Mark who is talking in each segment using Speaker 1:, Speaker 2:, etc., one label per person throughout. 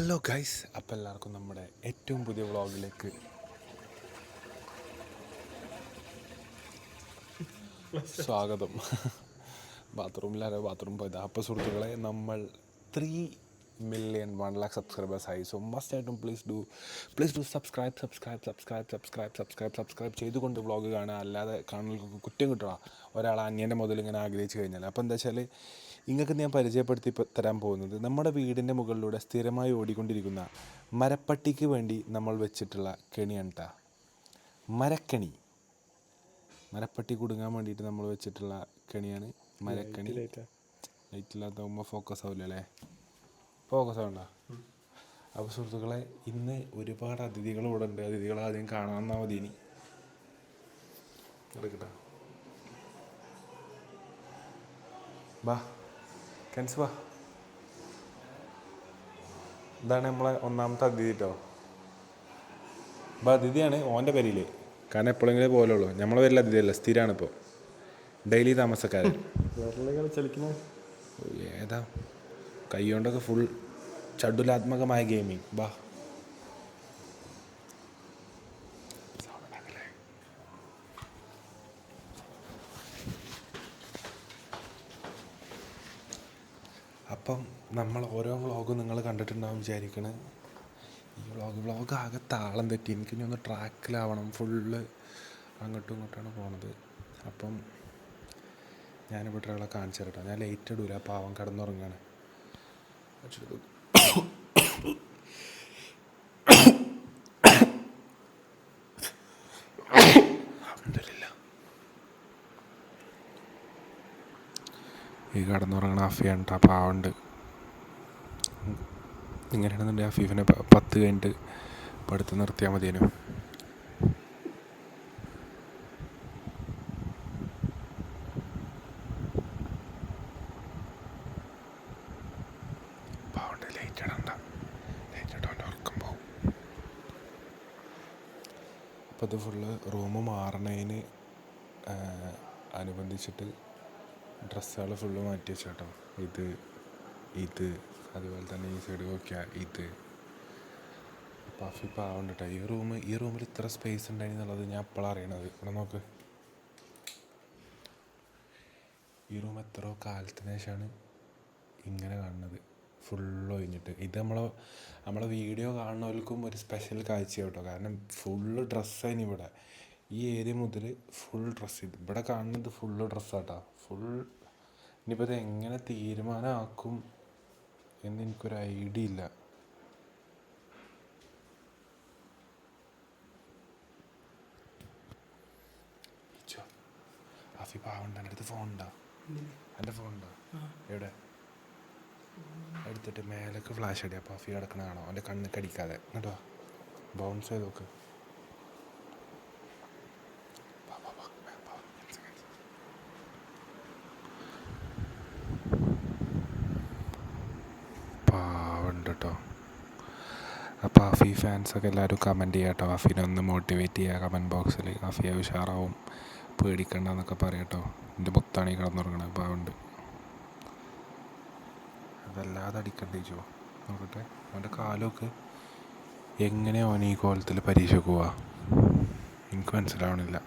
Speaker 1: Hello guys, അപ്പോൾ എല്ലാവർക്കും നമ്മുടെ ഏറ്റവും പുതിയ വ്ളോഗിലേക്ക് സ്വാഗതം. ബാത്റൂം പോയത്. അപ്പോൾ സുഹൃത്തുക്കളെ, നമ്മൾ 3,000,000 1,00,000 സബ്സ്ക്രൈബേഴ്സായി. സോ മസ്റ്റ് ആയിട്ടും പ്ലീസ് ഡു സബ്സ്ക്രൈബ് ചെയ്തുകൊണ്ട് വ്ളോഗ് കാണുക. അല്ലാതെ കാണുന്നവർക്ക് കുറ്റം കിട്ടുക ഒരാൾ അന്യൻ്റെ മുതൽ ഇങ്ങനെ ആഗ്രഹിച്ച് കഴിഞ്ഞാൽ. അപ്പോൾ എന്താ വെച്ചാൽ, നിങ്ങൾക്ക് ഞാൻ പരിചയപ്പെടുത്തി തരാൻ പോകുന്നത് നമ്മുടെ വീടിൻ്റെ മുകളിലൂടെ സ്ഥിരമായി ഓടിക്കൊണ്ടിരിക്കുന്ന മരപ്പട്ടിക്ക് വേണ്ടി നമ്മൾ വെച്ചിട്ടുള്ള കെണിയാണ് കേട്ടോ. മരപ്പട്ടി കുടുങ്ങാൻ വേണ്ടിയിട്ട് നമ്മൾ വെച്ചിട്ടുള്ള കെണിയാണ് മരക്കണി. ലൈറ്റില്ലാത്ത ഫോക്കസ് ആവില്ല അല്ലേ? ഫോക്കസ് ആവണ്ട. അപ്പോൾ സുഹൃത്തുക്കളെ, ഇന്ന് ഒരുപാട് അതിഥികൾ ഇവിടെ ഉണ്ട്. അതിഥികൾ ആദ്യം കാണാമെന്നാൽ മതി. ഇനി എടുക്കട്ടെ, ബാ കെൻസ് ബാ. ഇതാണ് നമ്മളെ ഒന്നാമത്തെ അതിഥി കേട്ടോ. അതിഥിയാണ് ഓൻ്റെ പേരിൽ, കാരണം എപ്പോഴെങ്കിലും പോലുള്ളൂ. നമ്മളെ പേരിൽ അതിഥിയല്ല, സ്ഥിരമാണ്. ഇപ്പോൾ ഡെയിലി താമസക്കാരൻ. ഏതാ കൈ കൊണ്ടൊക്കെ ഫുൾ ചടുലാത്മകമായ ഗെയിമിങ്. ബാ അപ്പം നമ്മൾ ഓരോ വ്ളോഗും നിങ്ങൾ കണ്ടിട്ടുണ്ടാവും വിചാരിക്കണേ. ഈ വ്ളോഗ് ആകെ താളം തെറ്റി. എനിക്കിനി ഒന്ന് ട്രാക്കിലാവണം. ഫുള്ള് അങ്ങോട്ടും ഇങ്ങോട്ടാണ് പോണത്. അപ്പം ഞാനിവിടെ ഒരാളെ കാണിച്ചു തരട്ടോ. ഞാൻ ലേറ്റ് ഇടൂല, പാവം കിടന്നുറങ്ങാണ്. ഈ കിടന്നുറങ്ങണ അഫിയാണ് കേട്ടോ. പാവുണ്ട്. ഇങ്ങനെയാണെന്നുണ്ടെങ്കിൽ അഫീഫിനെ 10 കഴിഞ്ഞിട്ട് പഠിത്തം നിർത്തിയാൽ മതിയേനു. പാവുണ്ട്. ലൈറ്റ് ഇടണ്ട, അവൻ്റെ ഉറക്കം പോവും. അപ്പോൾ ഇത് ഫുള്ള് റൂം മാറണതിന് അനുബന്ധിച്ചിട്ട് ഡ്രസ്സുകൾ ഫുള്ള് മാറ്റി വെച്ചു കേട്ടോ. ഇത് അതുപോലെ തന്നെ ഈ സൈഡ് നോക്കിയാൽ ഇത്. അപ്പോൾ അഫി പാവുണ്ട് കേട്ടോ. ഈ റൂമിൽ ഇത്ര സ്പേസ് ഉണ്ടായിരുന്നുള്ളത് ഞാൻ എപ്പോഴാണ് അറിയണത്. ഇവിടെ നോക്ക്, ഈ റൂം എത്രയോ കാലത്തിന് ശേഷമാണ് ഇങ്ങനെ കാണുന്നത്, ഫുള്ള് ഒഴിഞ്ഞിട്ട്. ഇത് നമ്മളെ വീഡിയോ കാണുന്നവർക്കും ഒരു സ്പെഷ്യൽ കാഴ്ച കേട്ടോ. കാരണം ഫുള്ള് ഡ്രസ്സായിന് ഇവിടെ. ഈ ഏരിയ മുതൽ ഫുൾ ഡ്രസ്സ്. ഇവിടെ കാണുന്നത് ഫുള്ള് ഡ്രസ്സാട്ടോ. ഇനിയിപ്പോൾ ഇത് എങ്ങനെ തീരുമാനമാക്കും എന്ന് എനിക്കൊരു ഐഡിയ ഇല്ല. അഫി പാവുണ്ട്. എൻ്റെ അടുത്ത് ഫോണുണ്ടോ? എൻ്റെ ഫോണുണ്ടോ? എവിടെ? എടുത്തിട്ട് മേലേക്ക് ഫ്ലാഷ് അടി. അപ്പോൾ അഫി കിടക്കണ കാണോ? അവൻ്റെ കണ്ണ് കടിക്കാതെ കേട്ടോ. ബൗൺസ് ചെയ്ത് നോക്ക്. പാവുണ്ട് കേട്ടോ. അപ്പോൾ അഫി ഫാൻസൊക്കെ എല്ലാവരും കമൻറ്റ് ചെയ്യാം കേട്ടോ. അഫിനെ ഒന്ന് മോട്ടിവേറ്റ് ചെയ്യുക കമൻറ്റ് ബോക്സിൽ. അഫിയെ ഉഷാറാവും, പേടിക്കണ്ടെന്നൊക്കെ പറയാം കേട്ടോ. എൻ്റെ മുത്താണ് ഈ കിടന്നുറങ്ങണത്. പാവുണ്ട്. അതല്ലാതെ അടിക്കണ്ടേച്ചോ. നോക്കട്ടെ, അവൻ്റെ കാലമൊക്കെ എങ്ങനെയാണ് അവൻ ഈ കോലത്തിൽ പരീക്ഷയ്ക്ക് പോവാ? എനിക്ക് മനസ്സിലാവണില്ല.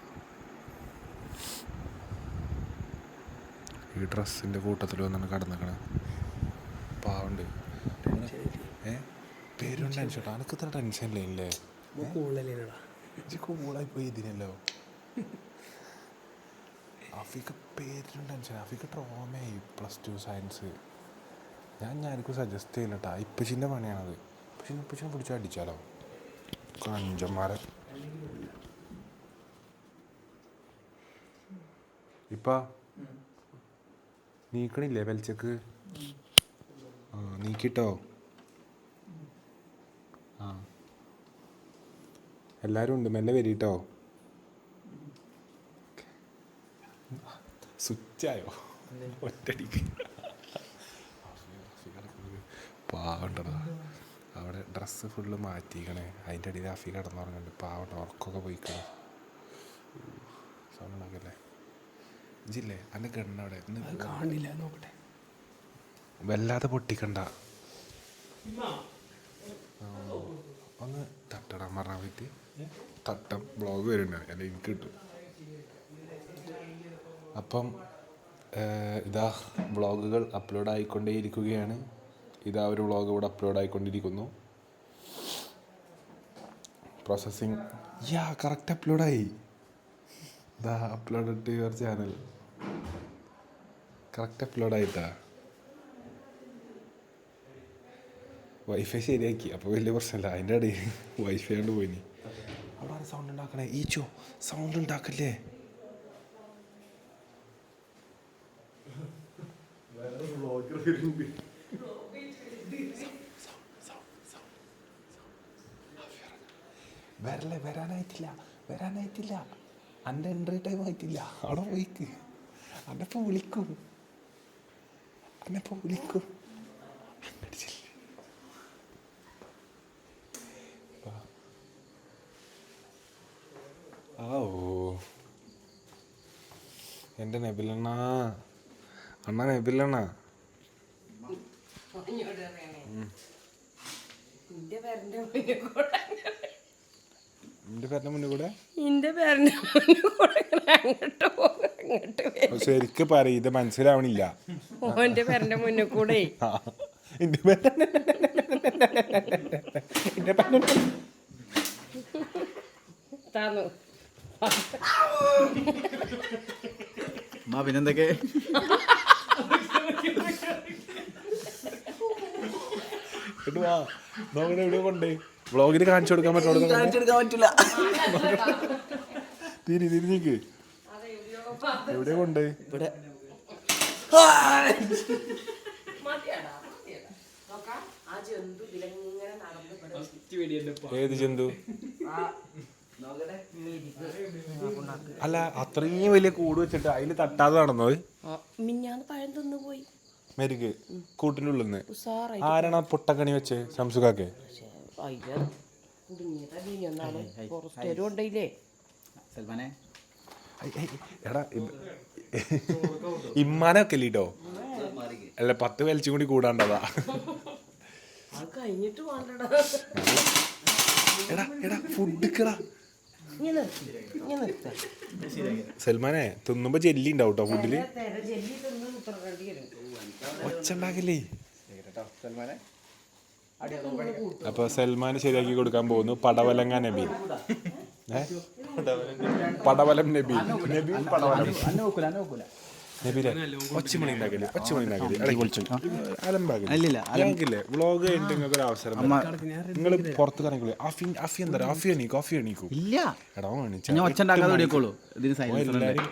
Speaker 1: ഈ ഡ്രസ്സിൻ്റെ കൂട്ടത്തിൽ വന്നാണ് കിടന്നിക്കണേ. പാവുണ്ട്. പേരും ടെൻഷൻ. അനക്ക് ഇത്ര ടെൻഷൻ ഇല്ലേ? കൂളായി പോയി ഇതിനല്ലോ. അഫിക്ക് പേരും ടെൻഷൻ. അഫിക്ക് ട്രോമയായി +2 സയൻസ്. ഞാനിപ്പോൾ സജസ്റ്റ് ചെയ്യില്ല കേട്ടോ. ഇപ്പച്ചിൻ്റെ പണിയാണത്. ഇപ്പച്ചിനെ പിടിച്ചാൽ അടിച്ചാലോ കഞ്ചന്മാരെ. ഇപ്പം നീക്കണില്ലേ വെളിച്ചക്ക്? നീക്കിട്ടോ. എല്ലാവരും ഉണ്ട്, മെല്ലെ വരിട്ടോ. സ്വിച്ചായോ ഒറ്റടിക്ക്? പാവണ്ടോ. അവിടെ ഡ്രസ്സ് ഫുള്ള് മാറ്റിക്കണേ. അതിൻ്റെ അടിയിൽ അഫി കിടന്നുറങ്ങുന്നുണ്ട്. പാവണ്ട, ഉറക്കമൊക്കെ പോയിക്കണേ. സൗണ്ട് ഉണ്ടാക്കല്ലേ. ഇജില്ലേ എൻ്റെ ഗണ്ണവിടെ
Speaker 2: കാണില്ല, നോക്കട്ടെ.
Speaker 1: വല്ലാതെ പൊട്ടിക്കണ്ട. ഒന്ന് തട്ടണം പറഞ്ഞാൽ പറ്റി തട്ടം വ്ളോഗ് വരുന്നുണ്ടാവും അല്ല എനിക്ക് കിട്ടും. അപ്പം ഇതാ വ്ളോഗുകൾ അപ്ലോഡ് ആയിക്കൊണ്ടേയിരിക്കുകയാണ്. ഇതാ ഒരു വ്ളോഗ് ഇവിടെ അപ്ലോഡ് ആയിക്കൊണ്ടിരിക്കുന്നു. പ്രോസസ്സിങ് കറക്റ്റ് അപ്ലോഡായി. ഇതാ upload to your channel correct അപ്ലോഡായിട്ടാ. വൈഫൈ ശരിയാക്കി അപ്പോൾ വലിയ പ്രശ്നമില്ല. അതിൻ്റെ ഇടയിൽ വൈഫൈ കൊണ്ട് പോയിനി. അവിടെ സൗണ്ട് ഉണ്ടാക്കണേ ഈച്ചോ, സൗണ്ട് ഉണ്ടാക്കല്ലേ. വരാനായിട്ടില്ല. എൻ്റെ എൻട്രി ടൈം ആയിട്ടില്ല. അവിടെ പോയിക്ക് അന്നെപ്പോൾ വിളിക്കും. എൻ്റെ നബിലണ്ണ നബിലണ്ണ ശരിക്കും പറയും, ഇത് മനസ്സിലാവണില്ല.
Speaker 2: ഓന്റെ പേരന്റെ മുന്നിൽ കൂടെ
Speaker 3: പിന്നെന്തൊക്കെ
Speaker 1: എവിടെയോ കൊണ്ടേ വ്ളോഗിന് കാണിച്ചു കൊടുക്കാൻ പറ്റില്ല. തിരിഞ്ഞിക്ക് എവിടെയോ കൊണ്ടേ. ഏത് ജന്തു? അല്ല അത്രയും വലിയ കൂട് വെച്ചിട്ട് അതിൽ തട്ടാതെ നടന്നത്.
Speaker 2: മിഞ്ഞാന്ന് പഴം തിന്നു പോയി
Speaker 1: മെരുക്ക് കൂട്ടിൻ്റെ ഉള്ളിൽ നിന്ന്. ആരാണ് ആ പൊട്ടക്കണി വെച്ച്? ശംസുഖാക്കെ. എടാ ഇമ്മാനൊക്കെ ഇല്ലട്ടോ. അല്ല 10 വലിച്ചും കൂടി കൂടാണ്ടതാ. എടാ ഫുഡ് സൽമാനെ തിന്നുമ്പോ ജെല്ലി ഉണ്ടാവും കേട്ടോ ഫുഡില്. ഒച്ച ഉണ്ടാക്കില്ലേ. അപ്പൊ സൽമാന് ശരിയാക്കി കൊടുക്കാൻ പോകുന്നു പടവലങ്ങ നബി. പടവലം നബി നബിലെ ഒച്ചമണി ഉണ്ടാക്കല്ലേ. അലമ്പാകില്ലേ വ്ളോഗ് കഴിഞ്ഞിട്ട് നിങ്ങൾക്ക് ഒരു അവസരം നിങ്ങൾ പുറത്ത് കറങ്ങിക്കൂലേ. അഫി എന്താ അഫി എണീക്കും. എടാ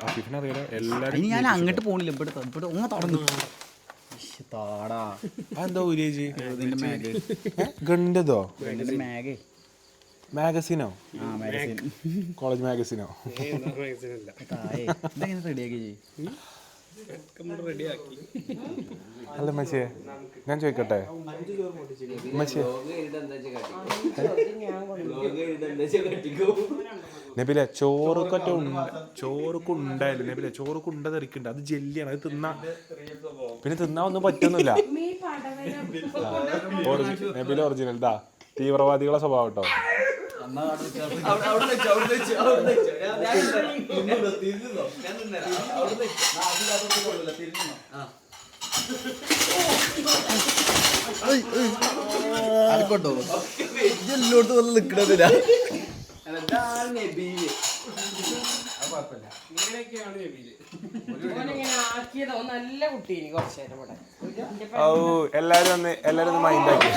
Speaker 1: അഫീഫിനറിയാലോ എല്ലാരും.
Speaker 3: ഞാൻ അങ്ങോട്ട് പോണില്ല.
Speaker 1: അതെന്താ ഊരേജ് ഗണ്ടതോ മാഗസിനോ കോളേജ് മാഗസിനോ? അല്ല മച്ചേ ഞാൻ ചോദിക്കട്ടെ മച്ചേ നബിലെ ചോറുക്കുണ്ടായില്ല നബിലെ ചോറുക്കുണ്ട തെറിക്കുണ്ട്. അത് ജെല്ലിയാണ്. അത് പിന്നെ തിന്നാൻ ഒന്നും പറ്റുന്നില്ല. നബിലെ ഒറിജിനൽ ദാ തീവ്രവാദികളെ സ്വഭാവം കേട്ടോ.
Speaker 3: എല്ലോടത്ത് വന്ന് നിക്കണതില്ല.
Speaker 1: എല്ലാരും ഒന്ന് മൈൻഡാക്കി.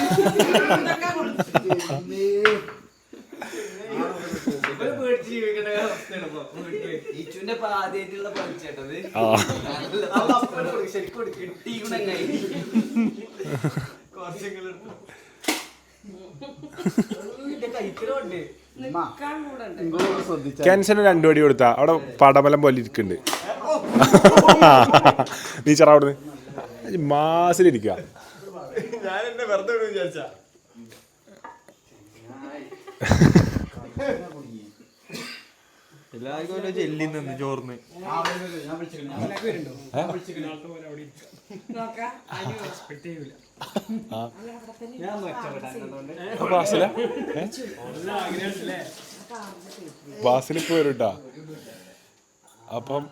Speaker 1: ക്യാൻസറിന് 2 അടി കൊടുത്താ അവിടെ പടമലം പോലെ ഇരിക്കുന്നുണ്ട്. നീ ചെറ അവിടുന്ന് മാസിലിരിക്കുക.
Speaker 3: എല്ലാവർക്കും ഓരോ ജെല്ലി നിന്ന് ചോർന്ന്
Speaker 1: ബാസിലിപ്പോ വരും കേട്ടാ. അപ്പം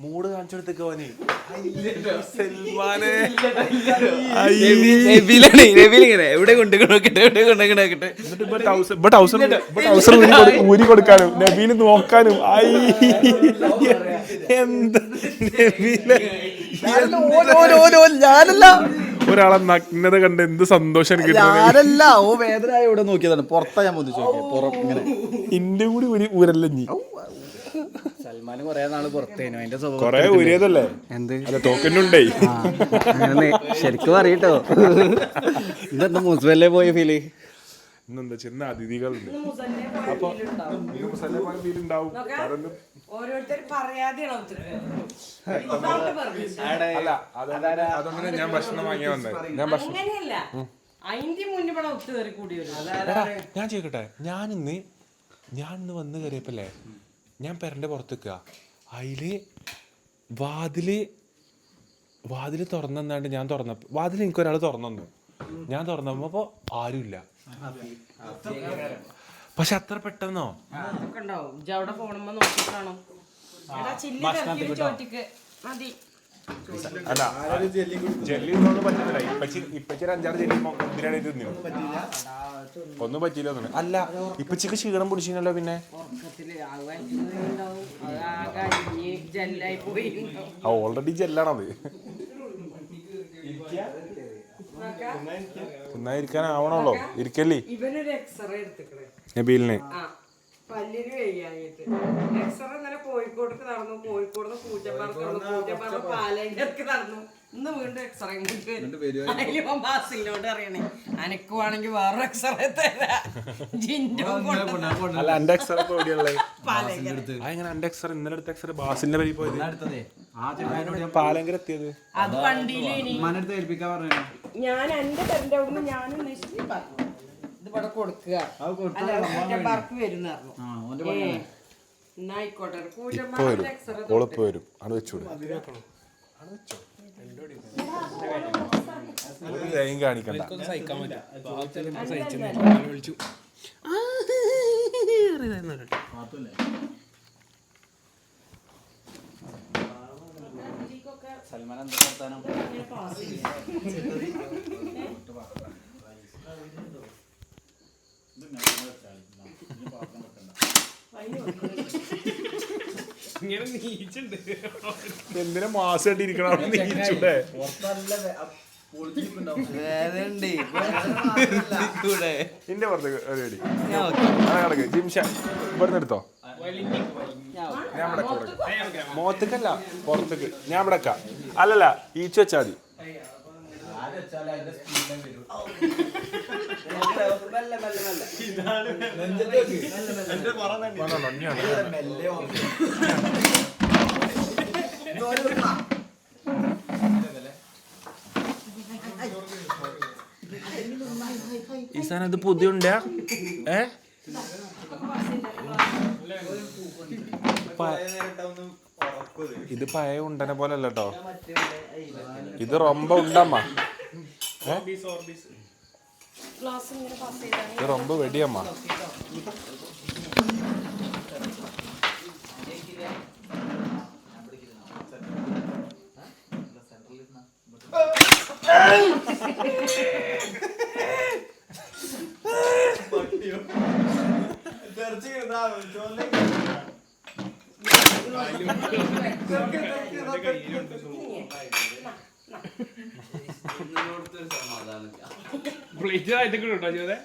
Speaker 1: മൂട് കാണിച്ചെടുത്തേക്ക് പോനെ സൽമാനെ
Speaker 3: എവിടെ കൊണ്ടുപോകട്ടെ
Speaker 1: ഊരി കൊടുക്കാനും നബീല് നോക്കാനും എന്താ
Speaker 3: ഞാനല്ല
Speaker 1: ഒരാളെ നഗ്നത കണ്ട് എന്ത് സന്തോഷം
Speaker 3: ഞാനല്ല ഓ വേദന ഇവിടെ നോക്കിയതാണ്. പുറത്താ ഞാൻ പൊന്നിച്ചു ഇങ്ങനെ
Speaker 1: ഇന്റെ കൂടി ഊരല്ല നീ
Speaker 3: സൽമാൻ കൊറേ നാള് പുറത്തേനു അതിന്റെ
Speaker 1: കൊറേ ഊരിയതല്ലേ
Speaker 3: എന്ത്
Speaker 1: അല്ല തോക്കന്നുണ്ടേ
Speaker 3: അങ്ങനെ ശരിക്കും അറിയട്ടോ. ഇതെന്താ മുസ്ബല്ലേ പോയ ഫീല്
Speaker 1: ഇന്നെന്താ ചെന്ന അതിഥികളുണ്ട്. അപ്പൊ ഫീൽ ഉണ്ടാവും. കാരണം
Speaker 2: ഓരോരുത്തർ പറയാതെയാണോ
Speaker 1: അല്ല അതൊന്നും ഞാൻ ഭക്ഷണം വാങ്ങിയാ വന്നത്. ഞാൻ ഭക്ഷണം
Speaker 2: അങ്ങനെയല്ല, അതിന്റെ മുന്നേ ഇവിടെ ഒത്തു കയറി കൂടി വരും.
Speaker 1: ഞാൻ ചോദിക്കട്ടെ, ഞാനിന്ന് വന്ന് കയറിയപ്പല്ലേ ഞാൻ പെരന്റെ പുറത്തേക്കുക, അതില് വാതില് തുറന്നെന്നാണ്ട് ഞാൻ തുറന്നപ്പോ വാതിൽ എനിക്കൊരാൾ തുറന്നു. ഞാൻ തുറന്നപ്പോ ആരുമില്ല. പക്ഷെ അത്ര പെട്ടെന്നോ
Speaker 2: അതൊക്കെ ഉണ്ടാവും. ഇജ്ജ് അവിടെ പോണുമ്പോ നോക്കിട്ടാണോ ചോറ്റിക്ക് മതി.
Speaker 1: അല്ല ജെല്ലി പറ്റുന്നില്ല. ഇപ്പച്ചി ഒരു 5-6 ജെല്ലി എന്തിനാണ് തിന്നു ഒന്നും പറ്റിയില്ല തോന്നുന്നു. അല്ല ഇപ്പച്ചിക്ക് ക്ഷീണം പിടിച്ചില്ലല്ലോ. പിന്നെ ഓൾറെഡി ജെല്ലാണത്. തിന്നായിരിക്കാനാവണല്ലോ. ഇരിക്കല്ലേ
Speaker 2: ഇവനൊരു എക്സ്റേ എടുത്തിക്കണേ
Speaker 1: നബീലിനെ.
Speaker 2: പല്ലിന് വയ്യാഞ്ഞിട്ട് എക്സ്റേ ഇന്നലെ കോഴിക്കോടേക്ക് നടന്നു. കോഴിക്കോട് പൂജപ്പാറക്ക് പൂജപ്പാറ പാലങ്കർക്ക് നടന്നു. ഇന്ന് വീണ്ടും എക്സ്റേ അതിലിപ്പം ബാസിനോട് അറിയണേ അനക്കുവാണെങ്കിൽ വേറൊരു എക്സ്റേ തരാം.
Speaker 1: അല്ല എന്റെ എക്സ്റേ അങ്ങനെ എന്റെ എക്സ്റേ ഇന്നലെ എടുത്ത എക്സ്റേ ബാസിന്റെ പേരിൽ പോയത് പാലങ്കര എത്തിയത്.
Speaker 2: അത് വണ്ടിയില് ഞാൻ എന്റെ തരന്റെ അവിടുന്ന് ഞാനും നിശ്ചയം പറഞ്ഞു ഇതിവിടെ കൊടുക്കുക പൂജപ്പാർക്ക് വരും എന്നായിക്കോട്ടെ. പൂജപ്പാറിന്റെ എക്സ്റേ
Speaker 1: ഓളിപ്പ് വരും. അത് വെച്ചൂടെ കാണിക്കണ്ട.
Speaker 3: സൽമാൻ എന്താ വർത്താനം?
Speaker 1: എന്തിനാ മാസം ഇട്ടിരിക്കണം നീച്ചൂടെ? എന്റെ പുറത്തേക്ക് പരിപാടി കിടക്ക്. ജിംഷ ഇവിടുന്ന് എടുത്തോ. ഞാൻ ഇവിടെ മോത്തേക്കല്ല പുറത്തേക്ക്. ഞാൻ ഇവിടെ വെക്കാം. അല്ലല്ല ഈച്ച വെച്ചാൽ മതി. ഈ സാധനം ഇത് പുതിയുണ്ടാ? ഇത് പഴയ ഉണ്ടനെ പോലെ അല്ല കേട്ടോ. ഇത് റൊമ്പ ഉണ്ടമ്മ. ഇത് റൊമ്പ വെടിയമ്മ.
Speaker 4: പ്ലേറ്റ് ആയിട്ടൊക്കെ കേട്ടോ ചോദേ.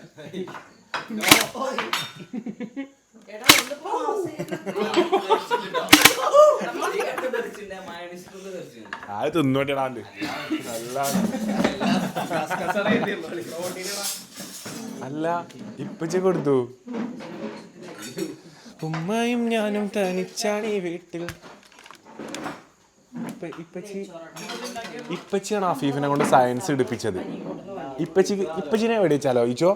Speaker 1: അത് തിന്നോട്ടാണ്ട് നല്ല അല്ല ഇപ്പച്ചി കൊടുത്തു. ഉമ്മയും ഞാനും തനിച്ചാണ് ഈ വീട്ടിൽ. ഇപ്പച്ചിയാണ് ആഫീഫിനെ കൊണ്ട് സയൻസ് എടുപ്പിച്ചത്. ഇപ്പച്ചിനെ എവിടെ വെച്ചാലോ ഈച്ചോ?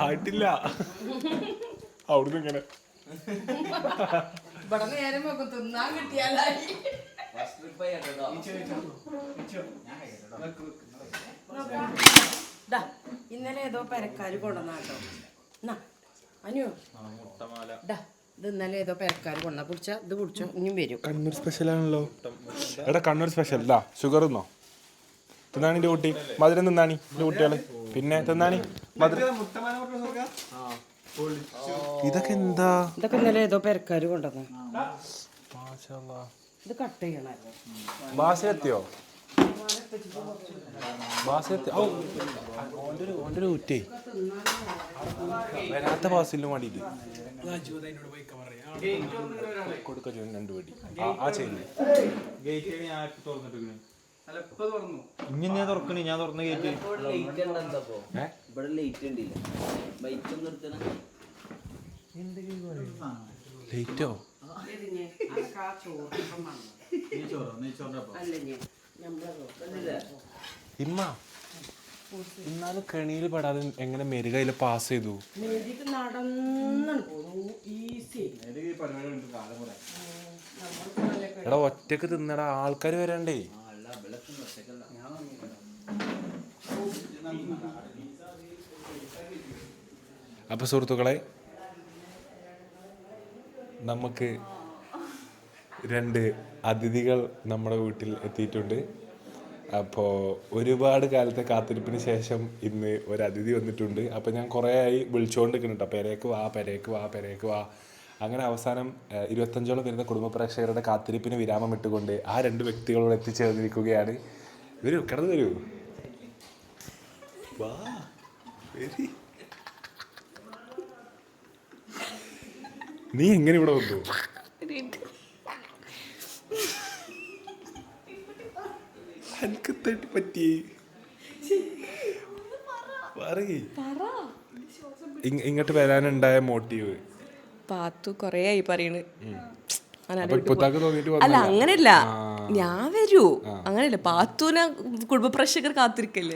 Speaker 1: ആയിട്ടില്ല. അവിടുന്ന് ഇങ്ങനെ
Speaker 2: ഇവിടെ നേരം വെക്കും തിന്നാൻ കിട്ടിയാലായി. ഇന്നലെ ഏതോ പെരക്കാര് കൊണ്ടുവന്നാട്ടോ. അനു ഇത് ഇന്നലെ ഏതോ പെരക്കാര് കൊണ്ടുവന്ന പിടിച്ച ഇത് പിടിച്ചോ, ഇനിയും വരും.
Speaker 1: കണ്ണൂർ സ്പെഷ്യൽ ആണല്ലോ. എടാ കണ്ണൂർ സ്പെഷ്യൽ ഇതാ. ഷുഗർ തിന്നോ? തിന്നാണിന്റെ കുട്ടി മധുരം തിന്നാണി കുട്ടികള്. പിന്നെ തിന്നാണി മധുരം. ഇതൊക്കെ എന്താ?
Speaker 2: ഇതൊക്കെ ഇന്നലെ ഏതോ പെരക്കാര് കൊണ്ടുവന്ന. ഇത് കട്ട് ചെയ്യണല്ലോ.
Speaker 1: ബാസിലെത്തിയോ? ഓൻ്റെ ഒരു കുറ്റേ വരാത്ത ബാസിലും വേണ്ടിയിട്ട് കൊടുക്ക 2 വടി ആ ചെയ്യുന്നു.
Speaker 3: ഇനി ഞാൻ തുറക്കണേ, ഞാൻ തുറന്ന ഗേറ്റ്.
Speaker 1: ലേറ്റോ? ഇമ്മ ഇന്നാലും കെണിയിൽ പെടാതെ എങ്ങനെ മെരുകയിൽ പാസ് ചെയ്തു? എടാ ഒറ്റക്ക് തിന്നടാ, ആൾക്കാർ വരണ്ടേ? അപ്പൊ സുഹൃത്തുക്കളെ, നമുക്ക് 2 അതിഥികൾ നമ്മുടെ വീട്ടിൽ എത്തിയിട്ടുണ്ട്. അപ്പോൾ ഒരുപാട് കാലത്തെ കാത്തിരിപ്പിന് ശേഷം ഇന്ന് ഒരു അതിഥി വന്നിട്ടുണ്ട്. അപ്പോൾ ഞാൻ കുറേ ആയി വിളിച്ചുകൊണ്ടിരിക്കുന്നു കേട്ടോ, പെരേക്ക് വാ പെരേക്ക് വാ പെരേക്ക് വാ. അങ്ങനെ അവസാനം 25ഓളം വരുന്ന കുടുംബ പ്രേക്ഷകരുടെ കാത്തിരിപ്പിന് വിരാമം ഇട്ടുകൊണ്ട് ആ 2 വ്യക്തികളോട് എത്തിച്ചേർന്നിരിക്കുകയാണ്. വരൂ, കിടന്നു വരൂ. വാ വരി. നീ എങ്ങനെ ഇവിടെ വന്നു? എനിക്ക് പറ്റി ഇങ്ങോട്ട് വരാനുണ്ടായ മോട്ടീവ്?
Speaker 5: പാത്തു കൊറേ ആയി പറയണ്.
Speaker 1: തോന്നിട്ട്
Speaker 5: അല്ല അങ്ങനെയല്ല, ഞാൻ വരൂ അങ്ങനെയല്ല. പാത്തുവിനെ കുടുംബ പ്രേക്ഷകർ കാത്തിരിക്കല്ലേ,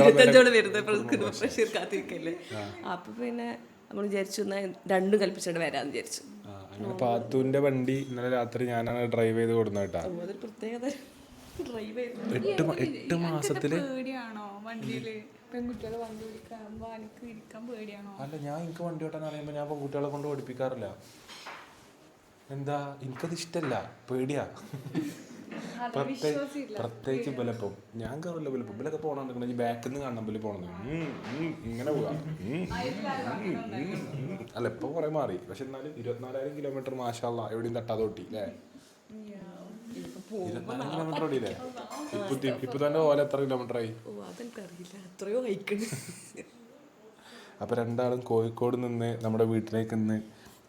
Speaker 5: 25ഓളം വരുന്ന കുടുംബ പ്രേക്ഷകർ കാത്തിരിക്കല്ലേ. അപ്പൊ പിന്നെ നമ്മൾ വിചാരിച്ചു എന്നാ 2 കൽപ്പിച്ചോണ്ട് വരാന്ന് വിചാരിച്ചു.
Speaker 1: അങ്ങനെ പാത്തുവിന്റെ വണ്ടി ഇന്നലെ രാത്രി ഞാനാണ് ഡ്രൈവ് ചെയ്ത് കൊടുക്കുന്ന കേട്ടാ.
Speaker 5: പ്രത്യേകത
Speaker 1: 8 മാസത്തില്. അല്ല ഞാൻ എനിക്ക് വണ്ടി ഓട്ടാൻ അറിയുമ്പോ ഞാൻ പെൺകുട്ടികളെ കൊണ്ട് പഠിപ്പിക്കാറില്ല. എന്താ, എനിക്കത് ഇഷ്ടല്ല, പേടിയാ. പ്രത്യേകിച്ച് ബലപ്പം ഞാൻ കയറില്ല. ബലപ്പം ഇവലൊക്കെ പോകണമെന്നുണ്ടെങ്കിൽ ബാക്കിൽ നിന്ന് കാണണം പോലെ പോകണം. ഇങ്ങനെ പോവാ. അല്ല ഇപ്പൊ കുറെ മാറി, പക്ഷെ എന്നാലും 24,000 കിലോമീറ്റർ മാഷാള്ള എവിടെയും തട്ടാതെ ഓട്ടി അല്ലേ? 24,000 കിലോമീറ്റർ ഓടിയില്ലേ? ഇപ്പൊ തന്നെ പോലെ എത്ര കിലോമീറ്റർ ആയി? അപ്പൊ 2 കോഴിക്കോട് നിന്ന് നമ്മുടെ വീട്ടിലേക്ക് ഇന്ന്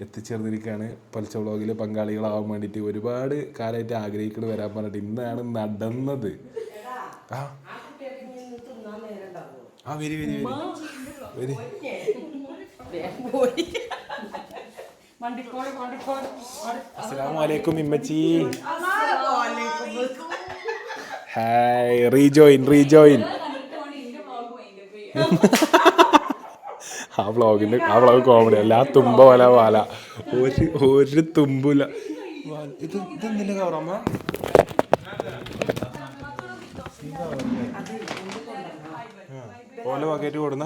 Speaker 1: എത്തിച്ചേർന്നിരിക്കുകയാണ്. പലിച്ച വ്ളോഗിൽ പങ്കാളികളാവാൻ വേണ്ടിയിട്ട് ഒരുപാട് കാലമായിട്ട് ആഗ്രഹിക്കുന്നത് വരാൻ പറഞ്ഞിട്ട് ഇന്നാണ് നടന്നത്. വരി വരി വരി. അസ്സലാമു അലൈക്കും ഇമ്മച്ചി. Hi, rejoin rejoin. ആ വ്ളോഗ് കോമഡി അല്ല. ആ തുമ്പ വല വാല ഒരു തുമ്പില്ല. ഇതെന്തിന്റെ കവറമ്മ? ഓല വകയിട്ട് കൊടുന്ന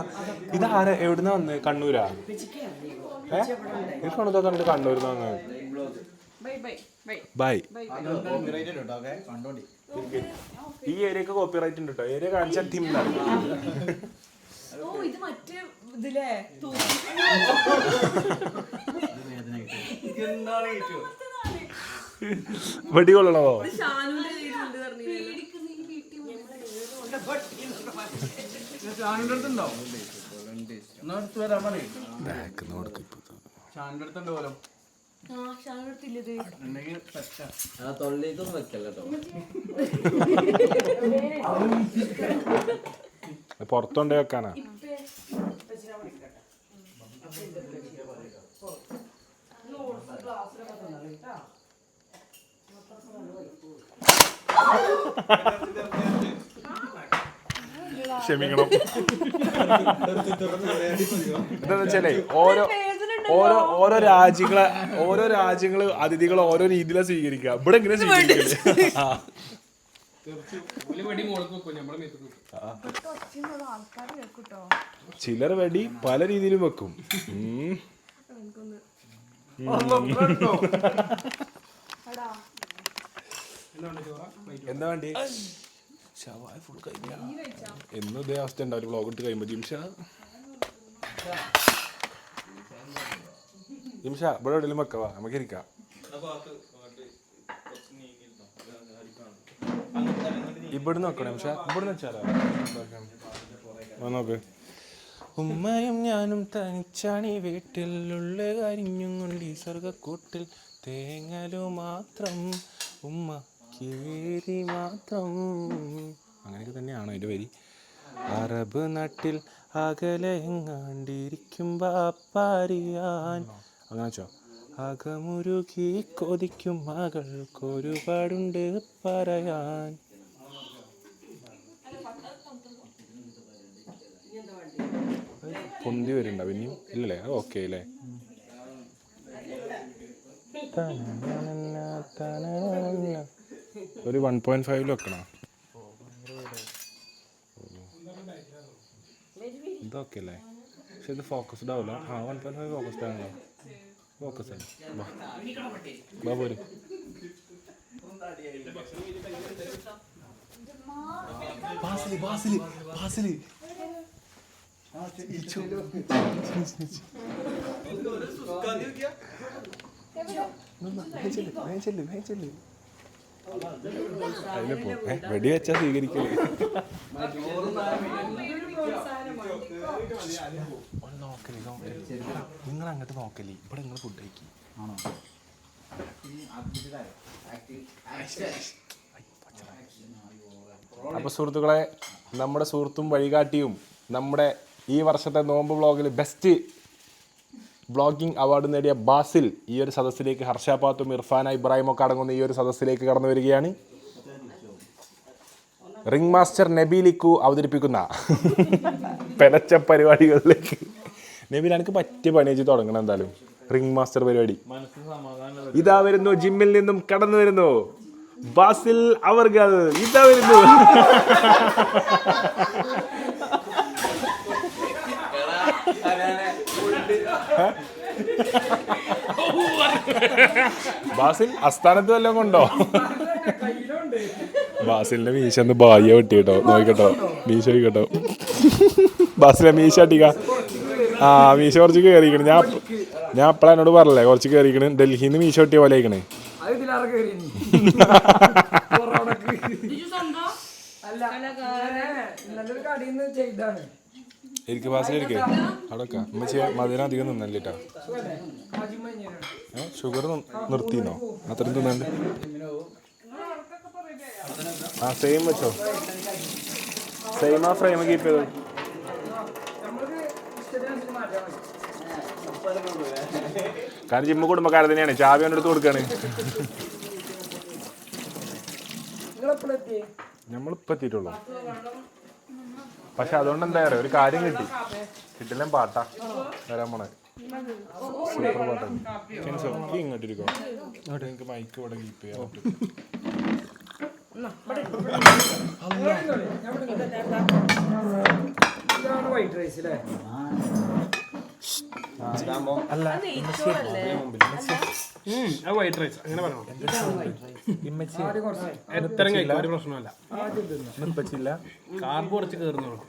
Speaker 1: ഇത് ആരാ? എവിടുന്ന വന്ന്? കണ്ണൂരാ? ഇത് കൊണ്ടു കണ്ട് കണ്ണൂരിൽ നിന്ന് വന്ന്. ബൈ. ഈ ഏരിയക്ക് കോപ്പിറൈറ്റ് ഉണ്ട് കേട്ടോ. ഏരിയ കാണിച്ചാൽ ടീമിലാണ്. വെടി കൊള്ളണോ? പുറത്തോണ്ടേ വെക്കാനാ? ക്ഷമിക്കണം. എന്താന്ന് വെച്ചാലേ ഓരോ ഓരോ ഓരോ രാജ്യങ്ങള് അതിഥികൾ ഓരോ രീതിയിലാണ് സ്വീകരിക്കുക. ഇവിടെ എങ്ങനെ സ്വീകരിക്കില്ലേ? ചിലർ വെടി പല രീതിയിലും വെക്കും. എന്താ വേണ്ടി? ഷവായ ഫുൾ കഴിഞ്ഞ എന്നും ഇതേ അവസ്ഥ ഉണ്ടാവും വ്ളോഗ് ഇട്ട് കഴിയുമ്പോ. ജിംഷ ഇവിടെ എവിടെയും വെക്കവാ, നമുക്ക് ഇരിക്കാം. ഇവിടുന്ന് വെക്കണം. പക്ഷെ ഇവിടുന്ന് വെച്ചാലോ നോക്ക്. ഉമ്മയും ഞാനും തനിച്ചാണി വീട്ടിലുള്ള കരിഞ്ഞും കൊണ്ട് ഈ സ്വർഗക്കൂട്ടിൽ തേങ്ങലു മാത്രം ഉമ്മ കേറി മാത്രം. അങ്ങനെയൊക്കെ തന്നെയാണോ അതിൻ്റെ വരി? അറബ് നാട്ടിൽ അകലെ എങ്ങാണ്ടിരിക്കുമ്പോ അപ്പാരിയാൻ അങ്ങനെ വെച്ചോ. അകമുരുകി കൊതിക്കും മകൾക്കൊരുപാടുണ്ട് പറയാൻ. പൊന്തി വരുന്നുണ്ടോ പിന്നെയും? ഇല്ലല്ലേ? അത് ഓക്കെ അല്ലേ? ഒരു 1.5 വെക്കണോ? ഇതൊക്കെ അല്ലേ? പക്ഷെ ഇത് ഫോക്കസ്ഡ് ആവില്ല. 1.5 ഫോക്കസ്ഡ് ആണല്ലോ. ഫോക്കസ് ആണ്. പോരും. വെടി വെച്ചാ സ്വീകരിക്കല്. നിങ്ങൾ അങ്ങോട്ട് നോക്കല്ലേ, ഇവിടെ നിങ്ങൾ ഫുഡ് കഴിക്കും. അപ്പൊ സുഹൃത്തുക്കളെ, നമ്മുടെ സുഹൃത്തും വഴികാട്ടിയും നമ്മുടെ ഈ വർഷത്തെ നോമ്പ് വ്ളോഗിൽ ബെസ്റ്റ് വ്ളോഗിംഗ് അവാർഡ് നേടിയ ബാസിൽ ഈ ഒരു സദസ്സിലേക്ക്, ഹർഷാപാത്തും ഇർഫാന ഇബ്രാഹിം ഒക്കെ അടങ്ങുന്ന ഈ ഒരു സദസ്സിലേക്ക് കടന്നു വരികയാണ്. റിംഗ് മാസ്റ്റർ നബീലിക്കു അവതരിപ്പിക്കുന്ന പെലച്ച പരിപാടികളിലേക്ക്. നബീൽ എനിക്ക് പറ്റിയ പണി വെച്ച് തുടങ്ങണം എന്തായാലും. റിംഗ് മാസ്റ്റർ പരിപാടി ഇതാ വരുന്നു. ജിമ്മിൽ നിന്നും കടന്നു വരുന്നു ബാസിൽ അവർകൾ. ഇതാ വരുന്നു. ബാസിൽ അസ്ഥാനത്ത് വല്ലതും കൊണ്ടോ? ബാസിലിന്റെ മീശ ഒന്ന് ബാഹ്യ വെട്ടി കേട്ടോ. നോക്കിട്ടോ മീശ കേട്ടോ. ബാസിലെ മീശ അട്ടിക്ക. മീശ കുറച്ച് കയറിക്കണ്. ഞാൻ അപ്പളാ എന്നോട് പറഞ്ഞല്ലേ കുറച്ച് കയറിക്കണ്. ഡൽഹിന്ന് മീശ വെട്ടിയ പോലെ ആയിക്കണേ. എനിക്ക് ബാസിലിരിക്കേ അവിടെ മധുരം അധികം നിന്നല്ലേട്ടാ. ഷുഗർ നിർത്തിന്നോ? അത്രയും തിന്നണ്ട്. സെയിം വെച്ചോ. സെയിം ആ ഫ്രെയിം കീപ്പ് ചെയ്തോ. കാരണം ജിമ്മ് കുടുംബക്കാരെ തന്നെയാണ്. ചാവി എടുത്ത് കൊടുക്കാണ്. നമ്മളിപ്പോ എത്തിയിട്ടുള്ളൂ. പക്ഷെ അതുകൊണ്ട് എന്താ പറയാ, ഒരു കാര്യം കിട്ടില്ല. പാട്ടാ വരാൻ പോണേ. സൂപ്പർ പാട്ടാണ്. ഇങ്ങോട്ട് ഇരിക്കോ. അങ്ങോട്ട് എനിക്ക് മൈക്ക് ഇവിടെ കീപ്പ് ചെയ്യാൻ പറ്റും.
Speaker 6: വൈറ്റ് റൈസ് അല്ലേ?
Speaker 4: വൈറ്റ് റൈസ് അങ്ങനെ പറഞ്ഞു. എത്രയും കഴിക്കാം, ഒരു പ്രശ്നമല്ല. കാർബ് കുറച്ച് കയറുന്നുള്ളൂ.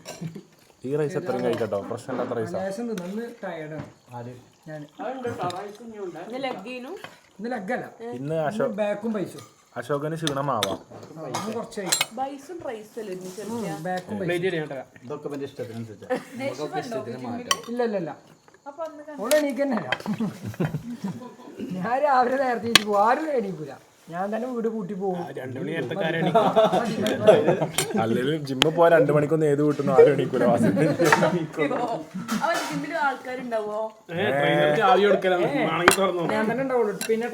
Speaker 1: ഈ റൈസ് എത്രയും കഴിക്കട്ടോ, പ്രശ്നമില്ലാത്ത റൈസാ. ഇന്ന് അശോകന് ക്ഷീണമാവാം.
Speaker 6: ഇല്ല ഞാൻ രാവിലെ നേരത്തെ പോകും. ആരും എണീക്കൂല. ഞാൻ തന്നെ വീട് കൂട്ടി പോകും.
Speaker 4: 2 മണി നേരത്തെ
Speaker 1: അല്ലെങ്കിൽ ജിമ്മ് പോവാൻ 2 മണിക്കൊന്നും ഏത് വീട്ടുന്നു ആരും എണീക്കൂല.
Speaker 6: ഞാൻ തന്നെ ഉണ്ടാവുള്ളൂ. പിന്നെ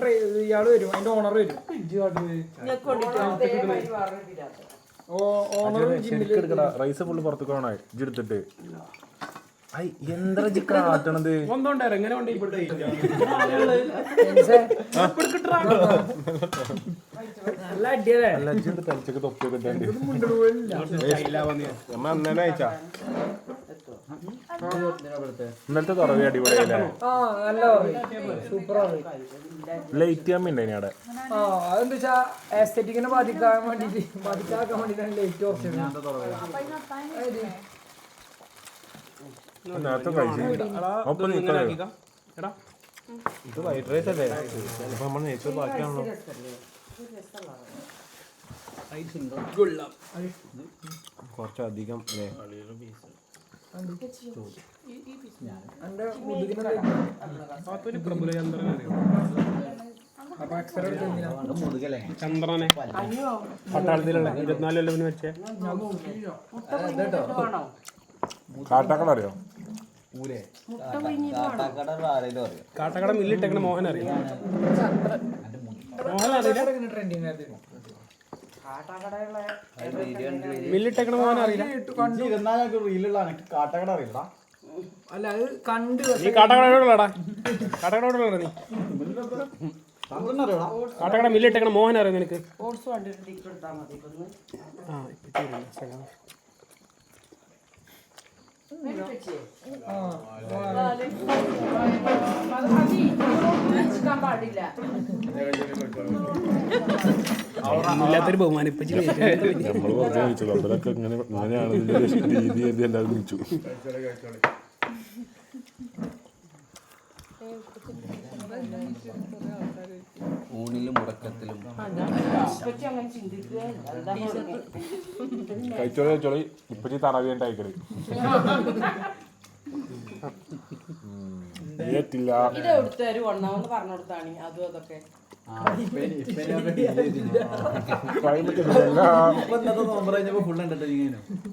Speaker 6: ഇയാള് വരും, അതിന്റെ ഓണർ വരും.
Speaker 1: ശരിക്കും എടുക്കടാ. റൈസ് ഫുള്ള് പുറത്തേക്ക് വേണോ ഇജ്ജെടുത്തിട്ട് എന്താ കാട്ടണത്?
Speaker 4: എങ്ങനെ കൊണ്ട്
Speaker 6: നല്ല അടിയല്ലേ
Speaker 1: തലച്ചൊക്കെ തൊപ്പിയൊക്കെ ഇട്ടാണ്ട് നമ്മ അന്നേനെ അയച്ചാ ഇന്നലത്തെ തുറവി അടിപൊളിയല്ലേ?
Speaker 6: നല്ല സൂപ്പറാണ്.
Speaker 1: ലൈറ്റ് കമ്മി ഉണ്ടായിനി അവിടെ.
Speaker 6: അതെന്താ വെച്ചാ എസ്തെറ്റിക്കിനെ ബാധിക്കാൻ വേണ്ടിട്ടാണ് ലേറ്റ് ഓപ്ഷൻ.
Speaker 1: നേരത്തെ കഴിച്ചു ഒപ്പം നിൽക്കണോ? ഇത് വൈറ്റ് റൈസ് അല്ലേ? ഇപ്പൊ നമ്മൾ നെയ്ച്ചോറ് ബാക്കിയാണല്ലോ. കുറച്ചധികം അല്ലേ?
Speaker 4: ചന്ദ്രനെ പട്ടാളത്തിലുള്ള 24 കൊല്ലം വെച്ചേ
Speaker 1: കാട്ടാക്കട അറിയോ?
Speaker 4: കാട്ടക്കട മില്ലിട്ടേക്കണ മോഹൻ അറിയാം. മോഹൻ അറിയില്ല, മില്ലിട്ടേക്കണ മോഹൻ അറിയില്ല.
Speaker 3: കാട്ടക്കട അറിയില്ല.
Speaker 6: അല്ല അത് കണ്ട്
Speaker 4: നീ കാട്ടക്കടയോടുള്ളടാ, കാട്ടക്കടയോടുള്ള നീ കാട്ടക്കട മില്ലിട്ടേക്കണ മോഹൻ അറിയാം നിനക്ക്?
Speaker 2: ഓട്സ് വേണ്ടിയിട്ട് എടുത്താൽ മതി.
Speaker 4: ആ ഇപ്പം
Speaker 2: പാടില്ല.
Speaker 4: ഇല്ലാത്തൊരു ബഹുമാനം ഇപ്പൊ
Speaker 1: നമ്മൾ കുറച്ച് കഴിച്ചത് അവരൊക്കെ ഇങ്ങനെയാണ് ഇതിന്റെ രീതി എന്ന് എല്ലാവരും വിളിച്ചു.
Speaker 3: ഊണിലും ഉറക്കത്തിലും
Speaker 1: കഴിച്ചോളി കഴിച്ചോളി. ഇപ്പൊ തറവിയുണ്ടായിക്കറി ഏറ്റില്ല.
Speaker 2: ഇത് എടുത്തരും ഒന്നാമെന്ന് പറഞ്ഞു കൊടുത്താണ് അതും അതൊക്കെ.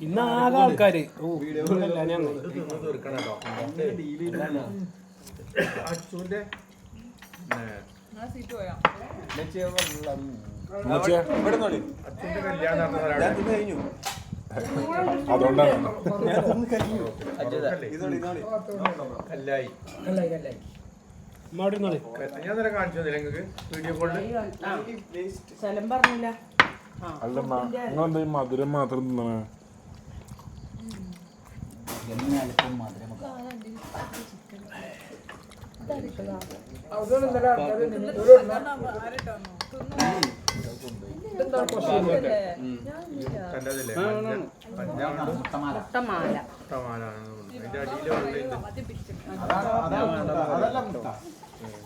Speaker 4: ഇന്നാകെ ആൾക്കാര്
Speaker 1: അതുകൊണ്ടാണ്
Speaker 2: സ്ഥലം പറഞ്ഞില്ല.
Speaker 1: അല്ലമ്മ നിങ്ങളെന്താ ഈ മധുരം മാത്രം തിന്നണേ?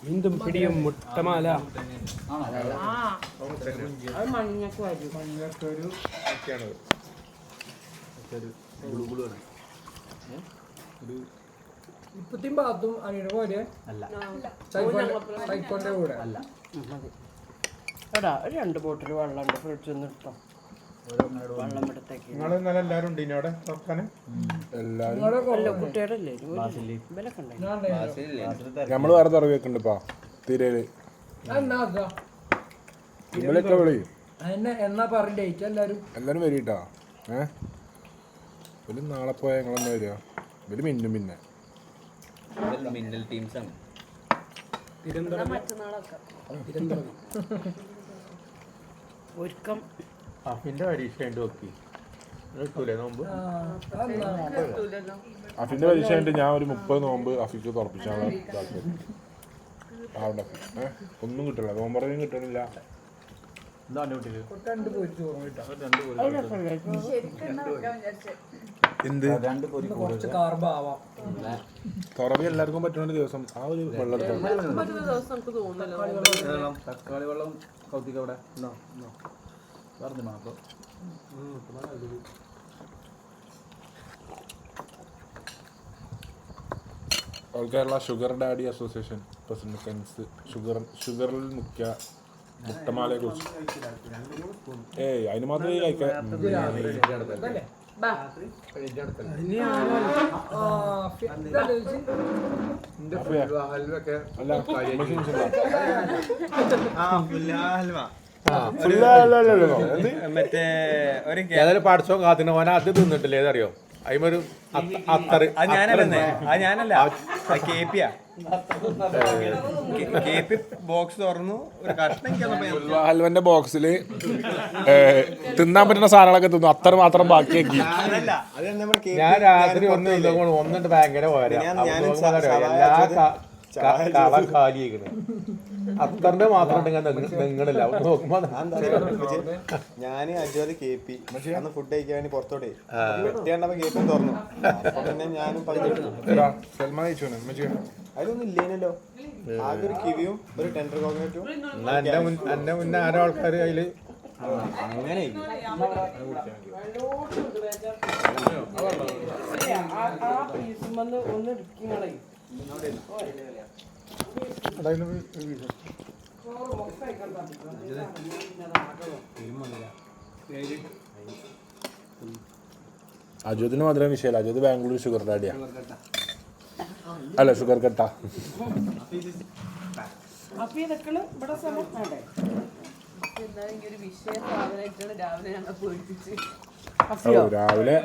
Speaker 4: വീണ്ടും പിടിയും മുട്ടമാല.
Speaker 2: അത് മഞ്ഞക്ക് വരും.
Speaker 6: ഇപ്പത്തെയും ഭാഗത്തും അനിയുടെ പോലെ സൈക്കോന്റെ കൂടെ അല്ല.
Speaker 2: എടാ ഒരു 2 ബോട്ടിൽ വെള്ളമുണ്ട് ഫ്രിഡ്ജിൽ നിന്ന് എടുത്തോ. വെള്ളം എടുത്തേക്ക്.
Speaker 1: എല്ലാരും ഉണ്ട് ഇനി അവിടെ എല്ലാരും
Speaker 2: കുട്ടികളല്ലേ ഇവലൊക്കെ ഉണ്ടായി.
Speaker 1: നമ്മള് വേറെ തറവി വെക്കുന്നുണ്ട് ഇപ്പാ തിരയില്. ഇവലൊക്കെ വിളി
Speaker 6: എന്നാ പറഞ്ഞ ഡേറ്റ്
Speaker 1: എല്ലാരും വരിട്ടാ. ഇവര് നാളെ പോയാ ഞങ്ങളെന്താ വരിക? ഇവര് മിന്നും പിന്നെ
Speaker 3: മിന്നൽ ടീംസാണ്.
Speaker 2: ഒരുക്കം
Speaker 1: അഫിന്റെ പരീക്ഷ നോക്കി നോമ്പ്. അഫിന്റെ പരീക്ഷ കഴിഞ്ഞിട്ട് ഞാൻ ഒരു 30 നോമ്പ് അഫിക്ക് തുറപ്പിച്ചാണ് താല്പര്യം. അവിടെ ഒന്നും കിട്ടില്ല, നോമ്പറയും കിട്ടണില്ല. എന്ത് തുറവി എല്ലാവർക്കും പറ്റുന്ന ദിവസം ആ ഒരു വെള്ളം
Speaker 3: തക്കാളി വെള്ളം കൗത്തിക്കവിടെ പറഞ്ഞു.
Speaker 1: All Kerala sugar daddy association president ഷുഗറിൽ മുഖ്യ മുട്ടമാലയെ കുറിച്ച് അതിന് മാത്രമേ കഴിക്കാൻ.
Speaker 7: മറ്റേ ഒരു
Speaker 8: ഏതായാലും പഠിച്ചോ കാത്തിന് ഓന അത് തിന്നിട്ടില്ല ഏതറിയോ അതിമൊരു അത്തറ്
Speaker 7: ഞാനല്ല കേപ്പിയാ കേപ്പി ബോക്സ് തുറന്നു ഒരു കഷ്ണം
Speaker 1: ഹൽവന്റെ ബോക്സിൽ തിന്നാൻ പറ്റുന്ന സാധനങ്ങളൊക്കെ തിന്നു അത്ര മാത്രം ബാക്കിയാക്കി
Speaker 8: ഞാൻ രാത്രി ഒന്നിട്ട് ഭയങ്കര പോരാ എല്ലാ കാലിയേക്കണ് അത്തറിന്റെ മാത്രം നിങ്ങളില്ല നോക്കുമ്പോ
Speaker 7: ഞാന് അജുവാദ് കേപ്പി അന്ന് ഫുഡ് കഴിക്കാൻ വേണ്ടി പുറത്തോട്ടേ വെട്ടിയാണ്ടപ്പോ കേപ്പി തുറന്നു അപ്പൊ പിന്നെ ഞാനും അതിലൊന്നും ഇല്ലേനല്ലോ ആകെ ഒരു കിവിയും ഒരു ടെൻഡർ കോക്കനറ്റും
Speaker 8: എന്റെ മുന്നേ ആരോ ആൾക്കാർ അതില്
Speaker 7: അങ്ങനെ
Speaker 2: ഒന്ന് എടുക്കുന്നേ
Speaker 1: അജുദിന് മാത്രമേ വിഷയമല്ല അജുദ് ബാംഗ്ലൂർ ഷുഗർ ഡാഡിയാ അല്ല ഷുഗർ കട്ടാ
Speaker 2: അപ്പൊ ഇതൊക്കെ ഇവിടെ സമയത്തേ
Speaker 1: രാവിലെ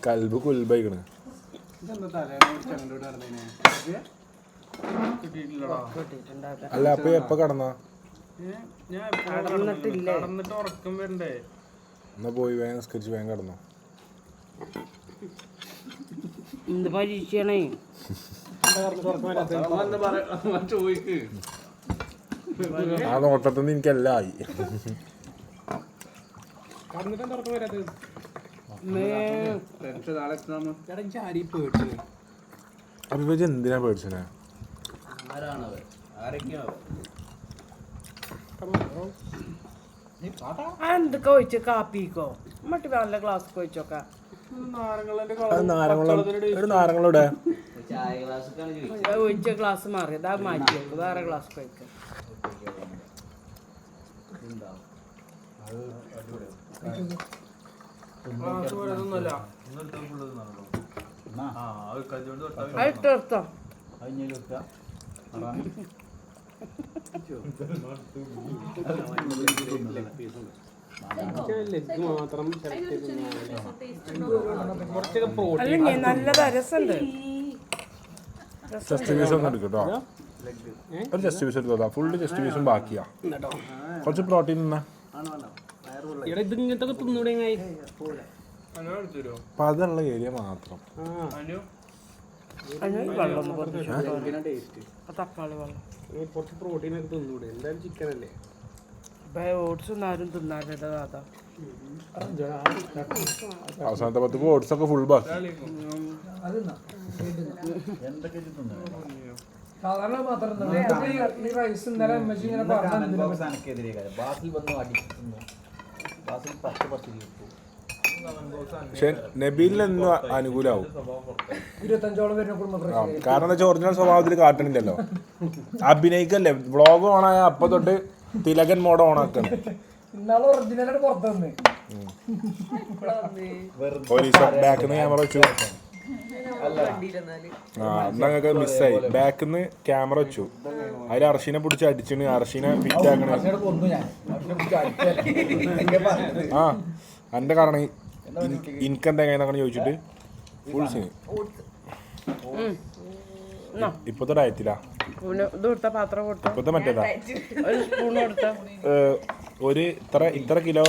Speaker 1: കൽബ് കുൽബൈക്കണ് അല്ല അപ്പൊ എപ്പ കടന്നാ എന്നാ പോയി വേഗം നിസ്കരിച്ച് വേഗം കടന്നോ
Speaker 2: എന്ത് പരീക്ഷയാണേ
Speaker 1: ആ നോട്ടത്തിന്ന് എനിക്കെല്ലാം ആയി അപ്പൊ എന്തിനാ പേടിച്ചനെ
Speaker 2: എന്തൊക്കെ ഒഴിച്ച കാപ്പിക്കോ മറ്റു നല്ല ഗ്ലാസ് ഒഴിച്ചോക്ക
Speaker 1: നാരങ്ങളുടെ
Speaker 2: ഒഴിച്ച ഗ്ലാസ് മാറി ഇതാ മാറ്റി വെക്കും വേറെ ഗ്ലാസ് കഴിക്കാം അടുത്തോ നല്ലതാ രസമുണ്ട്
Speaker 1: ജസ്റ്റ് പീസ് ഒന്ന് എടുക്കട്ടോ ഒരു ജസ്റ്റ് പീസ് എടുത്തോ ഫുള്ള് ജസ്റ്റ് പീസും ബാക്കിയാ കുറച്ച് പ്രോട്ടീൻ എന്നാ
Speaker 4: ഇത് ഇങ്ങനത്തെ തിന്നൂടെ
Speaker 1: അപ്പൊ അതുള്ള ഏരിയ മാത്രം
Speaker 2: തക്കാളി വെള്ളം
Speaker 4: കുറച്ച് പ്രോട്ടീൻ ഒക്കെ തിന്നൂടെ എന്തായാലും ചിക്കൻ അല്ലേ
Speaker 2: ഓട്സ് ഒന്നും ആരും തിന്നാറില്ല അതാ
Speaker 1: അവസാനത്തെ 10 ഓട്സ് ഒക്കെ ഫുൾ ബാക്കി
Speaker 6: സാധാരണ മാത്രം ഈ റൈസ് ഇന്നലെ അമ്മച്ചി ഇങ്ങനെ പറഞ്ഞു
Speaker 1: പക്ഷെ നബീലിനെന്നും അനുകൂലമാവും
Speaker 6: 25ഓളം വരുന്ന കുടുംബപ്രശ്നം
Speaker 1: കാരണം എന്താ വെച്ചാൽ ഒറിജിനൽ സ്വഭാവത്തിൽ കാട്ടണില്ലല്ലോ അഭിനയിക്കല്ലേ വ്ളോഗ് ഓണായ അപ്പൊ തൊട്ട് തിലകൻ മോഡ് ഓണാക്കാണ്
Speaker 6: ഇന്നാളെ ഒറിജിനലായിട്ട് പുറത്തു വന്ന്
Speaker 1: ബാക്കിന്ന് ക്യാമറ വെച്ചു എന്നൊക്കെ മിസ്സായി ബാക്കിന്ന് ക്യാമറ വെച്ചു അതിൽ അർഷീനെ പിടിച്ച് അടിച്ചിന് അർഷീനെ ഫിറ്റ് ആക്കണേ ആ എന്റെ കാരണം എനിക്കെന്താ എങ്ങനെയാണെന്ന് ചോദിച്ചിട്ട് ഫുൾ സീന് ഇപ്പത്തെ ഡയറ്റിലാ ഇപ്പത്തെ മറ്റേതാ ഒരു ഇത്ര കിലോ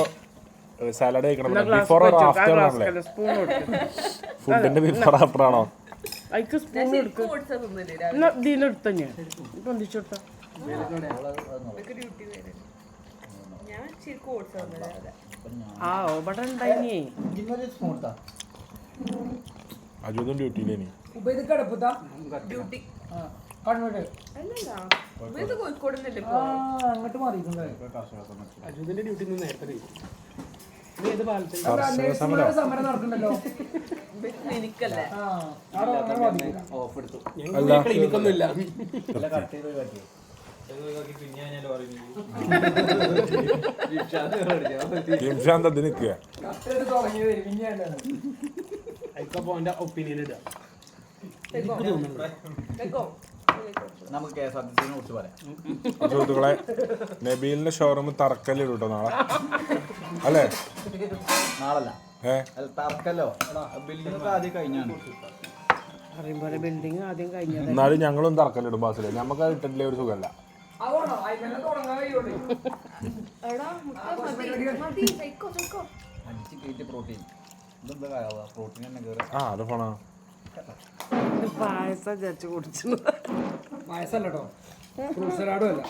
Speaker 1: സാലഡ് കഴിക്കണം ബിഫോർ ഓർ ആഫ്റ്റർ ആണല്ലേ ഫുഡിന്റെ ബിഫോർ ആഫ്റ്റർ ആണോ അജുദും ഡ്യൂട്ടിയിലേനി
Speaker 6: അങ്ങോട്ട് മാറിയിട്ടുണ്ട്
Speaker 4: അജുദിന്റെ ഡ്യൂട്ടി നേരത്തെ
Speaker 6: സമരം നടക്കണ്ടല്ലോ
Speaker 4: ക്ലിനിക്കൊന്നുമില്ല
Speaker 1: ജിംഷാന്ത് അത് നിൽക്കുക
Speaker 4: ഒപ്പീനിയൻ ഇടുക
Speaker 3: നമുക്ക് KSRTC കുറിച്ച് പറയാം.
Speaker 1: സുഹൃത്തുക്കളെ നബീലിന്റെ ഷോറൂം തറക്കല്ലിടും കേട്ടോ നാളെ അല്ലേ?
Speaker 3: നാളല്ല തർക്കല്ലോ ബിൽഡിംഗ് ആദ്യം കഴിഞ്ഞാണ്.
Speaker 2: പറയുമ്പോലെ ബിൽഡിംഗ് ആദ്യം കഴിഞ്ഞത്.
Speaker 1: എന്നാലും ഞങ്ങളും തറക്കല്ലിടും ബാസിലെ, നമുക്ക് അത് ഇട്ടിട്ടില്ലേ ഒരു സുഖമല്ല.
Speaker 6: അതുകൊണ്ടോ അതിനെ തുടങ്ങാൻ കഴിയുള്ളൂ.
Speaker 3: അടിച്ച് കയറ്റി പ്രോട്ടീൻ ഇതെന്താ പ്രോട്ടീൻ തന്നെ കയറി.
Speaker 1: അത് ഫോണാ
Speaker 2: പായസം ചേച്ചി കുടിച്ചു.
Speaker 6: പായസല്ല കേട്ടോ, ഫ്രൂട്ട് സലാഡും അല്ല.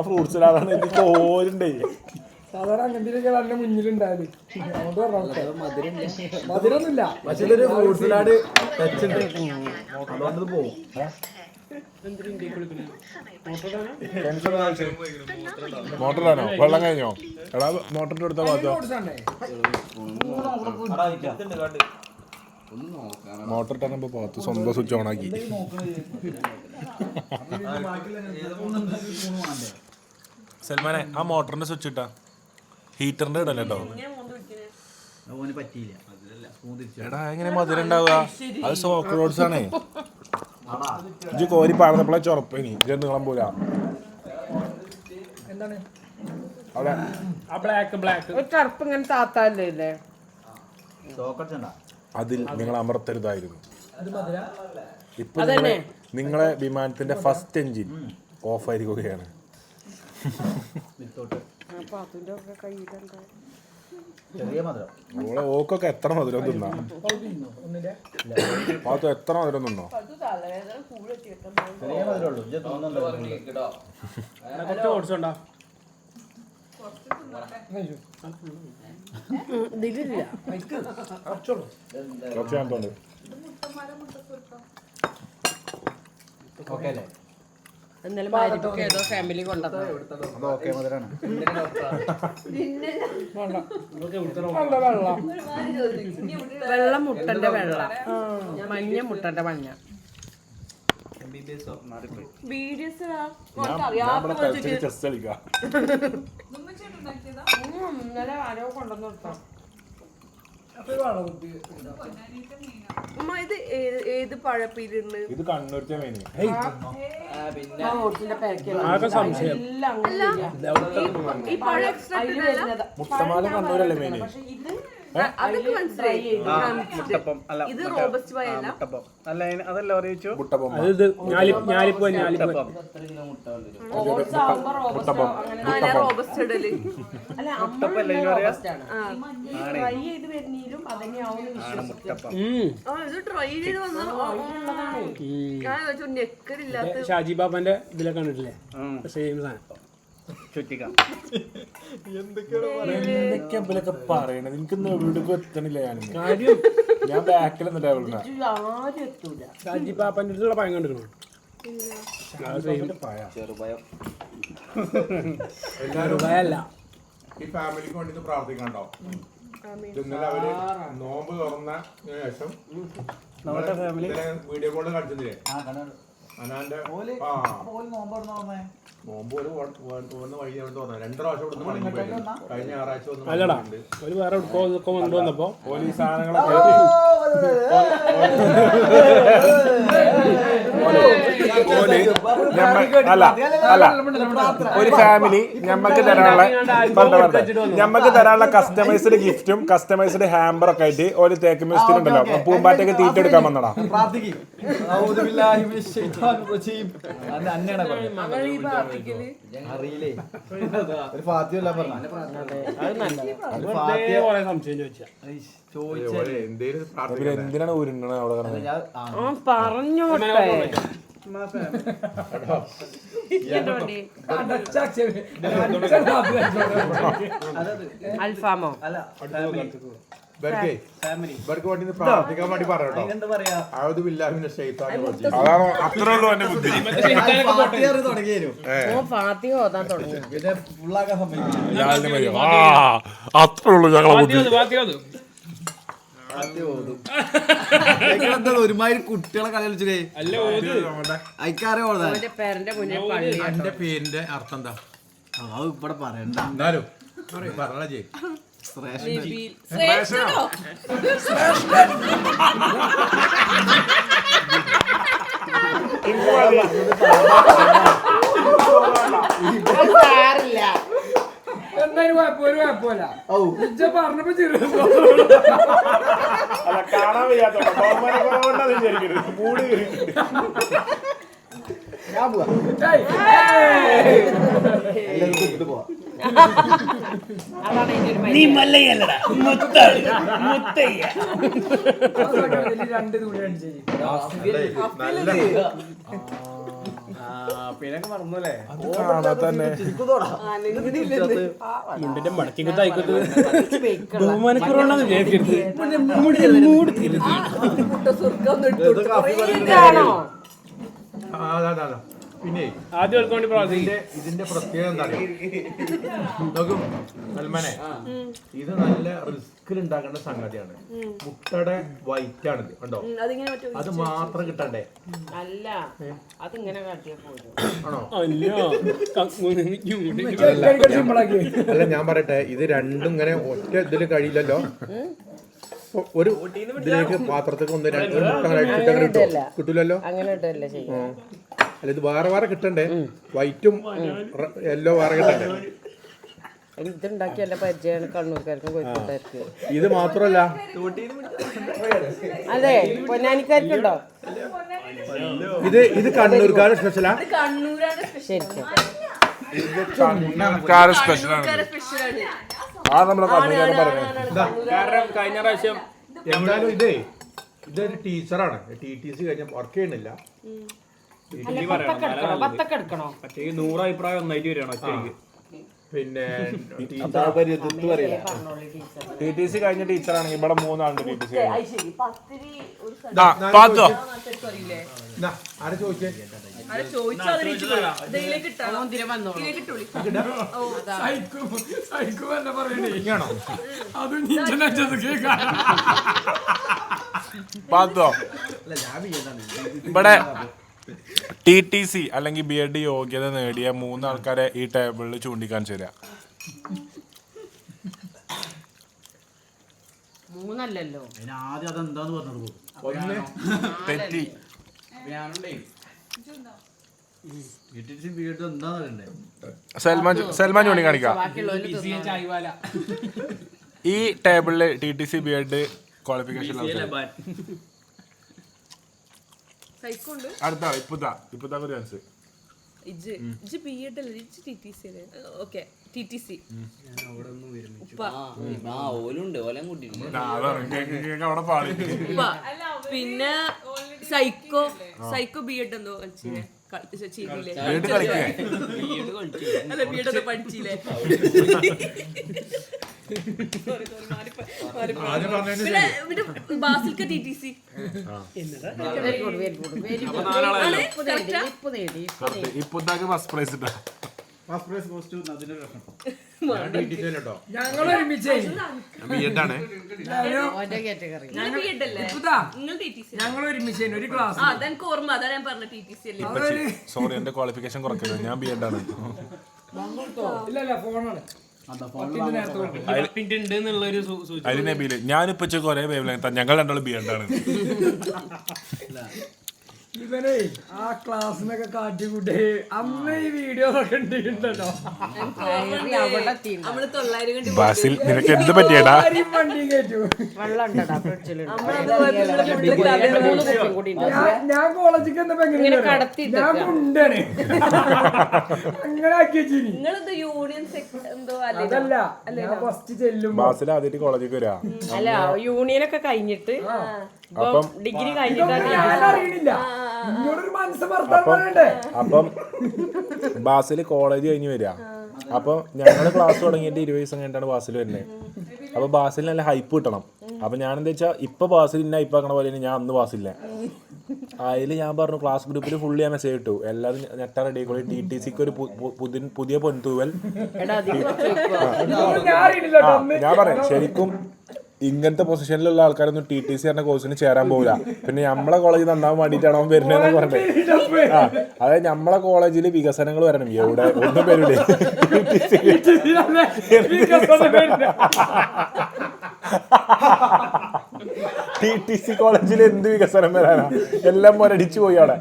Speaker 1: ഫ്രൂട്ട്സിലാണ് എനിക്ക് ഓരുണ്ടേ.
Speaker 6: സാധാരണ അങ്ങനത്തെ നല്ല മുന്നിലുണ്ടായത്. അതുകൊണ്ട് മധുരമൊന്നുമില്ല,
Speaker 3: പക്ഷെ ഇതൊരു ഫ്രൂട്ട് സലാഡ് ടച്ച് ഉണ്ട്, അതുകൊണ്ട് പോകും.
Speaker 1: മോട്ടറാണോ? വെള്ളം കഴിഞ്ഞോ? എടാ മോട്ടറിന്റെ അടുത്ത ഭാഗത്തോ? മോട്ടർ ഇട്ടാകുമ്പോ ഭാഗത്ത് സ്വന്തം സ്വിച്ച് ഓൺ ആക്കി. സൽമാനെ ആ മോട്ടറിന്റെ സ്വിച്ച് ഇട്ടാ ഹീറ്ററിന്റെ ഇടല്ലേ കേട്ടോ.
Speaker 3: പറ്റിയില്ല.
Speaker 1: എടാ എങ്ങനെ മധുരം ഉണ്ടാവുക? അത് സോക്ക് റോഡ്സ് ആണേ. ഇജ്ജ് കോരി പാടുന്നപ്പോഴേ ചൊറപ്പേനി ഇജ്ജ് നീളം പോല. അവിടെ
Speaker 2: ഒരു കറുപ്പ് ഇങ്ങനെ താത്തല്ലേ
Speaker 1: അതിൽ നിങ്ങൾ അമർത്തരുതായിരുന്നു. ഇപ്പൊ നിങ്ങളെ വിമാനത്തിന്റെ ഫസ്റ്റ് എഞ്ചിൻ ഓഫ് ആയിരിക്കുകയാണ്.
Speaker 3: ചെറിയ മധുരം.
Speaker 1: ഓളെ ഓക്കൊക്കെ എത്ര മധുരം തിന്നാ? പാത്തു എത്ര മധുരം തിന്നോ?
Speaker 3: ചെറിയ മധുരം ഉള്ളൂ.
Speaker 1: കുറച്ച് ഞാനുണ്ട്.
Speaker 3: ഓക്കെ അല്ലേ?
Speaker 2: എന്നാലും മാരിപ്പൊക്കെ ഏതോ ഫാമിലി കൊണ്ടത്
Speaker 3: അത് ഓക്കെ മധുരമാണ്.
Speaker 2: വെള്ള മുട്ടന്റെ വെള്ള, മഞ്ഞ മുട്ടന്റെ മഞ്ഞ.
Speaker 1: ചെസ് കളിക്കാം.
Speaker 2: ഇന്നലെ ആരോ കൊണ്ടുവന്നു കൊടുത്തോ.
Speaker 5: ഏത് പഴപ്പീരുണ്ട്?
Speaker 1: ഇത് കണ്ണൂർത്തെ മെയിൻ. മുട്ടമാല കണ്ണൂരല്ലേ മെയിൻ?
Speaker 5: അതൊക്കെ മനസ്സിലായി. ഇത് റോബസ്റ്റ് പഴ അല്ല,
Speaker 7: അതല്ല അറിയിച്ചു
Speaker 1: മുട്ടപ്പം
Speaker 5: റോബസ്റ്റ് ഇടല്.
Speaker 2: അല്ല അമ്മ റോബസ്റ്റ് ആണ്. ട്രൈ ചെയ്ത് വരുന്നതിലും അതന്നെയാവും വിശ്വസിക്കുന്നത്.
Speaker 5: ഇത് ട്രൈ ചെയ്ത് വന്ന ഞാൻ നെക്കറില്ലാത്ത
Speaker 4: ഷാജി ബാബന്റെ ഇതിലൊക്കെ കണ്ടിട്ടില്ലേ? സെയിം സാധനം.
Speaker 1: എന്തൊക്കെയാ പറയണത്? എനിക്കൊന്നും എവിടേക്കും എത്തണില്ല. ഞാൻ ബാക്കിൽ എന്നിട്ട് എവിടെ
Speaker 2: ആരും എത്തൂല.
Speaker 4: ഷാജി ബാബന്റെ അടുത്തുള്ള പഴം കണ്ടിരുന്നു. ചെറുപയല്ല.
Speaker 1: ഈ ഫാമിലിക്ക് വേണ്ടി പ്രാർത്ഥിക്കണ്ടോ? ഇന്നലെ അവര് നോമ്പ് തുറന്ന ശേഷം വീഡിയോ കോള് കളിച്ചില്ലേ അനാന്റെ നോമ്പ് ഒരു വഴി അവിടെ തോന്നാ 2 പ്രാവശ്യം ഇവിടുന്ന് മടങ്ങി പോയി. കഴിഞ്ഞ ഞായറാഴ്ച
Speaker 4: അല്ലടാ, ഒരു വേറെ എടുക്കോ കൊണ്ടുവന്നപ്പോ
Speaker 1: പോലീസ് സാധനങ്ങളൊക്കെ ഒരു ഫാമിലി ഞമ്മക്ക് തരാനുള്ള കസ്റ്റമൈസ്ഡ് ഗിഫ്റ്റും കസ്റ്റമൈസ്ഡ് ഹാമ്പർ ഒക്കെ ആയിട്ട് ഒരു തേക്ക് മിസ്റ്റിലുണ്ടല്ലോ പൂമ്പാറ്റൊക്കെ തീറ്റ എടുക്കാൻ വന്നടാ.
Speaker 3: അറിയില്ലേ ഒരു ഫാത്തിയല്ല പറഞ്ഞു.
Speaker 1: എന്തിനാണ് ഉരുങ്ങണ അവിടെ
Speaker 2: പറഞ്ഞോട്ടെ. അൽഫാമോ?
Speaker 1: പ്രാർത്ഥിക്കാൻ വേണ്ടി പറയട്ടോ. അതാണ് അത്രേ ഉള്ളൂ എന്റെ ബുദ്ധി.
Speaker 2: ഫാത്തിഹ ഓതാൻ തുടങ്ങി.
Speaker 1: അത്രേ ഉള്ളൂ ഞങ്ങളെ ബുദ്ധി.
Speaker 3: ഒരുമാതിരി കുട്ടികളെ കളി കളിച്ചേ അയക്കാറിയ
Speaker 2: പേരന്റെ മുന്നിൽ പള്ളി.
Speaker 1: എന്റെ പേരിന്റെ അർത്ഥം എന്താ?
Speaker 3: അത് ഇവിടെ പറയണ്ട.
Speaker 1: എന്നാലും പറഞ്ഞേ
Speaker 5: നബീൽ ശ്രേഷ്ഠനോ?
Speaker 2: സാരില്ല.
Speaker 6: എന്തായാലും കുഴപ്പമില്ല, കുഴപ്പമില്ല. ഇജ്ജ പറഞ്ഞപ്പോ ചെറിയ
Speaker 8: അല്ല കാണാൻ വയ്യാത്തോട്ടോ ബഹുമാനക്കുറവുകൊണ്ടാണ് വിചാരിക്കരുത് മൂട്
Speaker 2: അതാണ് ഇതിന്റെ ഒരു
Speaker 4: നീ മല്ലയല്ലടാ മുത്താണ് മുത്തയ്യ.
Speaker 6: രണ്ട് തൂടി അടിച്ചു
Speaker 3: പിന്നെ മറന്നല്ലേ
Speaker 4: മുണ്ടിന്റെ മടക്കി കുത്തായിക്കോട്ട് ബഹുമാനക്കുറവുണ്ടെന്ന് വിചാരിക്കരുത്. മൂട് തിരുത്തി
Speaker 2: ഇതാണോ?
Speaker 8: പിന്നെ
Speaker 4: ആദ്യം ഓർക്കൊണ്ട് പ്രാർത്ഥിക്കും.
Speaker 8: ഇതിന്റെ പ്രത്യേകത എന്താണ് നോക്കും സൽമാനെ, ഇത് നല്ല റിസ്കിൽ ഉണ്ടാക്കേണ്ട സംഗതിയാണ്. മുട്ടയുടെ വൈറ്റ് ആണിത് കണ്ടോ, അത് മാത്രം കിട്ടണ്ടേ?
Speaker 2: അല്ല, അതിങ്ങനെ കാട്ടിയാ പോലും.
Speaker 8: ആണോ?
Speaker 6: സിമ്പിളാക്കി.
Speaker 8: അല്ല ഞാൻ പറയട്ടെ, ഇത് രണ്ടും ഇങ്ങനെ ഒറ്റ ഇതിൽ കഴിയില്ലല്ലോ. ഒരു ഇതിലേക്ക് പാത്രത്തേക്ക് ഒന്ന് ഒരു മുട്ട അങ്ങനെ അടിച്ചിട്ട് അങ്ങനെ കിട്ടുമോ? കിട്ടൂലല്ലോ.
Speaker 2: അങ്ങനെ ഇട്ടല്ലേ ചെയ്യും.
Speaker 8: അല്ല ഇത് വേറെ വേറെ കിട്ടണ്ടേ? വൈറ്റും യെല്ലോ വേറെ കിട്ടണ്ടേ?
Speaker 2: ഇതുണ്ടാക്കി നല്ല പരിചയമാണ് കണ്ണൂർക്കാർക്കും കോഴിക്കോട്ടുകാർക്ക്.
Speaker 8: ഇത് മാത്രമല്ല,
Speaker 2: അതെ, പൊന്നാനിക്കാർക്കുണ്ടോ?
Speaker 8: ഇത് കണ്ണൂർക്കാരുടെ സ്പെഷ്യലാ.
Speaker 2: ശരിക്കും
Speaker 5: സ്പെഷ്യലാണ്.
Speaker 4: കാരണം കഴിഞ്ഞ പ്രാവശ്യം
Speaker 8: എന്തായാലും ഇതൊരു ടീച്ചറാണ്. TTC കഴിഞ്ഞ വർക്ക് ചെയ്യണില്ല.
Speaker 2: പത്തൊക്കെ എടുക്കണോ?
Speaker 4: മറ്റേ 100 അഭിപ്രായം ഒന്നായിട്ട് വരികയാണ് ഒറ്റയ്ക്ക്.
Speaker 8: പിന്നെ
Speaker 1: TTC കഴിഞ്ഞ ടീച്ചറാണെങ്കിൽ ഇവിടെ 3 ആളുണ്ട് TTC.
Speaker 8: ആരെ ചോദിച്ചേ?
Speaker 1: പാത്തോ ഇവിടെ TTC അല്ലെങ്കിൽ BEd യോഗ്യത നേടിയ 3 ആൾക്കാരെ ഈ ടേബിളിൽ ചൂണ്ടിക്കാണിച്ചു തരാം.
Speaker 2: 3 അല്ലല്ലോ.
Speaker 3: ആദ്യം അതെന്താന്ന് പറഞ്ഞു
Speaker 8: ഒന്ന്
Speaker 1: തെറ്റി. സൽമാൻ ചൂണ്ടിക്കാണിക്കാം. ഈ ടേബിളില് TTC BEd ക്വാളിഫിക്കേഷൻ അടുത്ത ഇപ്പത്താ ഒരു ചാൻസ്. അവിടെ പാടി.
Speaker 5: പിന്നെ സൈക്കോ BEd എന്തോ പഠിച്ചില്ലേ? ബാസിൽക്ക TTC.
Speaker 1: ഇപ്പത്താക്ക് ഫസ്റ്റ് പ്രൈസ് ഇട്ടാ.
Speaker 6: ഞങ്ങൾ ഒരുമിച്ച്
Speaker 1: BEd ആണ്.
Speaker 6: ഞങ്ങൾ ഒരുമിച്ച് ഒരു ക്ലാസ്.
Speaker 5: ഓർമ്മ, അതാണ് ഞാൻ പറഞ്ഞ TTC അല്ലേ.
Speaker 1: സോറി, എന്റെ ക്വാളിഫിക്കേഷൻ കുറയ്ക്കരുത്. ഞാൻ BEd ആണ്.
Speaker 6: ഇല്ല ഫോണാണ്.
Speaker 1: അതിന് നബീല് ഞാനിപ്പോ ഒരേ വേവ് ലെങ്ത്, ഞങ്ങൾ രണ്ടാളും BEd ആണ്.
Speaker 6: ഇവനെ ആ ക്ലാസ്സിനൊക്കെ കാട്ടിക്കൂട്ടെ അന്ന് ഈ വീഡിയോ ഒക്കെ ഉണ്ടല്ലോ.
Speaker 5: നമ്മള് 900
Speaker 1: ബാസിൽ നിനക്ക് എന്ത് പറ്റിയടാ?
Speaker 6: വണ്ടി കയറ്റു. ഞാൻ കോളേജിൽ എന്നപ്പോ എങ്ങനെ ഞാൻ കൊണ്ടാണ് അങ്ങനെ ആക്കി വെച്ചിനി. അതല്ല ഞാൻ ഫസ്റ്റ് ചെല്ലുമ്പോ
Speaker 1: ബാസിൽ ആദ്യമായിട്ട് കോളേജിലേക്ക് വരാ.
Speaker 2: അല്ല, യൂണിയനൊക്കെ കഴിഞ്ഞിട്ട്
Speaker 1: അപ്പം
Speaker 2: ഡിഗ്രി കഴിഞ്ഞിട്ടാണ്.
Speaker 6: ഞാൻ അറിയണില്ല. ഇങ്ങോട്ടൊരു മനസ്സ് ഭർത്താൻ പറയണ്ടേ.
Speaker 1: അപ്പം ബാസിൽ കോളേജ് കഴിഞ്ഞ് വരിക. അപ്പം ഞങ്ങള് ക്ലാസ് തുടങ്ങിയിട്ട് 20 ദിവസം കഴിഞ്ഞിട്ടാണ് ബാസിൽ വരുന്നത്. അപ്പൊ ബാസിൽ നല്ല ഹൈപ്പ് കിട്ടണം. അപ്പൊ ഞാൻ എന്താ വെച്ചാൽ ഇപ്പൊ ബാസിൽ ഇന്ന ഹൈപ്പ് ആക്കണ പോലെ ഞാൻ അന്ന് ബാസില്ല. അതിൽ ഞാൻ പറഞ്ഞു ക്ലാസ് ഗ്രൂപ്പിൽ ഫുള്ള് ഞാൻ മെസ്സേജ് ഇട്ടു, എല്ലാവരും ഞെട്ടാൻ റെഡി ആയിക്കോളി, TTCക്ക് ഒരു പുതിയ പൊൻതൂവൽ. ഞാൻ പറയാം ശരിക്കും ഇങ്ങനത്തെ പൊസിഷനിലുള്ള ആൾക്കാരൊന്നും TTC പറഞ്ഞ കോഴ്സിന് ചേരാൻ പോകില്ല. പിന്നെ നമ്മളെ കോളേജ് നന്നാവാൻ വേണ്ടിയിട്ടാണ് അവൻ വരുന്നതെന്ന് പറഞ്ഞത്. ആ അതായത് നമ്മളെ കോളേജിൽ വികസനങ്ങൾ വരണം. എവിടെ ഒന്നും വരില്ലേ TTC കോളേജിൽ എന്ത് വികസനം വരാനാ? എല്ലാം മരടിച്ചു പോയി അവിടെ.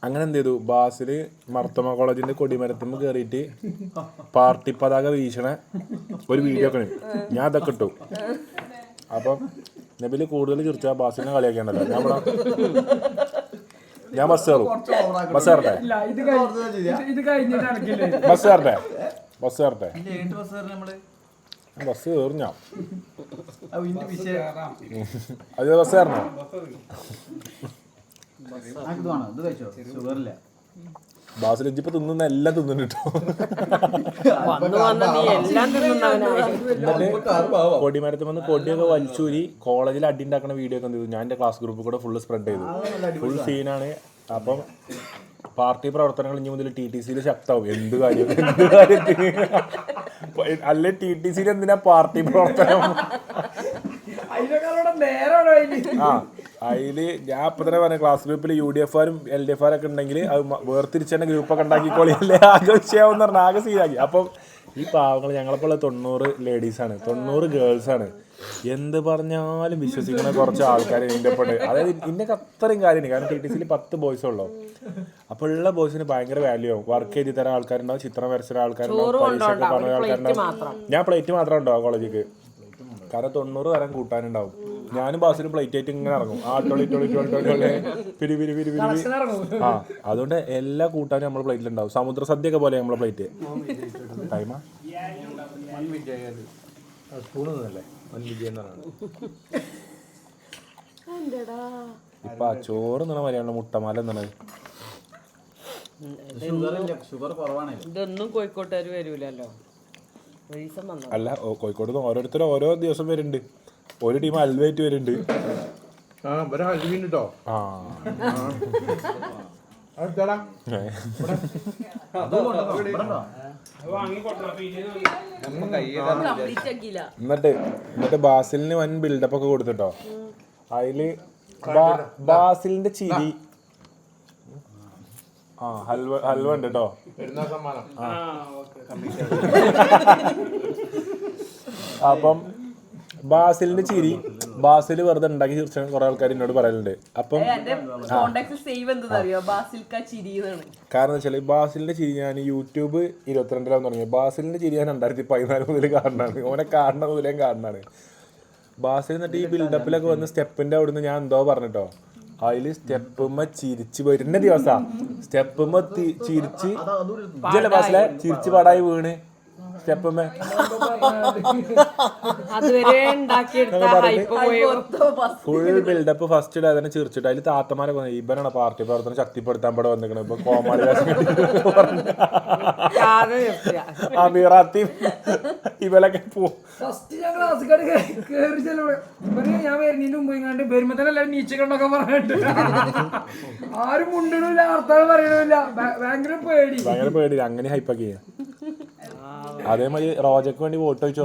Speaker 1: അങ്ങനെ എന്ത് ചെയ്തു, ബാസിൽ മർത്തമ കോളേജിന്റെ കൊടിമരത്തുമ്പോൾ കയറിയിട്ട് പാർട്ടി പതാക വീശണ ഒരു വീഡിയോ ഒക്കെ ഉണ്ട്. ഞാൻ അതൊക്കെ ഇട്ടു. അപ്പം നബില് കൂടുതൽ ചിരിച്ചാൽ ബാസിനെ കളിയാക്കേണ്ടല്ലോ. ഞാൻ ബസ് കയറും. ബസ് കയറട്ടെ ബസ് കയറട്ടെ ബസ് കയറട്ടെ ബസ് കയറും ഞാൻ. അത് ബസ് കയറണോ? ബാസിൽ ഇപ്പൊ തിന്നുന്ന എല്ലാം തിന്നു കേട്ടോ. കൊടിമരത്തിൽ വന്ന് കൊടിയൊക്കെ വലിച്ചൂരി കോളേജിൽ അടി ഉണ്ടാക്കുന്ന വീഡിയോ ഒക്കെ എന്ത് ചെയ്തു, ഞാൻ എൻ്റെ ക്ലാസ് ഗ്രൂപ്പിൽ കൂടെ ഫുള്ള് സ്പ്രെഡ് ചെയ്തു. ഫുൾ സീനാണ്. അപ്പം പാർട്ടി പ്രവർത്തനങ്ങൾ ഇനി മുതൽ TTCയിൽ ശക്തമാവും. എന്ത് കാര്യത്തിന് അല്ലെ TTCയിൽ എന്തിനാ പാർട്ടി പ്രവർത്തനം? അതില് ഞാൻ ഇപ്പൊ തന്നെ പറഞ്ഞ ക്ലാസ് ഗ്രൂപ്പിൽ UDF-കാരും LDF-കാരൊക്കെ ഉണ്ടെങ്കിൽ അത് വേർതിരിച്ച് തന്നെ ഗ്രൂപ്പൊക്കെ ഉണ്ടാക്കിക്കോളിയല്ലേ. ആകെ വിഷയമാവെന്ന് പറഞ്ഞാൽ ആകെ സീനാക്കി. അപ്പം ഈ പാവങ്ങൾ ഞങ്ങളെപ്പോഴുള്ള 90 ലേഡീസാണ്, 90 ഗേൾസാണ്. എന്ത് പറഞ്ഞാലും വിശ്വസിക്കുന്ന കുറച്ച് ആൾക്കാർ ഇതിൻ്റെ പെട്ട്. അതായത് ഇതിൻ്റെയൊക്കെ അത്രയും കാര്യമാണ്. കാരണം TTCയിൽ 10 ബോയ്സേ ഉള്ളൂ. അപ്പോൾ ഉള്ള ബോയ്സിന് ഭയങ്കര വാല്യൂ ആവും. വർക്ക് ചെയ്ത് തരാൻ ആൾക്കാരുണ്ടാവും, ചിത്രം വരച്ച ആൾക്കാരുണ്ടാവും, പരീക്ഷയൊക്കെ പറഞ്ഞ ആൾക്കാരുണ്ടാവും. ഞാൻ പ്ലേറ്റ് മാത്രം ഉണ്ടാവും കോളേജിക്ക്. കാരണം 90 തരം കൂട്ടാനുണ്ടാവും. ഞാനും ബാസിന് പ്ലേറ്റ് ആയിട്ട് ഇങ്ങനെ ഇറങ്ങും. ആ അതുകൊണ്ട് എല്ലാ കൂട്ടാനും നമ്മളെ പ്ലേറ്റിലുണ്ടാവും. സമുദ്ര സദ്യ ഒക്കെ പോലെ നമ്മളെ പ്ലേറ്റ്. ടൈമാ ഇപ്പൊ ചോറ് നിന്ന മര്യാദ മുട്ടമാല എന്നാണ്.
Speaker 2: ഇതൊന്നും കോഴിക്കോട്ടുകാർ വരൂലല്ലോ.
Speaker 1: അല്ല കോഴിക്കോട് നിന്ന് ഓരോരുത്തരും ഓരോ ദിവസം വരുന്നുണ്ട്. ഒരു ടീം അൽവായിട്ട് വരുന്നുണ്ട്. എന്നിട്ട് ബാസിലിന് വൻ ബിൽഡപ്പ് ഒക്കെ കൊടുത്തിട്ടോ. അതില് ബാസിലിന്റെ ചിരി ഹൽവ ഉണ്ട് കേട്ടോ. അപ്പം ബാസിലിന്റെ ചിരി, ബാസിൽ വെറുതെ ഉണ്ടാക്കി ചിരിച്ച കുറെ ആൾക്കാർ എന്നോട് പറയലുണ്ട്. അപ്പം കാരണം വെച്ചാൽ ബാസിലിന്റെ ചിരി ഞാൻ യൂട്യൂബ് 22 തുടങ്ങി. ബാസിലിന്റെ ചിരി ഞാൻ 2014 മുതൽ കാണുന്നതാണ്. ഓനെ കാണുന്ന മുതലേ കാണുന്നതാണ്. ബാസിൽ എന്നിട്ട് ഈ ബിൽഡപ്പിലൊക്കെ വന്ന് സ്റ്റെപ്പിന്റെ അവിടുന്ന് ഞാൻ എന്തോ പറഞ്ഞിട്ടോ, അതില് സ്റ്റെപ്പുമ്മ ചിരിച്ച് വരുന്ന ദിവസാ. സ്റ്റെപ്പുമ്മ ചിരിച്ച് ജല ബാസിലെ ചിരിച്ച് പാടായി വീണ് സ്റ്റെപ്പുമ്മ ഫുൾ ബിൽഡപ്പ് ഫസ്റ്റ് ഡേ തന്നെ ചിരിച്ചിട്ട് അതിൽ താത്തമാരെ വന്നു. ഇവനാണ് പാർട്ടി പ്രവർത്തനം ശക്തിപ്പെടുത്താൻ ഇവിടെ വന്നിരിക്കണത്. ഇപ്പൊ കോമാളി അമീറാത്തി ഇവലൊക്കെ പോകും.
Speaker 6: ഞാൻ വരുന്നതിന് മുമ്പ് ഇങ്ങാണ്ട് വരുമ്പോ തന്നെ എല്ലാവരും നീച്ചക്കൊണ്ടൊക്കെ പറഞ്ഞിട്ട് ആരും മുണ്ടിടില്ല, അർത്ഥം പറയണില്ല. ഭയങ്കര പേടി.
Speaker 1: അങ്ങനെ ഹൈപ്പാക്കി. അതേമാതിരി റോജക്ക് വേണ്ടി വോട്ട് ചോദിച്ചു.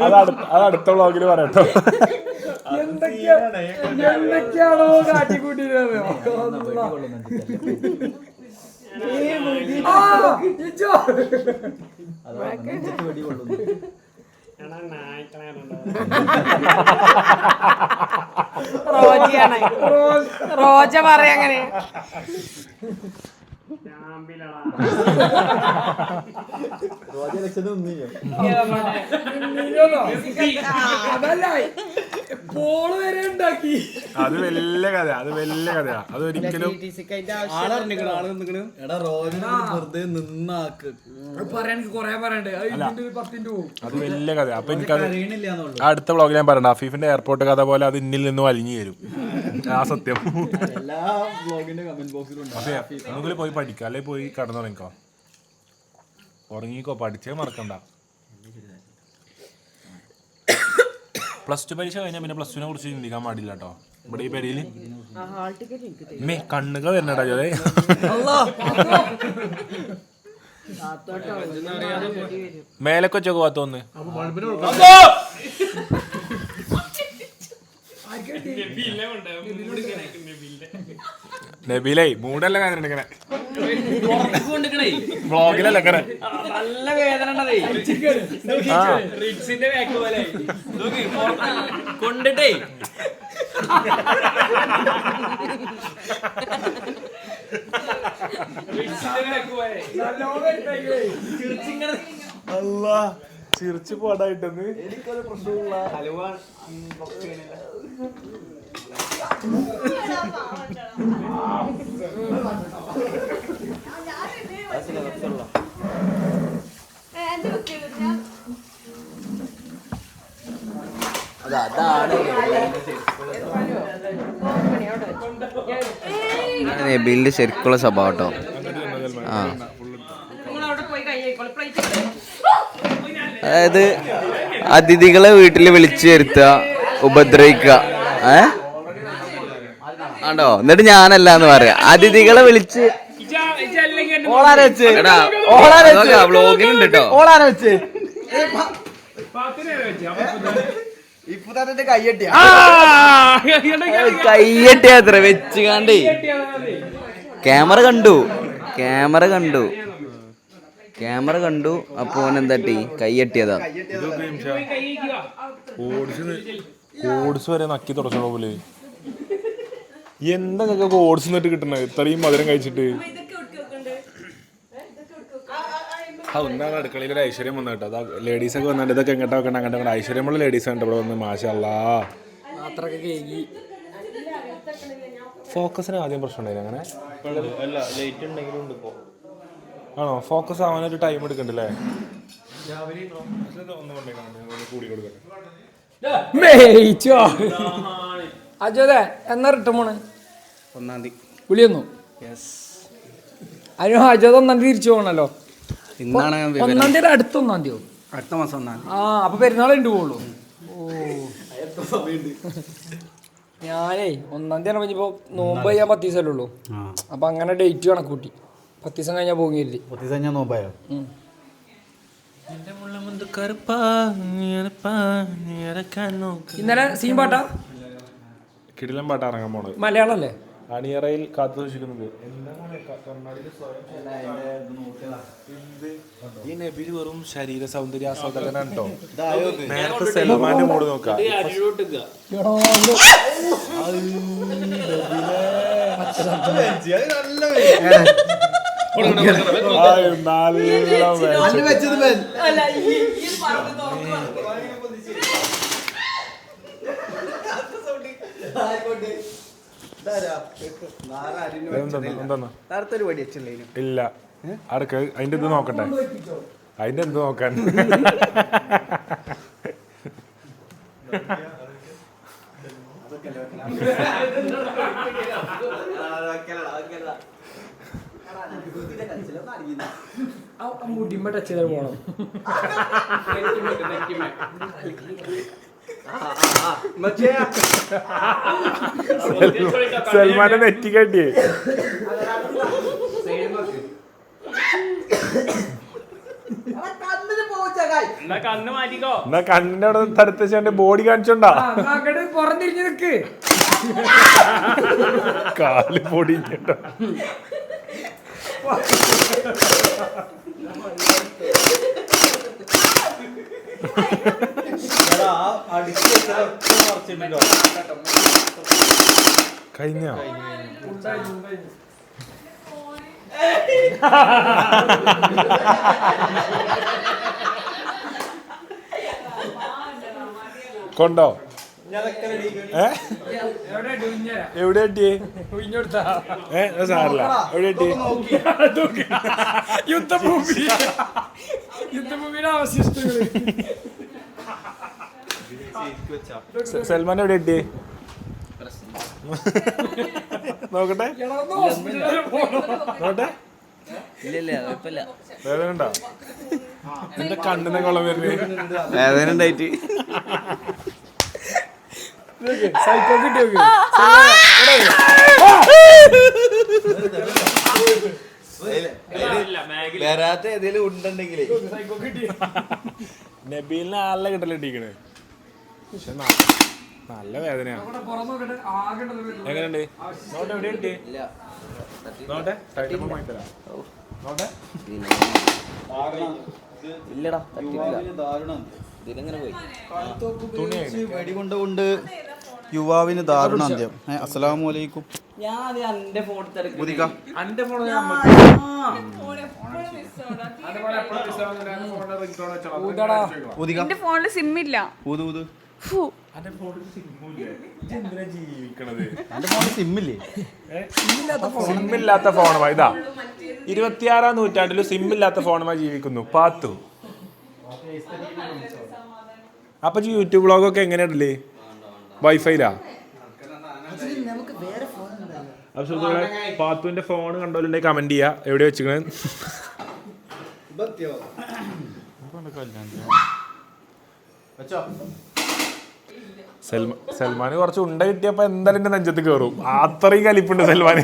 Speaker 1: അത് അടുത്ത വ്ളോഗിൽ പറയട്ടോ.
Speaker 6: എന്തൊക്കെയാണോ കാട്ടിക്കൂട്ടിയത്.
Speaker 2: റോജ പറയാ അങ്ങനെ.
Speaker 6: പോള് വരെ ഉണ്ടാക്കി.
Speaker 1: അത് വലിയ കഥ. അതൊരിക്കലും അത് വലിയ കഥ. അപ്പൊ എനിക്കത് അടുത്ത വ്ളോഗിൽ ഞാൻ പറയണ്ട. അഫീഫിന്റെ എയർപോർട്ട് കഥ പോലെ അത് ഇന്നിൽ നിന്ന് വലിഞ്ഞു തരും. ആ സത്യം. നമുക്ക് പോയി പഠിക്കാം, അല്ലെ പോയി കടന്നുറങ്ങിക്കോ. ഉറങ്ങിക്കോ, പഠിച്ചേ മറക്കണ്ട. +2 പരീക്ഷ കഴിഞ്ഞാൽ പിന്നെ +2നെ കുറിച്ച് ചിന്തിക്കാൻ പാടില്ല കേട്ടോ. ഇവിടെ ഈ പേരില് കണ്ണുകൾ വരണടാ ജോലേ. മേലൊക്കെ വെച്ചൊക്കെ ഭാഗത്തോന്ന് നബീലേ മൂടല്ല വേദന ഇങ്ങനെ ബ്ലോഗിലല്ല ഇങ്ങനെ
Speaker 3: നല്ല വേദന കൊണ്ടിട്ടേ
Speaker 1: അല്ലാ ചിരിച്ചു പോടായിട്ടെന്ന്
Speaker 3: എനിക്കൊരു പ്രശ്നമില്ല ഹലുവ
Speaker 9: നബീലിന്റെ ശരിക്കുള്ള സ്വഭാവം കേട്ടോ. അതായത് അതിഥികളെ വീട്ടിൽ വിളിച്ചു വരുത്തുക, ഉപദ്രവിക്കുക. ആണ്ടോ, എന്നിട്ട് ഞാനല്ല എന്ന് പറയാ. അതിഥികളെ വിളിച്ച് വ്ളോഗിലുണ്ട് കേട്ടോ. കയ്യട്ടിയാത്ര വെച്ച് കാണ്ടേ ക്യാമറ കണ്ടു അപ്പൊ ഓനെന്താട്ടി കയ്യട്ടിയതാ.
Speaker 1: ഓട്സ് വരെ നക്കി തുടച്ചോ പോലെ. എന്താ ഓട്സ് എന്നിട്ട് കിട്ടണത് ഇത്രയും മധുരം കഴിച്ചിട്ട്? ഒന്നാണ് അടുക്കളയിൽ ഒരു ഐശ്വര്യം വന്നു കേട്ടോ. അതാ ലേഡീസൊക്കെ വന്നിട്ട് ഇതൊക്കെ എങ്ങോട്ടാ വെക്കണ്ട അങ്ങോട്ട് ഐശ്വര്യമുള്ള ലേഡീസ് ഉണ്ട് ഇവിടെ വന്ന്. മാഷല്ലാ ഫോക്കസിന് ആദ്യം പ്രശ്നം ഉണ്ടായില്ല അങ്ങനെ ആണോ? Focus ആവാനൊരു time എടുക്കണ്ടല്ലേ?
Speaker 6: അജോദേ എന്നാ റിട്ടേൺ പോണ്?
Speaker 3: 1-ാം തീയതി
Speaker 6: വിളിയൊന്നു. അതിന് അജോദ് 1-ാം തീയതി തിരിച്ചു പോകണല്ലോ. 1-ാം തീയതി അടുത്ത 1-ാം തീയതി
Speaker 3: അടുത്ത മാസം 1-ാം തീയതി.
Speaker 6: അപ്പൊ പെരുന്നാൾ ഉണ്ട് പോകുള്ളൂ. ഞാനേ 1-ാം തീയതി പറഞ്ഞപ്പോ നോമ്പ് ചെയ്യാൻ 10 ദിവസമല്ലേ ഉള്ളൂ. അപ്പൊ അങ്ങനെ ഡേറ്റ് കണക്കൂട്ടി 10 ദിവസം കഴിഞ്ഞാൽ പോകില്ലേ.
Speaker 3: 10 ദിവസം ഞാൻ നോമ്പായോ?
Speaker 6: ഇന്നലെ സീൻ പാട്ടാ
Speaker 1: കിടിലം പാട്ടാ ഇറങ്ങാൻ പോണത്.
Speaker 6: മലയാളല്ലേ?
Speaker 1: അണിയറയിൽ കാത്തു സൂക്ഷിക്കുന്നത്. ഈ നബിൽ വെറും ശരീര സൗന്ദര്യാസ്വാദകനാണ് കേട്ടോ. നേരത്തെ സൽമാന്റെ മൂഡ് നോക്കാം. ഇല്ല അടുക്ക അതിന്റെ ഇത് നോക്കട്ടെ. അതിന്റെ എന്ത് നോക്കാൻ?
Speaker 6: മുടിമ ടച്ച് ചെയ്ത് പോണം.
Speaker 1: സൽമാന്റെ നെറ്റി കെട്ടിയേ. എന്നാ കണ്ണിന്റെ അവിടെ തടുത്ത ബോഡി കാണിച്ചോണ്ടാ.
Speaker 6: പുറംതിരിഞ്ഞ് നിക്ക്.
Speaker 1: കാല് പൊടി കേട്ടോ. കഴിഞ്ഞ കൊണ്ടോ? എവിടെ എത്തിയേ? സാറില്ല എവിടെ എത്തിയേ?
Speaker 6: യുദ്ധഭൂമിയുടെ അവശിഷ്ടങ്ങൾ.
Speaker 1: സൽമാൻ എവിടെ എത്തിയേ? നോക്കട്ടെ നോക്കട്ടെ. വേദന ഉണ്ടോ? എന്റെ കണ്ണിനെ കൊള്ളം വരുന്നത്
Speaker 9: വേദന ഉണ്ടായിട്ട്
Speaker 6: സൈക്കോ കിട്ടിയോ?
Speaker 3: വരാത്ത ഏതെങ്കിലും ഉണ്ടെങ്കിലേ
Speaker 1: നബീലിന് ആളിനെ കിട്ടലിട്ടിരിക്കണ്. പക്ഷെ നല്ല വേദനയാണ്. എങ്ങനെയുണ്ട്? നോട്ടെ എവിടെ ഉണ്ട്? നോട്ടെ നോട്ടെ
Speaker 3: ഇല്ലടാ വെടികൊണ്ടുകൊണ്ട് യുവാവിന് ദാരുണ അന്ത്യം. അസ്സലാമു അലൈക്കും.
Speaker 2: എന്റെ ഫോൺ
Speaker 1: അന്റെ ഫോൺ
Speaker 10: എന്റെ ഫോണില് സിം ഇല്ല.
Speaker 1: ജീവിക്കണത്
Speaker 3: സിമ്മില്ലേ?
Speaker 1: സിമ്മില്ലാത്ത ഫോണുമായി ഇതാ 26-ാം നൂറ്റാണ്ടില് സിമ്മില്ലാത്ത ഫോണുമായി ജീവിക്കുന്നു പാത്തു. അപ്പൊ യൂട്യൂബ് വ്ളോഗൊക്കെ എങ്ങനെയുണ്ടല്ലേ? വൈഫൈലാ? പാത്തുവിന്റെ ഫോൺ കണ്ടോലുണ്ടെ കമന്റ് ചെയ്യാ. എവിടെ വെച്ചിക്കണ? സൽമാന് കുറച്ച് ഉണ്ട കിട്ടിയപ്പോ എന്തായാലും എന്റെ നെഞ്ചത്ത് കയറും. അത്രയും കലിപ്പുണ്ട് സൽമാന്.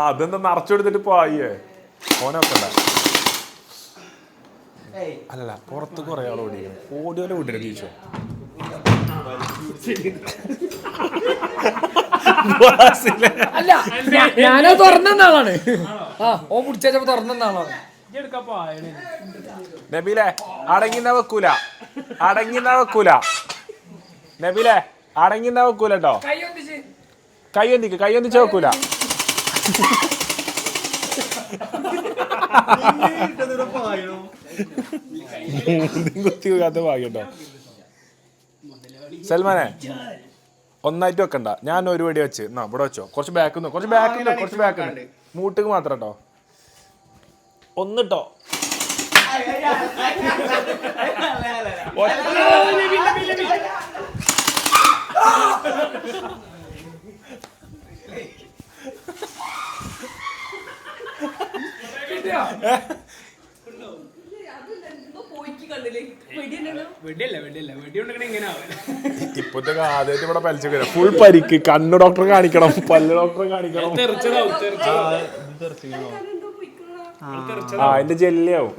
Speaker 1: അതെന്താ നിറച്ചെടുത്തിട്ട് പോയേ ഓനൊക്കെ അല്ല. പുറത്ത് കുറെ ആൾ ഓടിയോലെ വിട്ടില്ല ടീച്ചർ.
Speaker 6: അല്ല ഞാനോ തുറന്നാളാണ്. ഓ പിടിച്ചപ്പോ തുറന്നാളാണ്.
Speaker 1: നബീലെ അടങ്ങിന്നാ വെക്കൂല. നബീലെ അടങ്ങിന്നാ വെക്കൂല കേട്ടോ. കൈയൊന്നിച്ച് വെക്കൂല. കുത്തി വെക്കാത്ത ഭാഗ്യട്ടോ. സൽമാനെ ഒന്നായിട്ട് വെക്കണ്ട. ഞാൻ ഒരു വടി വെച്ച് ഇവിടെ വെച്ചോ. കുറച്ച് ബാക്ക് മൂട്ടുക്ക് മാത്രം കേട്ടോ. ഒന്നിട്ടോ. ഇപ്പത്തെ ആദ്യമായിട്ട് ഇവിടെ പലിച്ച ഫുൾ പരിക്ക്. കണ്ണ് ഡോക്ടറെ കാണിക്കണം, പല്ല് ഡോക്ടറെ കാണിക്കണം. അതിന്റെ ജെല്ലിയാവും.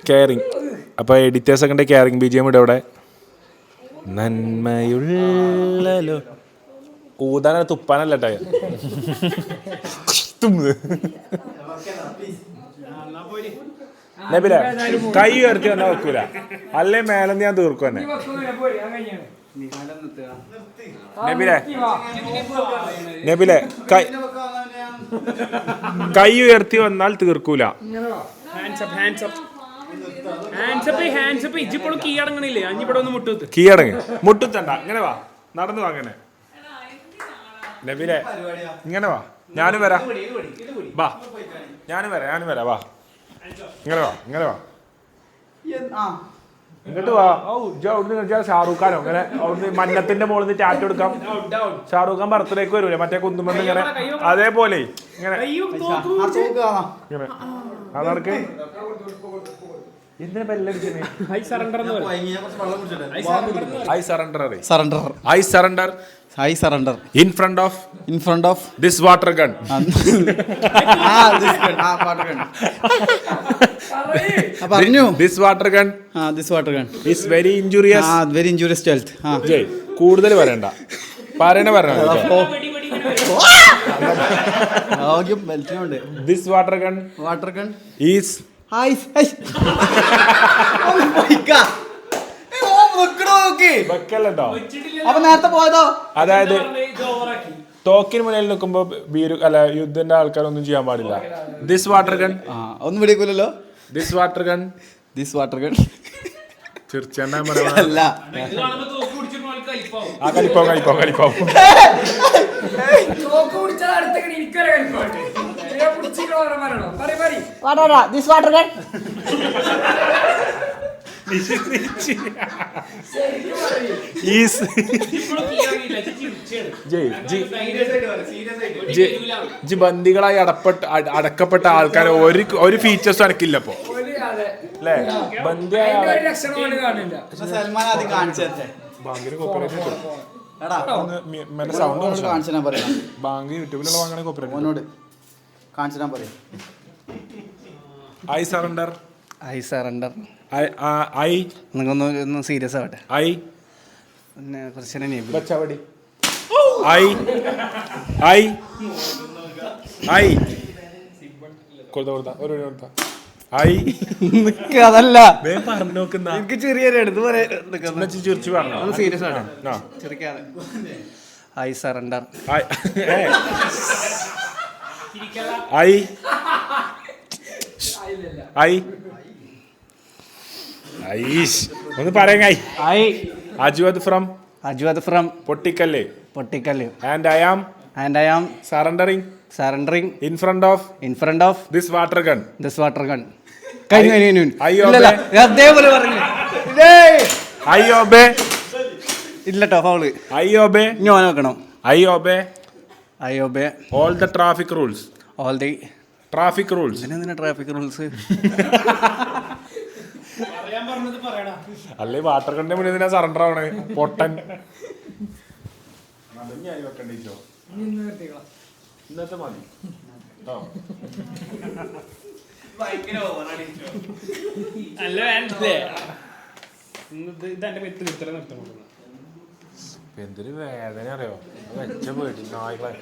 Speaker 1: കെയറിങ്. അപ്പൊ എഡിറ്റേഴ്സ് ഒക്കെ കെയറിങ് BGM ഇവിടെ അവിടെ നന്മയുള്ളല്ലോ. ഊതാന തുപ്പാനല്ല ടയ. നബില കൈ ഉയർത്തി വന്നാ വെക്കൂല. അല്ലേ മേലെന്ന് ഞാൻ തീർക്കും തന്നെ. നബിലെ കൈ ഉയർത്തി വന്നാൽ തീർക്കൂല. കീയടങ്ങ് മുട്ടുത്തണ്ട. ഇങ്ങനെ വാ, നടന്നു വാ. അങ്ങനെ നബിലെ ഇങ്ങനെ വാ. ഞാനും വരാം. വാ ഞാനും വരാം. വാ ഇങ്ങനെ വാ. ഇങ്ങോട്ട് വാ. അവിടുന്ന് ഷാറൂഖ് ഖാനോ അങ്ങനെ അവിടുന്ന് മന്നത്തിന്റെ മുകളിൽ നിന്ന് ടാറ്റ കൊടുക്കാം. ഷാറൂഖ് ഖാൻ ബർത്ത്ഡേക്ക് വരൂലേ മറ്റേ കുന്നുമെന്ന് ഇങ്ങനെ അതേപോലെ ഇങ്ങനെ അതർക്ക് എന്തിനാ ബെല്ലടിച്ചേ? I surrender in front of this water gun. This water gun is very injurious to health. കൂടുതൽ പറയണ്ട. This water gun is
Speaker 3: അപ്പൊ നേരത്തെ പോയതോ?
Speaker 1: അതായത് തോക്കിന് മുന്നിൽ നിൽക്കുമ്പോ യുദ്ധന്റെ ആൾക്കാരൊന്നും ചെയ്യാൻ പാടില്ല. ദിസ് വാട്ടർ ഗൺ
Speaker 3: ഒന്നും പിടിക്കൂലല്ലോ.
Speaker 1: ദിസ് വാട്ടർ ഗൺ തീർച്ചയായും
Speaker 3: അല്ല.
Speaker 1: കളിപ്പാവും. ബന്ദികളായി അടക്കപ്പെട്ട ആൾക്കാരെ ഒരു ഫീച്ചേഴ്സും എനിക്കില്ല. അപ്പൊ അല്ലേ ബന്ധ്യ
Speaker 6: അതിന്റെ ഒരു ലക്ഷണം കാണില്ല.
Speaker 3: സൽമാൻ ആദ്യം കാണിച്ചു
Speaker 1: ബാങ്കിന് കോപ്പറേറ്റ്
Speaker 3: എടാ
Speaker 1: സൗണ്ട്
Speaker 3: കാണിച്ചു ഞാൻ പറയാം
Speaker 1: ബാങ്ക് യൂട്യൂബിലുള്ള വാങ്ങണേ കോപ്പറേറ്റ്
Speaker 3: മോനോട് കാണിച്ചു ഞാൻ പറയാം.
Speaker 1: ഐ സറണ്ടർ ഐ
Speaker 4: നിങ്ങൊന്ന് സീരിയസ് ആവട്ടെ.
Speaker 1: ഐ
Speaker 4: പിന്നെ ക്രിസ്ത്യനെ നേബി
Speaker 1: ബച്ചവടി ഐ ഐ ഐ കൊടുത്ത ഒരു കൊടുത്ത ഐ
Speaker 4: അതല്ല
Speaker 1: പറഞ്ഞു നോക്കുന്ന
Speaker 4: എനിക്ക് ചെറിയൊരു എടുത്ത് പറയാൻ
Speaker 1: ചിരിച്ചു പറഞ്ഞു
Speaker 4: സീരിയസ് ആണ് ചെറിക്കാതെ. ഐ സറണ്ടർ
Speaker 1: ഐ ഐ ഐഷ് ഒന്ന് പറയാ അജുവദ് from Pottikkallu and I am surrendering in front of this water gun.
Speaker 4: കഴിഞ്ഞു.
Speaker 1: I obey.
Speaker 4: അതേപോലെ പറഞ്ഞു
Speaker 1: I obey.
Speaker 4: ഇല്ലട്ടോ ഫൗള്.
Speaker 1: I obey.
Speaker 4: ഇനി ഓൻ നോക്കണം.
Speaker 1: I obey
Speaker 4: all
Speaker 1: the traffic rules.
Speaker 4: ഇതിനെന്തിനാ ട്രാഫിക് റൂൾസ്?
Speaker 1: അല്ലേ വാട്ടർ കണ്ണിന്റെ മുന്നിൽ ഇതിനാ സറണ്ടർ ആവണേ പൊട്ടൻ. ഇന്നത്തെ മതി എന്തൊരു വേദന അറിയോ വെച്ച പോയിട്ട് നായ്ക്കളെ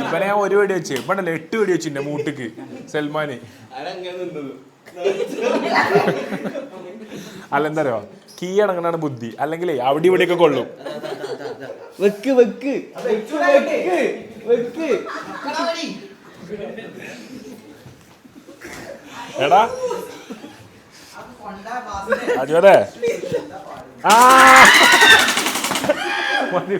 Speaker 1: ഇവനെ ഒരു വെടി വെച്ച് ഇവണ്ടല്ലേ 8 വെടി വെച്ചിന്റെ മൂട്ടിക്ക് സൽമാന്. അല്ല എന്താ അറിയോ കീ അടങ്ങണാണ് ബുദ്ധി അല്ലെങ്കിൽ അവിടെ ഇവിടെയൊക്കെ കൊള്ളും.
Speaker 3: വെക്ക്
Speaker 1: എടാ അജുവേ ആ മതി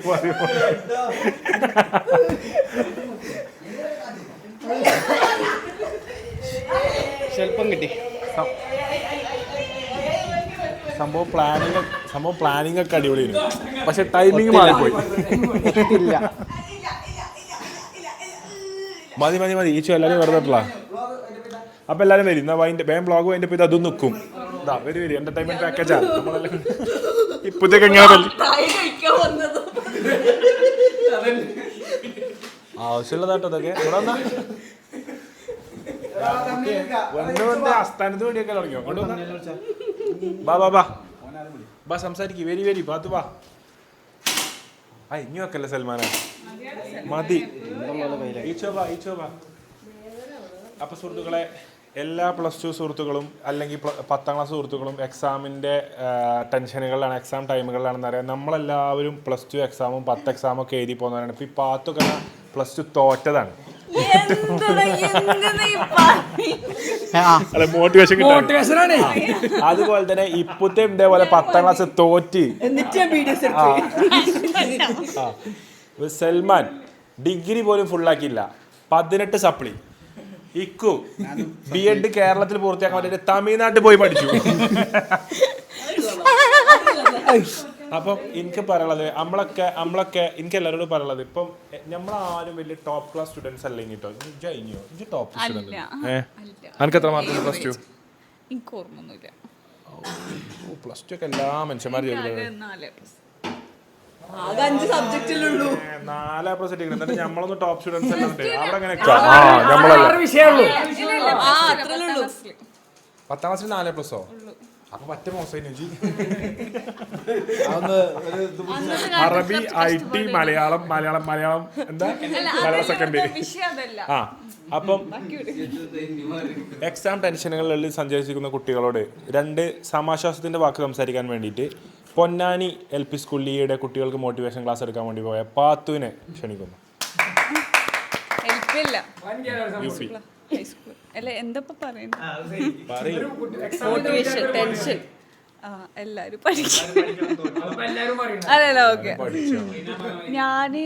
Speaker 4: സ്വല്പം കിട്ടി.
Speaker 1: സംഭവം പ്ലാനിങ് ഒക്കെ അടിപൊളിയായിരുന്നു, പക്ഷെ ടൈമിങ് മാറിപ്പോയി. മതി ഈച്ചു എല്ലാവരും വെറുതെ. അപ്പൊ എല്ലാരും വരും എന്നാ വേഗം ബ്ലോഗ് അതിന്റെ ഇത് അതും നിൽക്കും. വരും എന്റർടൈൻമെന്റ് പാക്കേജാ നമ്മളെല്ലാം ഇപ്പത്തേക്ക് എങ്ങനെ ആവശ്യമുള്ളതാട്ടോ അതൊക്കെ. അസ്ഥാനത്ത് വേണ്ടിയൊക്കെ തുടങ്ങിയോ? ബാ സംസാരിക്കും. വരി പാത്തു വാ. ഇനി വെക്കല്ലേ സൽമാന മതി. ഈച്ചോ ബാ. അപ്പൊ സുഹൃത്തുക്കളെ, എല്ലാ +2 സുഹൃത്തുക്കളും അല്ലെങ്കിൽ 10ാം ക്ലാസ് സുഹൃത്തുക്കളും എക്സാമിൻ്റെ ടെൻഷനുകളിലാണ്, എക്സാം ടൈമുകളിലാണെന്ന് അറിയാം. നമ്മളെല്ലാവരും +2 എക്സാമും 10 എക്സാമും ഒക്കെ എഴുതി പോകുന്നവരാണ്. ഇപ്പം ഈ പാത്തൊക്കെ +2 തോറ്റതാണ്. അല്ല മോട്ടിവേഷൻ കിട്ടാൻ. അതുപോലെ തന്നെ ഇപ്പത്തെ ഇതേപോലെ 10ാം ക്ലാസ് തോറ്റ് സൽമാൻ ഡിഗ്രി പോലും ഫുള്ളാക്കിയില്ല. 18 സപ്ലി. ഇക്കു B.Ed കേരളത്തിൽ പൂർത്തിയാക്കാൻ വേണ്ടിട്ട് തമിഴ്നാട്ടിൽ പോയി പഠിച്ചു. അപ്പം എനിക്ക് പറയുള്ളത് നമ്മളൊക്കെ എനിക്ക് എല്ലാവരോടും പറയുള്ളത്, ഇപ്പം നമ്മളാരും വലിയ ടോപ്പ് ക്ലാസ് സ്റ്റുഡൻസ് അല്ലെങ്കിൽ കേട്ടോ. ഇജ് ടോപ്പ് സ്റ്റുഡന്റ്. എനിക്ക് എത്ര മാർക്ക് +2?
Speaker 10: എനിക്ക് ഓർമ്മൊന്നുമില്ല.
Speaker 1: +2 ഒക്കെ എല്ലാ മനുഷ്യന്മാരും 4 എന്നിട്ട് നമ്മളൊന്ന് ടോപ്പ് സ്റ്റുഡൻസ് എല്ലാം ഉണ്ട്. അവിടെ അങ്ങനെ 10ാം ക്ലാസ്സിൽ 4+ഓ? അപ്പൊ മറ്റേ മോശം. അറബി, IT, മലയാളം എന്താ മലയാളം സെക്കൻഡ്. അപ്പം എക്സാം ടെൻഷനുകളിൽ സഞ്ചരിച്ചിരിക്കുന്ന കുട്ടികളോട് 2 സമാശ്വാസത്തിന്റെ വാക്ക് സംസാരിക്കാൻ വേണ്ടിയിട്ട് പൊന്നാനി LP സ്കൂളിയുടെ കുട്ടികൾക്ക് മോട്ടിവേഷൻ ക്ലാസ് എടുക്കാൻ വേണ്ടി പോയ പാത്തുവിനെ ക്ഷണിക്കുന്നു.
Speaker 10: എല്ലാരും അല്ലല്ല ഓക്കെ. ഞാന്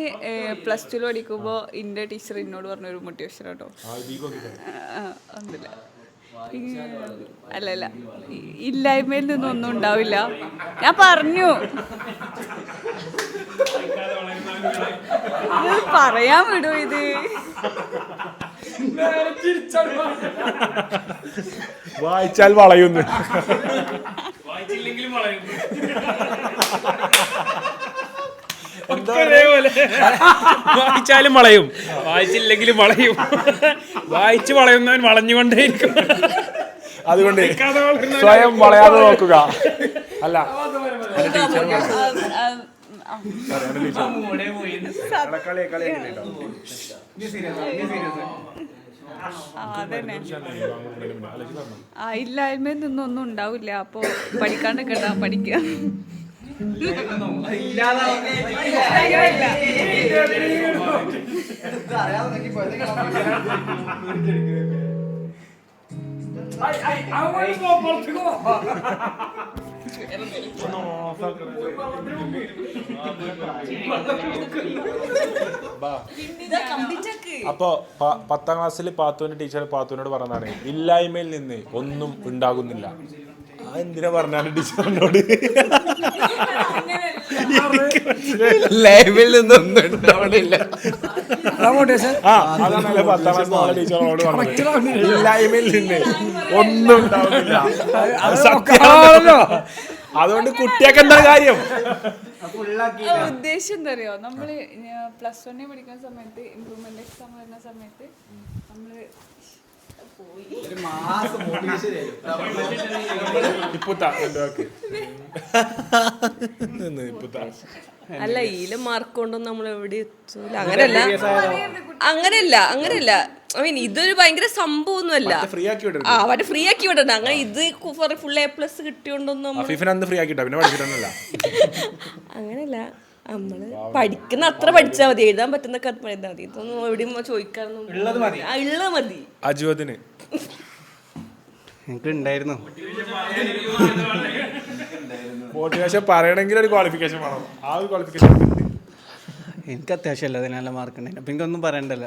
Speaker 10: +2 പഠിക്കുമ്പോ എന്റെ ടീച്ചർ എന്നോട് പറഞ്ഞൊരു മോട്ടിവേഷൻ കേട്ടോ. ഒന്നുമില്ല, അല്ലല്ല, ഇല്ലായ്മയിൽ നിന്നൊന്നും ഉണ്ടാവില്ല. ഞാൻ പറഞ്ഞു പറയാൻ വിടും ഇത്.
Speaker 1: വായിച്ചാൽ വളയുന്നു.
Speaker 4: വായിച്ചാലും വളയും, വായിച്ചില്ലെങ്കിലും വളയും. വായിച്ച് വളയുന്നവൻ വളഞ്ഞുകൊണ്ടേയിരിക്കും.
Speaker 1: അതുകൊണ്ട് സ്വയം വളയാതെ നോക്കുക. അല്ല
Speaker 10: അതന്നെ ഇല്ലായ്മയിൽ നിന്നൊന്നും ഉണ്ടാവില്ല. അപ്പൊ പഠിക്കാണ്ടൊക്കെ ഉണ്ടാവും, പഠിക്കുക.
Speaker 1: അപ്പൊ 10ാം ക്ലാസ്സിൽ പാത്തുവിന്റെ ടീച്ചർ പാത്തുവിനോട് പറഞ്ഞതാണ് ഇല്ലായ്മയിൽ നിന്ന് ഒന്നും ഉണ്ടാകുന്നില്ല. എന്തിനാ പറഞ്ഞാണ് ടീച്ചറിനോട്?
Speaker 9: ലൈവിൽ നിന്നൊന്നും ഉണ്ടാവണില്ല.
Speaker 1: അതാണല്ലേ 10ാം ക്ലാസ് ടീച്ചറോട് പറഞ്ഞത്, ഇല്ലായ്മയിൽ നിന്ന് ഒന്നും ഉണ്ടാവുന്നില്ല. അതുകൊണ്ട് കുട്ടിയൊക്കെ എന്താ കാര്യം?
Speaker 10: ഉദ്ദേശം എന്താ അറിയോ, നമ്മള് +1 പഠിക്കുന്ന സമയത്ത് ഇംപ്രൂവ്മെന്റ് എക്സാം വരുന്ന സമയത്ത് നമ്മള്
Speaker 5: അല്ല ഈല മാർക്ക് കൊണ്ടൊന്നും നമ്മൾ എവിടെ എത്തൂല. അങ്ങനെയല്ല ഐ മീൻ ഇതൊരു ഭയങ്കര സംഭവമൊന്നുമല്ല. മറ്റേ ഫ്രീ ആക്കി വിടണം. അങ്ങനെ ഇത് ഫുൾ A+ കിട്ടിയോണ്ടൊന്നും അങ്ങനെയല്ല. നമ്മള് പഠിക്കുന്ന അത്ര പഠിച്ചാൽ മതി, എഴുതാൻ പറ്റുന്നൊക്കെ എഴുതാൽ മതി. ഇതൊന്നും എവിടെയും ചോദിക്കാനൊന്നും ഉള്ളത് മതി.
Speaker 1: അജുവദിന്
Speaker 9: ഉണ്ടായിരുന്നു
Speaker 1: മോട്ടിവേഷൻ പറയണമെങ്കിൽ ഒരു ക്വാളിഫിക്കേഷൻ വേണം. ആ ഒരു ക്വാളിഫിക്കേഷൻ
Speaker 9: എനിക്ക് അത്യാവശ്യമല്ല, അതിന് നല്ല മാർക്ക് ഉണ്ടായിരുന്നു. അപ്പൊ എനിക്കൊന്നും പറയണ്ടല്ല.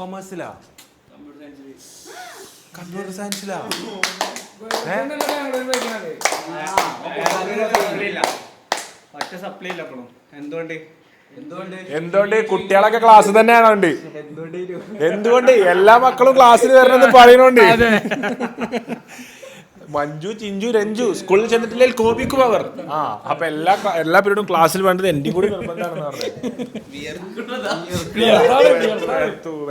Speaker 1: കൊമേഴ്സിലാ കമ്പ്യൂട്ടർ സയൻസിലാ എന്തുകൊണ്ട് കുട്ടികളൊക്കെ ക്ലാസ് തന്നെയാണ്? എന്തുകൊണ്ട് എല്ലാ മക്കളും ക്ലാസ്സിൽ വരണമെന്ന് പറയുന്നുണ്ട്. മഞ്ജു, ചിഞ്ചു, രഞ്ജു സ്കൂളിൽ ചെന്നിട്ടില്ലെങ്കിൽ കോപിക്കും അവർ. അപ്പൊ എല്ലാ പീരീഡും ക്ലാസ്സിൽ വേണ്ടത് എന്റെയും കൂടി നിർബന്ധമാണെന്ന് പറഞ്ഞു.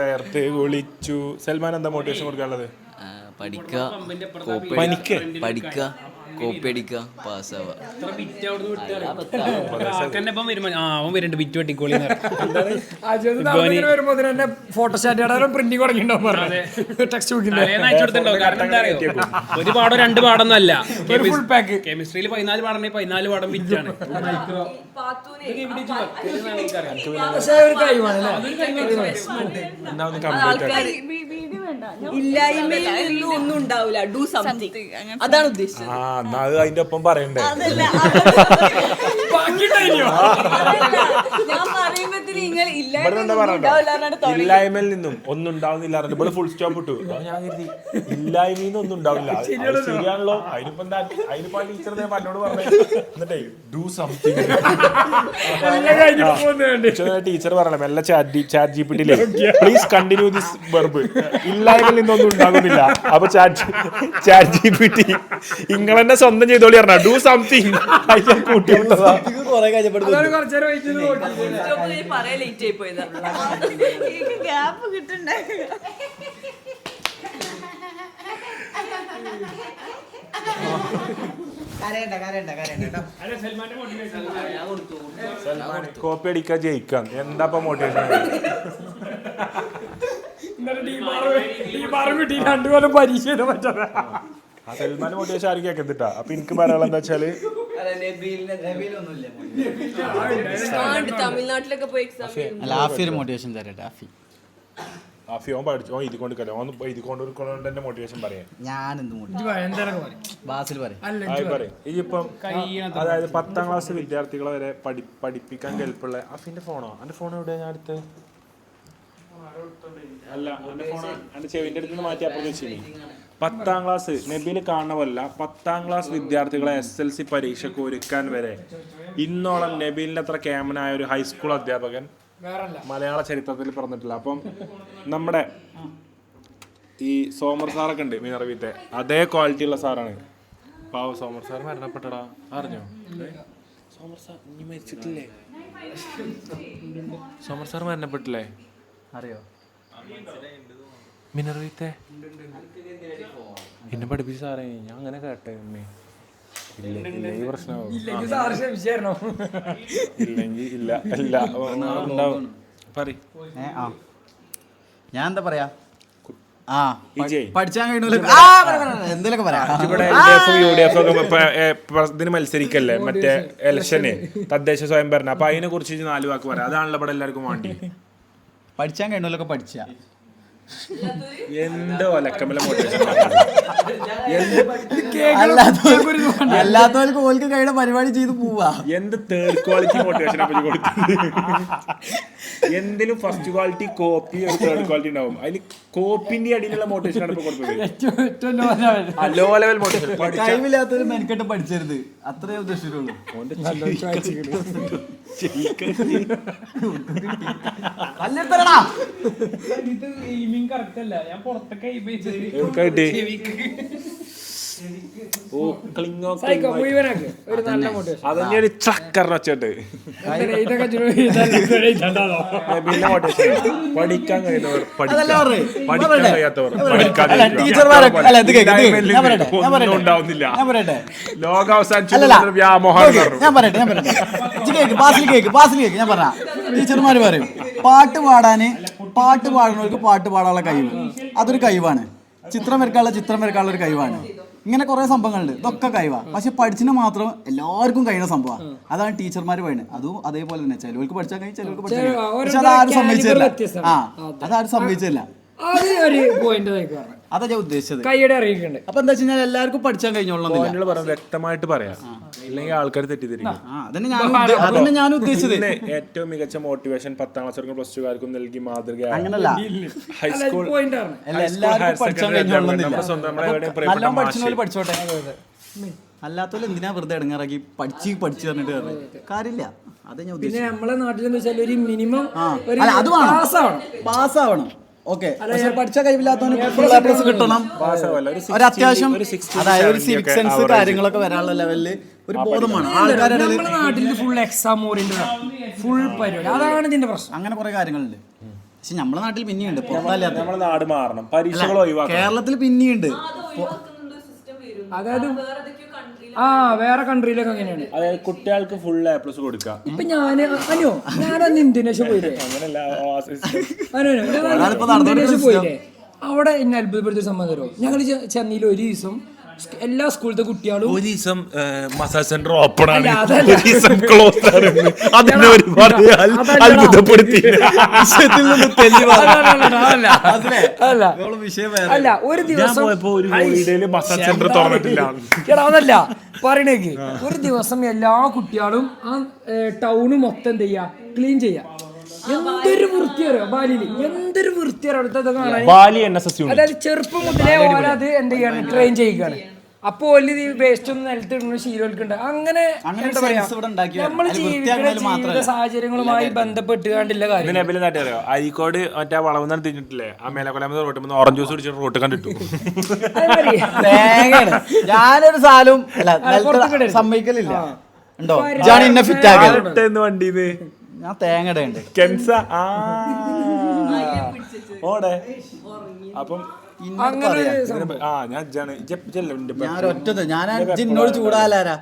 Speaker 1: വേർത്ത് കുളിച്ചു. സൽമാൻ എന്താ മോട്ടിവേഷൻ കൊടുക്കാനുള്ളത്?
Speaker 9: പഠിക്കുക, കോപ്പി അടിക്കുക, പാസ്സാവുക.
Speaker 4: ഒരു പാടം 2 പാടൊന്നല്ല. കെമിസ്ട്രിയിൽ 14 പാടം 14 പാടം വിറ്റാണ്.
Speaker 5: ഇല്ലായ്മയിൽ നിന്നും ഒന്നും ഉണ്ടാവില്ല. ഡു സംതിങ്, അതാണ് ഉദ്ദേശിച്ചത്.
Speaker 1: അതിന്റെ ഒപ്പം പറയണ്ടേ? ഇല്ലായ്മയിൽ നിന്നും ഒന്നും ഉണ്ടാവുന്നില്ല. ഇവിടെ ഫുൾ സ്റ്റോപ്പ് ഇട്ടു. ഞാൻ കരുതി ഇല്ലായ്മയിൽ നിന്ന് ഒന്നും ഉണ്ടാവില്ല. ശരിയാണല്ലോ. അതിനിപ്പോ ടീച്ചർ എന്നോട് പറഞ്ഞു. എന്നിട്ടേ ഡു സംതിങ് ടീച്ചർ പറഞ്ഞ മെല്ലെ chat GPT please continue this verb. ഇല്ലായ്മയിൽ നിന്നൊന്നും ഉണ്ടാകുന്നില്ല. അപ്പൊ ചാറ്റ് GPT ഇങ്ങളെന്നെ സ്വന്തം ചെയ്തോളി പറഞ്ഞ ഡു സംതിങ്. കൂട്ടിയുള്ളതാ.
Speaker 10: ഗ്യാപ്പ് കിട്ടണ്ടേ?
Speaker 1: കോപ്പി അടിക്കാൻ ജയിക്കാം. എന്താ മോട്ടിവേഷൻ? സൽമാൻ മോട്ടിവേഷൻ ആരും കേൾക്കുന്നിട്ടാ. അപ്പൊ എനിക്ക് പറയാനുള്ള എന്താ വെച്ചാല്
Speaker 5: തമിഴ്നാട്ടിലൊക്കെ പോയി എക്സാം
Speaker 9: മോട്ടിവേഷൻ തരട്ടെ.
Speaker 1: ഓൻ പഠിച്ചു. ഓൻ ഇത് കൊണ്ട് ഓൻ ഇത് കൊണ്ട് തന്നെ മോട്ടിവേഷൻ പറയാം. ഇതിപ്പം അതായത് 10ാം ക്ലാസ് വിദ്യാർത്ഥികളെ വരെ പഠിപ്പിക്കാൻ കെൽപ്പുള്ള അഫിന്റെ ഫോണോ? എന്റെ ഫോൺ എവിടെയാ? ഞാൻ അടുത്ത് അല്ല, എന്റെ ഫോൺ എന്റെ ചെവിന്റെ അടുത്ത് മാറ്റി അപ്പുറത്ത് വെച്ചില്ലേ. 10ാം ക്ലാസ് നബിയിൽ കാണുന്ന പോലെ 10ാം ക്ലാസ് വിദ്യാർത്ഥികളെ SLC പരീക്ഷയ്ക്ക് ഒരുക്കാൻ വരെ ഇന്നോളം നബീലിന്റെ അത്ര ക്യാമനായ ഒരു ഹൈസ്കൂൾ അധ്യാപകൻ മലയാള ചരിത്രത്തിൽ പറഞ്ഞിട്ടില്ല. അപ്പം നമ്മുടെ ഈ സോമർ സാറൊക്കെ ഉണ്ട് മിനർവീത്തെ, അതേ ക്വാളിറ്റി ഉള്ള സാറാണ്. പാവ സോമർ സാർ മരണപ്പെട്ടടാ, അറിഞ്ഞോ? സോമർ സാർ ഇനി മരിച്ചിട്ടില്ലേ? സോമർ സാർ മരണപ്പെട്ടില്ലേ?
Speaker 3: അറിയോ?
Speaker 1: മിനർവീത്തെ എന്നെ പഠിപ്പിച്ച സാറേ, ഞാൻ അങ്ങനെ കേട്ടെ. ഇല്ലെങ്കിൽ പ്രശ്നമാവും. ഇല്ലെങ്കിൽ ഇല്ല ഇല്ല ഉണ്ടാവും.
Speaker 3: ഞാൻ എന്താ പറയാ,
Speaker 1: വിജയ്
Speaker 3: പഠിച്ചാൻ കഴിയുന്ന എന്തെങ്കിലുമൊക്കെ പറയാം.
Speaker 1: ഇവിടെ LDF UDF ഒക്കെ ഇതിന് മത്സരിക്കല്ലേ, മറ്റേ ഇലക്ഷന്, തദ്ദേശ സ്വയംഭരണ. അപ്പൊ അതിനെ കുറിച്ച് 4 വാക്ക് പറയാം. അതാണല്ലോ ഇവിടെ എല്ലാവർക്കും വേണ്ടി.
Speaker 3: പഠിച്ചാൻ കഴിയുന്നവരൊക്കെ പഠിച്ച
Speaker 1: എന്തോ അലക്കമല മോട്ടിവേഷൻ.
Speaker 3: അല്ലാത്തവർക്ക് ഓൽക്ക് കഴിയുന്ന പരിപാടി ചെയ്ത് പോവാ.
Speaker 1: എന്ത് തേർഡ് ക്വാളിറ്റി മോട്ടിവേഷൻ അപ്പൊ കൊടുത്തത്? എന്തിനും ഫസ്റ്റ് ക്വാളിറ്റി കോപ്പി, ഒരു തേർഡ് ക്വാളിറ്റി ഉണ്ടാവും. അതിൽ കോപ്പിന്റെ അടിയിലുള്ള മോട്ടിവേഷൻ ആണ് ഇപ്പൊ കൊടുത്തത്. Low level motivation.
Speaker 3: കഴിവില്ലാത്തവര് മെനക്കെട്ട് പഠിച്ചരുത്, അത്രേ ഉദ്ദേശിച്ചുള്ളൂ.
Speaker 1: അതന്നെയാണ് ചക്കറിനൊച്ചോട്ട് പഠിക്കാൻ കഴിയുന്നവർ പഠിക്കാൻ കഴിയാത്തവർ ഉണ്ടാവുന്നില്ല. ലോകം അവസാനിച്ചു വ്യാമോഹം.
Speaker 3: ഞാൻ പറയട്ടെ ഞാൻ പറഞ്ഞ ടീച്ചർമാര് പറയും പാട്ട് പാടുന്നവർക്ക് പാട്ട് പാടാനുള്ള കഴിവ്, അതൊരു കഴിവാണ്. ചിത്രം വരക്കാനുള്ള ഒരു കഴിവാണ്. ഇങ്ങനെ കുറെ സംഭവങ്ങളുണ്ട്, ഇതൊക്കെ കഴിവാ. പക്ഷെ പഠിച്ചിന് മാത്രം എല്ലാവർക്കും കഴിയുന്ന സംഭവമാണ്. അതാണ് ടീച്ചർമാർ പറയുന്നത്. അതും അതേപോലെ തന്നെ ചിലവർക്ക് പഠിച്ചാൽ കഴിയും, ചിലവർക്ക് പഠിച്ചാൽ കഴിയും. പക്ഷെ അതാരും സമ്മതിച്ചില്ല. അതാരും സമ്മതിച്ചില്ല. അതാ ഞാൻ ഉദ്ദേശിച്ചത്. അപ്പൊ എന്താ വെച്ചാൽ എല്ലാവർക്കും പഠിച്ചാൻ കഴിഞ്ഞോളണം.
Speaker 1: വ്യക്തമായിട്ട് പറയാം, ഇല്ലെങ്കിൽ ആൾക്കാർ തെറ്റിദ്ധരിക്കും.
Speaker 3: അതന്നെ ഞാൻ ഉദ്ദേശിച്ചത്.
Speaker 1: ഏറ്റവും മികച്ച മോട്ടിവേഷൻ 10ാം ക്ലാസ്സുകാർക്കും പ്ലസ് ടുകാർക്കും നൽകി മാതൃക.
Speaker 3: അങ്ങനല്ല,
Speaker 1: ഹൈസ്കൂൾ
Speaker 3: എല്ലാവർക്കും പഠിച്ചാൻ കഴിഞ്ഞോളന്നില്ല. പഠിച്ചോട്ടെ. അല്ലാത്തവര് എന്തിനാ വെറുതെ ഇടങ്ങാറാക്കി പഠിച്ച് പറഞ്ഞിട്ട് കാര്യമില്ല. അത് ഞാൻ ഉദ്ദേശിച്ചത്.
Speaker 6: നമ്മളെ നാട്ടിലെന്ന് വെച്ചാൽ ഒരു മിനിമം
Speaker 3: അത് പാസ്സാവണം. ഓക്കെ, പഠിച്ച കഴിവില്ലാത്തവന് ഫുൾ എ പ്ലസ് കിട്ടണം. ഒരു അത്യാവശ്യം അതായത് ഒരു സിവിക് സെൻസ് കാര്യങ്ങളൊക്കെ വരാനുള്ള ലെവലില് ഒരു ബോധമാണ് ആൾക്കാരുടെ
Speaker 6: നാട്ടിൽ. ഫുൾ എക്സാം ഓറിയന്റഡ്, ഫുൾ പരിപാടി. അതാണ് ഇതിന്റെ പ്രശ്നം.
Speaker 3: അങ്ങനെ കുറെ കാര്യങ്ങളുണ്ട്. പക്ഷെ നമ്മളെ നാട്ടിൽ പിന്നെയുണ്ട്, പുറത്തല്ലാത്ത.
Speaker 1: നമ്മുടെ നാട് മാറണം, പരീക്ഷകൾ ഒഴിവാക്കണം.
Speaker 3: കേരളത്തിൽ പിന്നെയുണ്ട്.
Speaker 6: അതായത് വേറെ കൺട്രിയിലൊക്കെ അങ്ങനെയാണ്.
Speaker 1: അതായത് കുട്ടികൾക്ക് ഫുൾ എ പ്ലസ് കൊടുക്കാം.
Speaker 6: ഇപ്പൊ ഞാനന്ന് ഇന്തോനേഷ്യ പോയില്ലേ, ഇന്തോനേഷ്യ പോയില്ലേ, അവിടെ എന്നെ അത്ഭുതപ്പെടുത്തിയ സംഭവം തരുമോ? ഞങ്ങൾ ചെന്നൈയിൽ ഒരു ദിവസം എല്ലാ സ്കൂളിലത്തെ കുട്ടികളും
Speaker 1: ഒരു ദിവസം മസാജ് സെന്റർ ഓപ്പൺ ആണ്, ഒരു ദിവസം ക്ലോസ് ആണ്. അതിനെ അത്ഭുതപ്പെടുത്തി.
Speaker 6: അല്ല, ഒരു ദിവസം
Speaker 1: മസാജ് സെന്റർ തുറന്നിട്ടില്ല.
Speaker 6: അതല്ല പറയണേക്ക്, ഒരു ദിവസം എല്ലാ കുട്ടികളും ആ ടൗണ് മൊത്തം എന്ത് ചെയ്യാ, ക്ലീൻ ചെയ്യാ. എന്തൊരു വൃത്തിയറിയോ ബാലിയില്, എന്തൊരു വൃത്തിയറിയോ അടുത്തത് കാണാൻ. അതായത് ചെറുപ്പം മുതലേ ഓരോ അത് എന്ത് ചെയ്യാണ്, ട്രെയിൻ ചെയ്യുകയാണ്. അപ്പൊ വലിയ വേസ്റ്റ് ഒന്നും നിലത്തിടുന്ന ശീലമൊക്കെ അങ്ങനെ എന്താ പറയാ, നമ്മള് ജീവിക്കുന്ന ജീവിത സാഹചര്യങ്ങളുമായി ബന്ധപ്പെട്ട് കണ്ടില്ല കാര്യം.
Speaker 1: അരീക്കോട് മറ്റേ വളവ് നടത്തിയിട്ടില്ലേ, ആ മേലക്കൊല്ലാമ റോട്ട് ഓറഞ്ച് ജ്യൂസ് കുടിച്ചിട്ട് റോട്ട് കണ്ടിട്ടു.
Speaker 3: ഞാനൊരു സാലും സമ്മതിക്കലില്ല. ഉണ്ടോ ജാണ് എന്നെ ഫിറ്റ് ആക്കിയത്
Speaker 1: വണ്ടിന്ന്.
Speaker 3: ഞാൻ തേങ്ങയുണ്ട്
Speaker 1: കെൻസ ഓടെ. അപ്പം
Speaker 3: ഞാനോട് ചൂടാലാരാ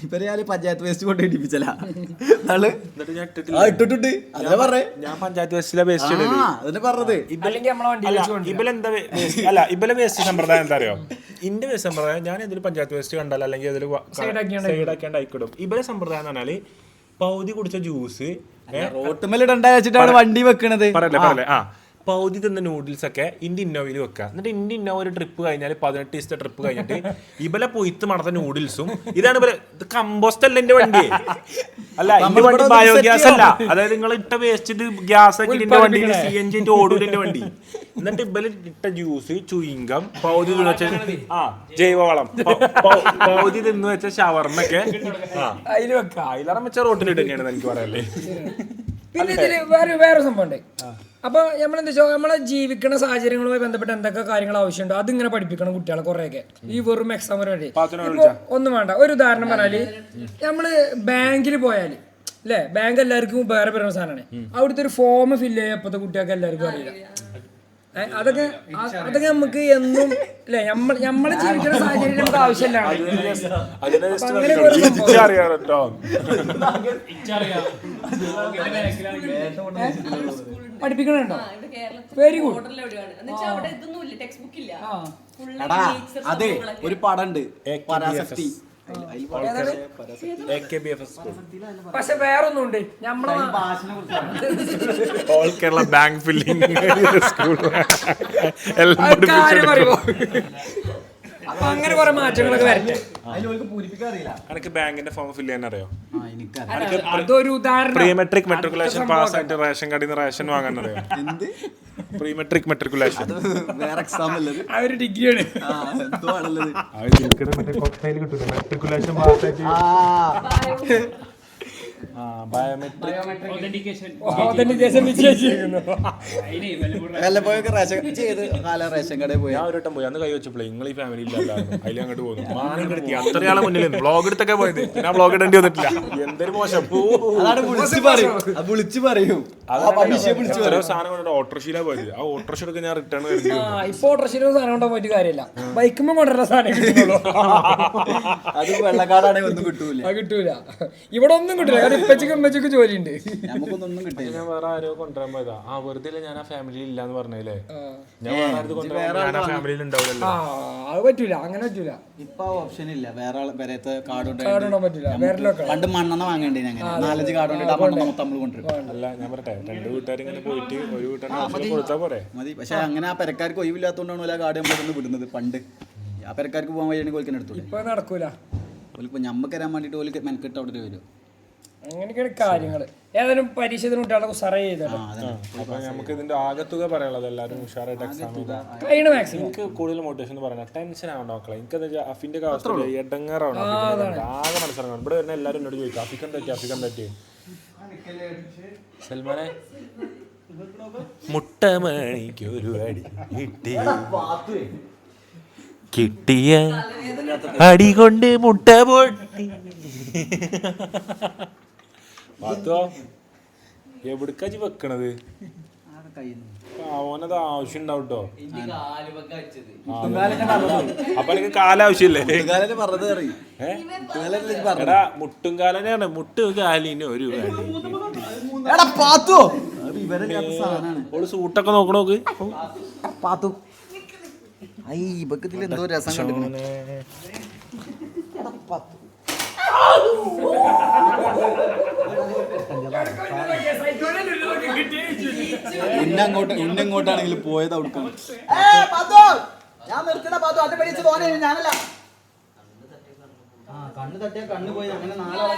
Speaker 3: ഇവര് പഞ്ചായത്ത് വേസ്റ്റ് കൊണ്ട് ഇടിപ്പിച്ചല്ല.
Speaker 1: ഞാൻ പഞ്ചായത്ത് വേസ്റ്റിലെ വേസ്റ്റ്
Speaker 3: പറഞ്ഞത്.
Speaker 1: ഇബലെ വേസ്റ്റ് സമ്പ്രദായം എന്താ അറിയോ? ഇന്റെ വേസ്റ്റ് സമ്പ്രദായം, ഞാൻ ഇതിൽ പഞ്ചായത്ത് വേസ്റ്റ് കണ്ടാൽ അല്ലെങ്കിൽ അതിൽ സൈഡാക്കിയാണ്ട് ആയിക്കിടും. ഇബലെ സമ്പ്രദായം എന്ന് പറഞ്ഞാല് പൗതി കുടിച്ച ജ്യൂസ്
Speaker 3: റോട്ടുമേലിടണ്ട വെച്ചിട്ടാണ് വണ്ടി വെക്കണത്.
Speaker 1: പറയല്ലേ പൗതി തിന്ന നൂഡിൽസ് ഒക്കെ ഇന്ത്യ ഇന്നോവയിൽ വെക്കുക. എന്നിട്ട് ഇന്ത്യ ഇന്നോവ ഒരു ട്രിപ്പ് കഴിഞ്ഞാൽ 18 ദിവസത്തെ ട്രിപ്പ് കഴിഞ്ഞിട്ട് ഇവലെ പൊയ്ത്ത് മണത്ത നൂഡിൽസും ഇതാണ് ഇത് കമ്പോസ്റ്റ് അല്ല എന്റെ വണ്ടി. അല്ല എന്റെ വണ്ടി ബയോഗ്യാസ് അല്ല, അതായത് നിങ്ങൾ ഇട്ട വേസ്റ്റ് ഗ്യാസ് ആക്കി എന്റെ വണ്ടിയിൽ CNG ഓടൂല എന്റെ വണ്ടി. എന്നിട്ട് ഇവല് ഇട്ട ജ്യൂസ് ചുയിങ്കം പൗതി തിന്ന് വെച്ച ജൈവവളം പൗതി തിന്ന് വെച്ച ഷവർമ്മൊക്കെ അതിലാണ് വെച്ച റോട്ടിലിട്ട് തന്നെയാണ് എനിക്ക് പറയല്ലേ.
Speaker 6: പിന്നെ ഇതില് വേറെ സംഭവം ഉണ്ട്. അപ്പൊ നമ്മളെന്താ വെച്ചാൽ നമ്മളെ ജീവിക്കുന്ന സാഹചര്യങ്ങളുമായി ബന്ധപ്പെട്ട് എന്തൊക്കെ കാര്യങ്ങൾ ആവശ്യമുണ്ടോ അതിങ്ങനെ പഠിപ്പിക്കണം കുട്ടികളെ കുറെയൊക്കെ. ഈ വെറും എക്സാം വേണ്ടി ഇപ്പൊ ഒന്നും വേണ്ട. ഒരു ഉദാഹരണം പറഞ്ഞാല് നമ്മള് ബാങ്കിൽ പോയാല് അല്ലെ, ബാങ്ക് എല്ലാവർക്കും വേറെ പറയുന്ന സാധനമാണ്. അവിടുത്തെ ഒരു ഫോം ഫില്ല് ചെയ്യാൻ ഇപ്പോഴത്തെ കുട്ടികൾക്ക് എല്ലാവർക്കും അറിയില്ല. അതൊക്കെ നമുക്ക് എന്നും അല്ലെ നമ്മളെ ജീവിക്കുന്ന സാഹചര്യം നമുക്ക് ആവശ്യമില്ല. പഠിപ്പിക്കണുണ്ടോ? Very good.
Speaker 3: അതെ ഒരു പടണ്ട് പരാശക്തി.
Speaker 6: പക്ഷെ വേറൊന്നുണ്ട്, നമ്മളെ
Speaker 1: ഓൾ കേരള ബാങ്ക് ഫില്ലിംഗ്
Speaker 6: അപ്പൊ അങ്ങനെ കുറെ മാറ്റങ്ങളൊക്കെ വരട്ടെ.
Speaker 1: എനിക്ക് ബാങ്കിന്റെ ഫോം ഫില്ല് ചെയ്യാൻ അറിയോ?
Speaker 6: അതൊരു ഉദാഹരണം.
Speaker 1: പ്രീമെട്രിക് മെട്രിക്കുലേഷൻ പാസ് ആയിട്ട് റേഷൻ കടയിൽ നിന്ന് റേഷൻ വാങ്ങാൻ അറിയോ? പ്രീമെട്രിക് മെട്രിക്കുലേഷൻ
Speaker 3: വേറെ എക്സാം അല്ലത്,
Speaker 6: ആ ഒരു ഡിഗ്രിയാണ്.
Speaker 1: മെട്രിക്കുലേഷൻ പാസ് ആയിട്ട്
Speaker 6: ഓതന്റിക്കേഷൻ വിജയിച്ചിരിക്കുന്നു.
Speaker 3: റേഷൻ കടയിൽ പോയി
Speaker 1: ഞാൻ ഒരു വട്ടം പോയി. അന്ന് കൈ വെച്ചപ്പോഴേ നിങ്ങൾ ഈ ഫാമിലി ഇല്ലായിരുന്നു, അതിൽ അങ്ങോട്ട് പോകുന്നു. മാനം കെടുത്തി അത്രയാളെ മുന്നിൽ ബ്ലോഗ് എടുത്തൊക്കെ പോയത്. ഞാൻ ബ്ലോഗ് ഇടേണ്ടി വന്നിട്ടില്ല. എന്തൊരു മോശം.
Speaker 3: വിളിച്ചു പറയും
Speaker 1: സാധനം കൊണ്ട് ഓട്ടോറിക്ഷയിലാണ് പോയത്. ആ ഓട്ടോറിക്ഷ ഞാൻ റിട്ടേൺ വരുന്നു.
Speaker 6: ഇപ്പൊ ഓട്ടോറിക്ഷയിലും സാധനം കൊണ്ടാ പോയിട്ട് കാര്യമില്ല, ബൈക്കുമ്പോ കൊണ്ടുവരുന്ന സാധനം കിട്ടുള്ളൂ.
Speaker 3: അത് വെള്ളക്കാടാണെങ്കിൽ ഒന്നും കിട്ടൂല.
Speaker 6: അത് കിട്ടൂല, ഇവിടെ ഒന്നും കിട്ടില്ല. കാരണം ഇപ്പച്ചക്ക് ജോലിയുണ്ട്,
Speaker 3: നമുക്കൊന്നും കിട്ടില്ല.
Speaker 1: ഞാൻ വേറെ ആരോ കൊണ്ടുവരാൻ പോയതാ. വെറുതെ ഞാൻ ആ ഫാമിലി ഇല്ലാന്ന് പറഞ്ഞല്ലേ. ഞാൻ വേറെ കൊണ്ടുവരാൻ ഫാമിലിയിൽ ഉണ്ടാവില്ലല്ലോ.
Speaker 6: അത് പറ്റൂല, അങ്ങനെ പറ്റൂല.
Speaker 3: ഇപ്പൊ ഓപ്ഷൻ ഇല്ല. വേറെ പെരത്തെ കാർഡ്
Speaker 6: കാർഡ് പറ്റൂല. വേറെ
Speaker 3: പണ്ട് മണ്ണെണ്ണ വാങ്ങേണ്ടി 4-5 കാർഡ് കൊണ്ടിട്ട് ആ മണ്ണെണ്ണ മൊത്തം നമ്മൾ കൊണ്ടുവരും.
Speaker 1: അല്ല ഞാൻ പറയട്ടെ, 2 വീട്ടുകാരിങ്ങനെ പോയിട്ട് ഒരു വീട്ടുകാരെ കൊടുത്താൽ പോരെ?
Speaker 3: മതി. പക്ഷെ അങ്ങനെ ആ പെരക്കാർക്ക് ഒഴിവില്ലാത്തതുകൊണ്ടാണ് ആ കാർഡ് നമ്മളൊന്ന് വിടുന്നത്. പണ്ട് ആ പെരക്കാർക്ക് പോകാൻ വഴിയാണെങ്കിൽ ഓൽക്കാൻ എടുത്തു.
Speaker 6: ഇപ്പൊ നടക്കൂല.
Speaker 3: ഓലിപ്പോ ഞമ്മക്ക് തരാൻ വേണ്ടിട്ട് ഓലിക്ക് മെനക്കെട്ട് അവിടെ വരും.
Speaker 6: അങ്ങനെയൊക്കെയാണ് കാര്യങ്ങള്. ഏതായാലും പരീക്ഷ കുട്ടികളെ ഉഷാറായി ചെയ്തോ.
Speaker 1: അപ്പൊ നമുക്ക് ഇതിന്റെ ആകത്തുക പറയാനുള്ളത് എല്ലാവരും ഉഷാറായിട്ട് എക്സാം
Speaker 6: കഴിയണ മാക്സിമം.
Speaker 1: എനിക്ക് കൂടുതൽ മോട്ടിവേഷൻ എന്ന് പറഞ്ഞാൽ ടെൻഷൻ ആവണ്ട മക്കളെ. എനിക്ക് അഫിന്റെ അവസ്ഥ എടങ്ങാറാവണം. ആകെ മനസ്സിലാക്കണം. ഇവിടെ വരുന്ന എല്ലാവരും എന്നോട് ചോദിക്കും അഫിക്കൻ തെറ്റി. സൽമാനെ മുട്ടമണിക്കൊരു അടി കിട്ടിയ അടി കൊണ്ട് മുട്ട പൊട്ടി. എവിടക്കാച്ചി വെക്കണത്? അവനത് ആവശ്യം ഉണ്ടാവും കേട്ടോ. അപ്പൊ എനിക്ക് കാലാവശ്യമില്ലേ? എടാ മുട്ടുംകാലനാണ്. മുട്ടുകാലിന് ഒരു സൂട്ടൊക്കെ നോക്കണോക്ക്
Speaker 3: പാത്തു. ഇവക്കത്തിൽ എന്തോ രസം കണ്ടിട്ടുണ്ട്. ഇന്നങ്ങോട്ടാണെങ്കിലും പോയത് അവിടുക്കാണ്. കണ്ണ് തട്ടിയ കണ്ണ് പോയി. അങ്ങനെ 4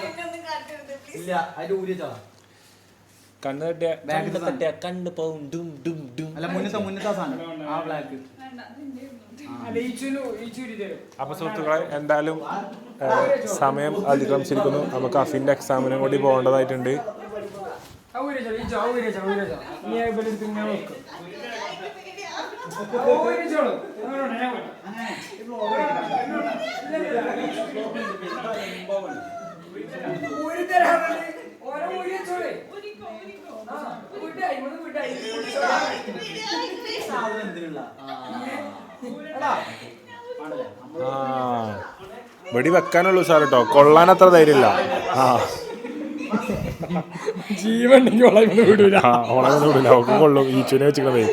Speaker 3: ഇല്ല. അതിന്റെ ഊരിച്ചാ
Speaker 1: കണ്ണ് തട്ടിയ കണ്ണ് പോവും.
Speaker 3: അല്ല മുന്നത്തെ സാധനം ആ ബ്ലാക്ക്.
Speaker 1: അപ്പൊ സുഹൃത്തുക്കളെ, എന്തായാലും സമയം അതിക്രമിച്ചിരിക്കുന്നു. നമുക്ക് അഫിന്റെ എക്സാമിനും കൂടി പോകേണ്ടതായിട്ടുണ്ട്. വെടി വെക്കാനുള്ളൂ സാർ കേട്ടോ, കൊള്ളാൻ അത്ര ധൈര്യമില്ല.
Speaker 6: ജീവൻ വിടൂല,
Speaker 1: ഒക്കെ കൊള്ളും. ഈച്ചുവിനെ വെച്ചിക്കണേ.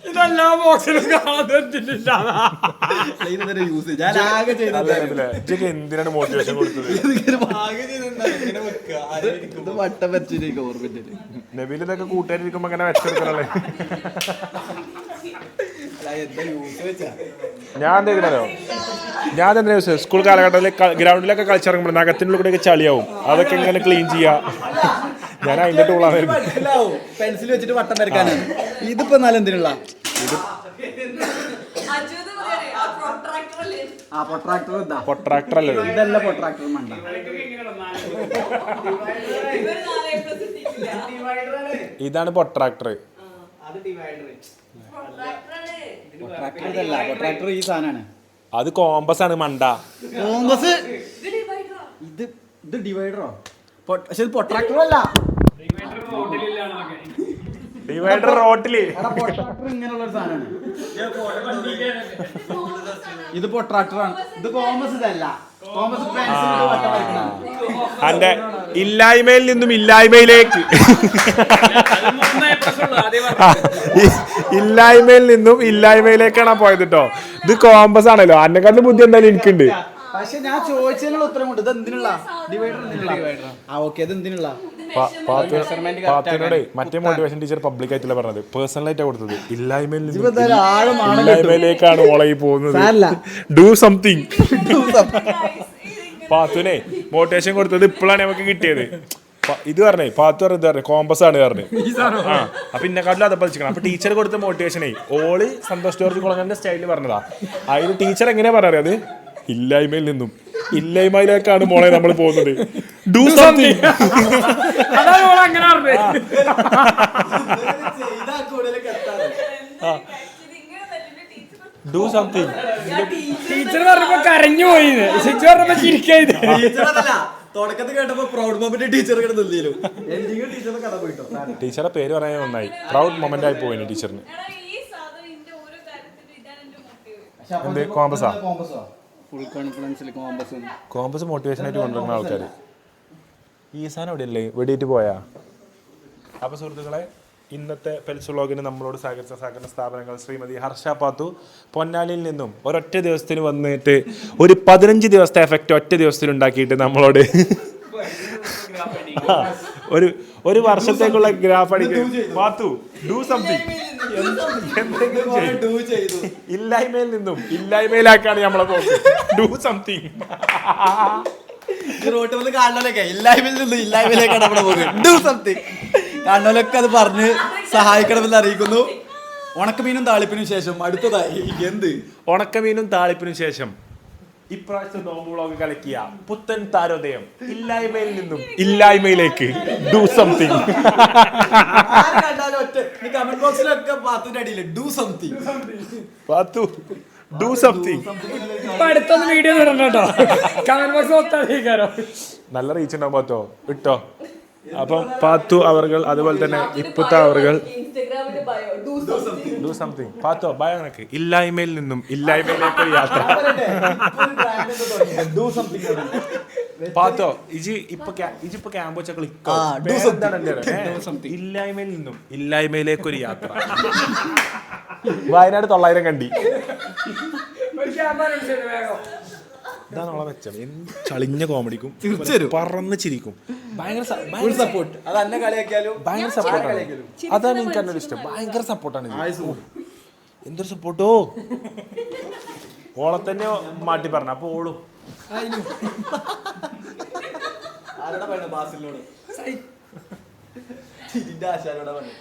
Speaker 6: ഇതെല്ലാ ബോക്സിലും കാണാതില്ല.
Speaker 3: ഞാൻ ആകെ ചെയ്തത്
Speaker 1: എന്തിനാണ് മോട്ടിവേഷൻ കൊടുത്തത്?
Speaker 3: ഇത് വട്ടം വെച്ചിരിക്കും ഓർമ്മിറ്റില്.
Speaker 1: നബീൽ ഇതൊക്കെ കൂട്ടുകാരിക്കുമ്പോ അങ്ങനെ വെച്ചെടുക്കണല്ലേ. ഞാൻ എന്താ സ്കൂൾ കാലഘട്ടത്തിൽ ഗ്രൗണ്ടിലൊക്കെ കളിച്ചിറങ്ങുമ്പോൾ നഖത്തിൻ്റെ കൂടെയൊക്കെ ചളിയാവും, അതൊക്കെ ഇങ്ങനെ ക്ലീൻ ചെയ്യാ. ഞാൻ അതിന്റെ ടൂളായിരുന്നു.
Speaker 3: പെൻസിൽ വെച്ചിട്ട് വട്ടം വരക്കാനാണ്. ഇതിപ്പോ എന്നാലും എന്തിനുള്ള
Speaker 1: പൊട്രാക്ടർ അല്ലേ?
Speaker 3: ഇതല്ല പൊട്രാക്ടർ മണ്ട.
Speaker 1: ഇതാണ് പൊട്രാക്ടർ.
Speaker 3: പൊട്രാക്ടർ ഇതല്ല, പൊട്രാക്ടർ ഈ സാധനമാണ്.
Speaker 1: അത് കോമ്പസ് ആണ് മണ്ട.
Speaker 3: കോമ്പസ് ഇത് ഡിവൈഡറോ? പക്ഷെ ഇത് പൊട്രാക്ടർ അല്ല.
Speaker 1: ഡിവൈഡർ റോട്ടില്.
Speaker 3: പൊട്രാക്ടർ ഇങ്ങനെയുള്ള ഒരു സാധനമാണ്. ഇത് പൊട്രാക്ടറാണ്. ഇത് കോമ്പസ് ഇതല്ല. കോമ്പസ് പെൻസിൽ വട്ടം വരക്കണം.
Speaker 1: അന്റെ ഇല്ലായ്മയിൽ നിന്നും ഇല്ലായ്മയിലേക്ക്, ഇല്ലായ്മയിൽ നിന്നും ഇല്ലായ്മയിലേക്കാണ് പോയത് കേട്ടോ. ഇത് കോമ്പസ് ആണല്ലോ. അന്നെക്കാട്ടിലും ബുദ്ധി എന്തായാലും എനിക്കുണ്ട്.
Speaker 3: പക്ഷെ ഞാൻ ചോദിച്ചതിനുള്ള ഉത്തരം കൊണ്ട് ഇത് എന്തിനുള്ള ഡിവൈഡർ എന്തിനുള്ള? ഇത് എന്തിനുള്ള?
Speaker 1: പാത്തുവിനോട് മറ്റേ മോട്ടിവേഷൻ ടീച്ചർ പബ്ലിക് ആയിട്ടല്ല പറഞ്ഞത്, പേഴ്സണൽ ആയിട്ടാണ് കൊടുത്തത്. ഇല്ലായ്മയിൽ നിന്നും ഇല്ലായ്മയിലേക്കാണ് ഓളായി പോകുന്നത്. Do something. പാത്തുവിനെ മോട്ടിവേഷൻ കൊടുത്തത് ഇപ്പോഴാണ് നമുക്ക് കിട്ടിയത്. ഇത് പറഞ്ഞേ പാത്തു പറഞ്ഞു കോമ്പസ് ആണ് പറഞ്ഞു. ആ അപ്പൊ ഇന്നെക്കാട്ടിലും അത് പഠിച്ചിക്കണം. അപ്പൊ ടീച്ചർ കൊടുത്ത മോട്ടിവേഷനേ ഓള് സന്തോഷ് ജോർജ് കുളങ്ങന്റെ സ്റ്റൈലിൽ പറഞ്ഞതാ. അതിന് ടീച്ചർ എങ്ങനെയാ പറയാറ്? ഇല്ലായ്മയിൽ നിന്നും ഇല്ലായ്മയിലേക്കാണ് മോളെ നമ്മൾ പോകുന്നത്. Do something. Do something.
Speaker 6: Teacher പറഞ്ഞപ്പോ കരഞ്ഞു പോയി, ശിക്ഷ പറഞ്ഞപ്പോ ചിരിക്കായത്.
Speaker 3: തുടക്കത്തിൽ കേട്ടപ്പോ പ്രൗഡ് മൊമെന്റ് ടീച്ചർ ടീച്ചറുടെ കഥ പോയിട്ടോ.
Speaker 1: ടീച്ചറെ പേര് പറയാൻ നന്നായി. പ്രൗഡ് മൊമെന്റ് ആയി പോയി ടീച്ചറിന്. എന്ത് കോമ്പസാ?
Speaker 3: ഫുൾ കോൺഫിഡൻസിൽ
Speaker 1: കോമ്പസ് മോട്ടിവേഷൻ ആയിട്ട് കൊണ്ടുവരുന്ന ആൾക്കാർ ഈ സാധനം എവിടെയല്ലേ വെടിയിട്ട് പോയാ. അപ്പോൾ സുഹൃത്തുക്കളെ, ഇന്നത്തെ പെൽസ് വ്ളോഗിന് നമ്മളോട് സഹകരിച്ച സഹകരണ സ്ഥാപനങ്ങൾ ശ്രീമതി ഹർഷ പാത്തു പൊന്നാലിയിൽ നിന്നും ഒരൊറ്റ ദിവസത്തിന് വന്നിട്ട് ഒരു 15 ദിവസത്തെ എഫക്റ്റ് ഒറ്റ ദിവസത്തിൽ ഉണ്ടാക്കിയിട്ട് നമ്മളോട് ഒരു വർഷത്തേക്കുള്ള ഗ്രാഫ് അടിക്കും. പാത്തു ഡു സംതിങ്. ഇല്ലായ്മയിൽ നിന്നും ഇല്ലായ്മയിലാക്കാണ് നമ്മളെ പോക്ക്. Do something.
Speaker 3: റോട്ട് വന്ന് കാണാനൊക്കെ ഇല്ലായ്മയിൽ നിന്ന് ഇല്ലായ്മയിലേക്കാണ് നമ്മുടെ പോക്ക്. Do something. കാണാനൊക്കെ അത് പറഞ്ഞ് സഹായിക്കണമെന്ന് അറിയിക്കുന്നു. ഉണക്കമീനും താളിപ്പിനും ശേഷം അടുത്തതായി എന്ത്?
Speaker 1: ഉണക്കമീനും താളിപ്പിനും ശേഷം ഇപ്രാവശ്യത്തെ നോമ്പ് വ്ളോഗ് കളിക്കുക പുത്തൻ താരോദയം. ഇല്ലായ്മയിൽ നിന്നും ഇല്ലായ്മയിലേക്ക്. Do something.
Speaker 3: കമന്റ് ബോക്സിലൊക്കെ പാത്തുന്റെ അടിയില് do something.
Speaker 1: Pathu do something.
Speaker 6: അടുത്തൊന്ന് വീഡിയോ കേട്ടോ. കമന്റ് ബോക്സ് മൊത്തം
Speaker 1: നല്ല റീച്ച് ഉണ്ടാവും പാത്തോ, ഇട്ടോ. അപ്പം പാത്തു അവർകൾ അതുപോലെ തന്നെ ഇപ്പത്തെ അവർകൾ ഡു സംതിങ്. പാത്തോ ബയ കണക്ക്. ഇല്ലായ്മയിൽ നിന്നും ഇല്ലായ്മയിലേക്ക് യാത്ര. പാത്തോ ഇജിപ്പോ ക്യാമ്പ് വെച്ച ക്ലിക്കോ ഇല്ലായ്മയിൽ നിന്നും ഇല്ലായ്മയിലേക്ക് ഒരു യാത്ര. വയനാട് 900 കണ്ടി. ഇതാണ് നമ്മളെ മെച്ചം. എന്ത് ചളിഞ്ഞ കോമഡിക്കും പറന്ന് ചിരിക്കും. ഭയങ്കര സപ്പോർട്ട്. ഭയങ്കര സപ്പോർട്ടാണ്. അതാണ് എനിക്ക് എന്നോട് ഇഷ്ടം. ഭയങ്കര സപ്പോർട്ടാണ്. എന്തൊരു സപ്പോർട്ടോ. ഓളെ തന്നെ മാറ്റി പറഞ്ഞു. അപ്പൊ ഓളും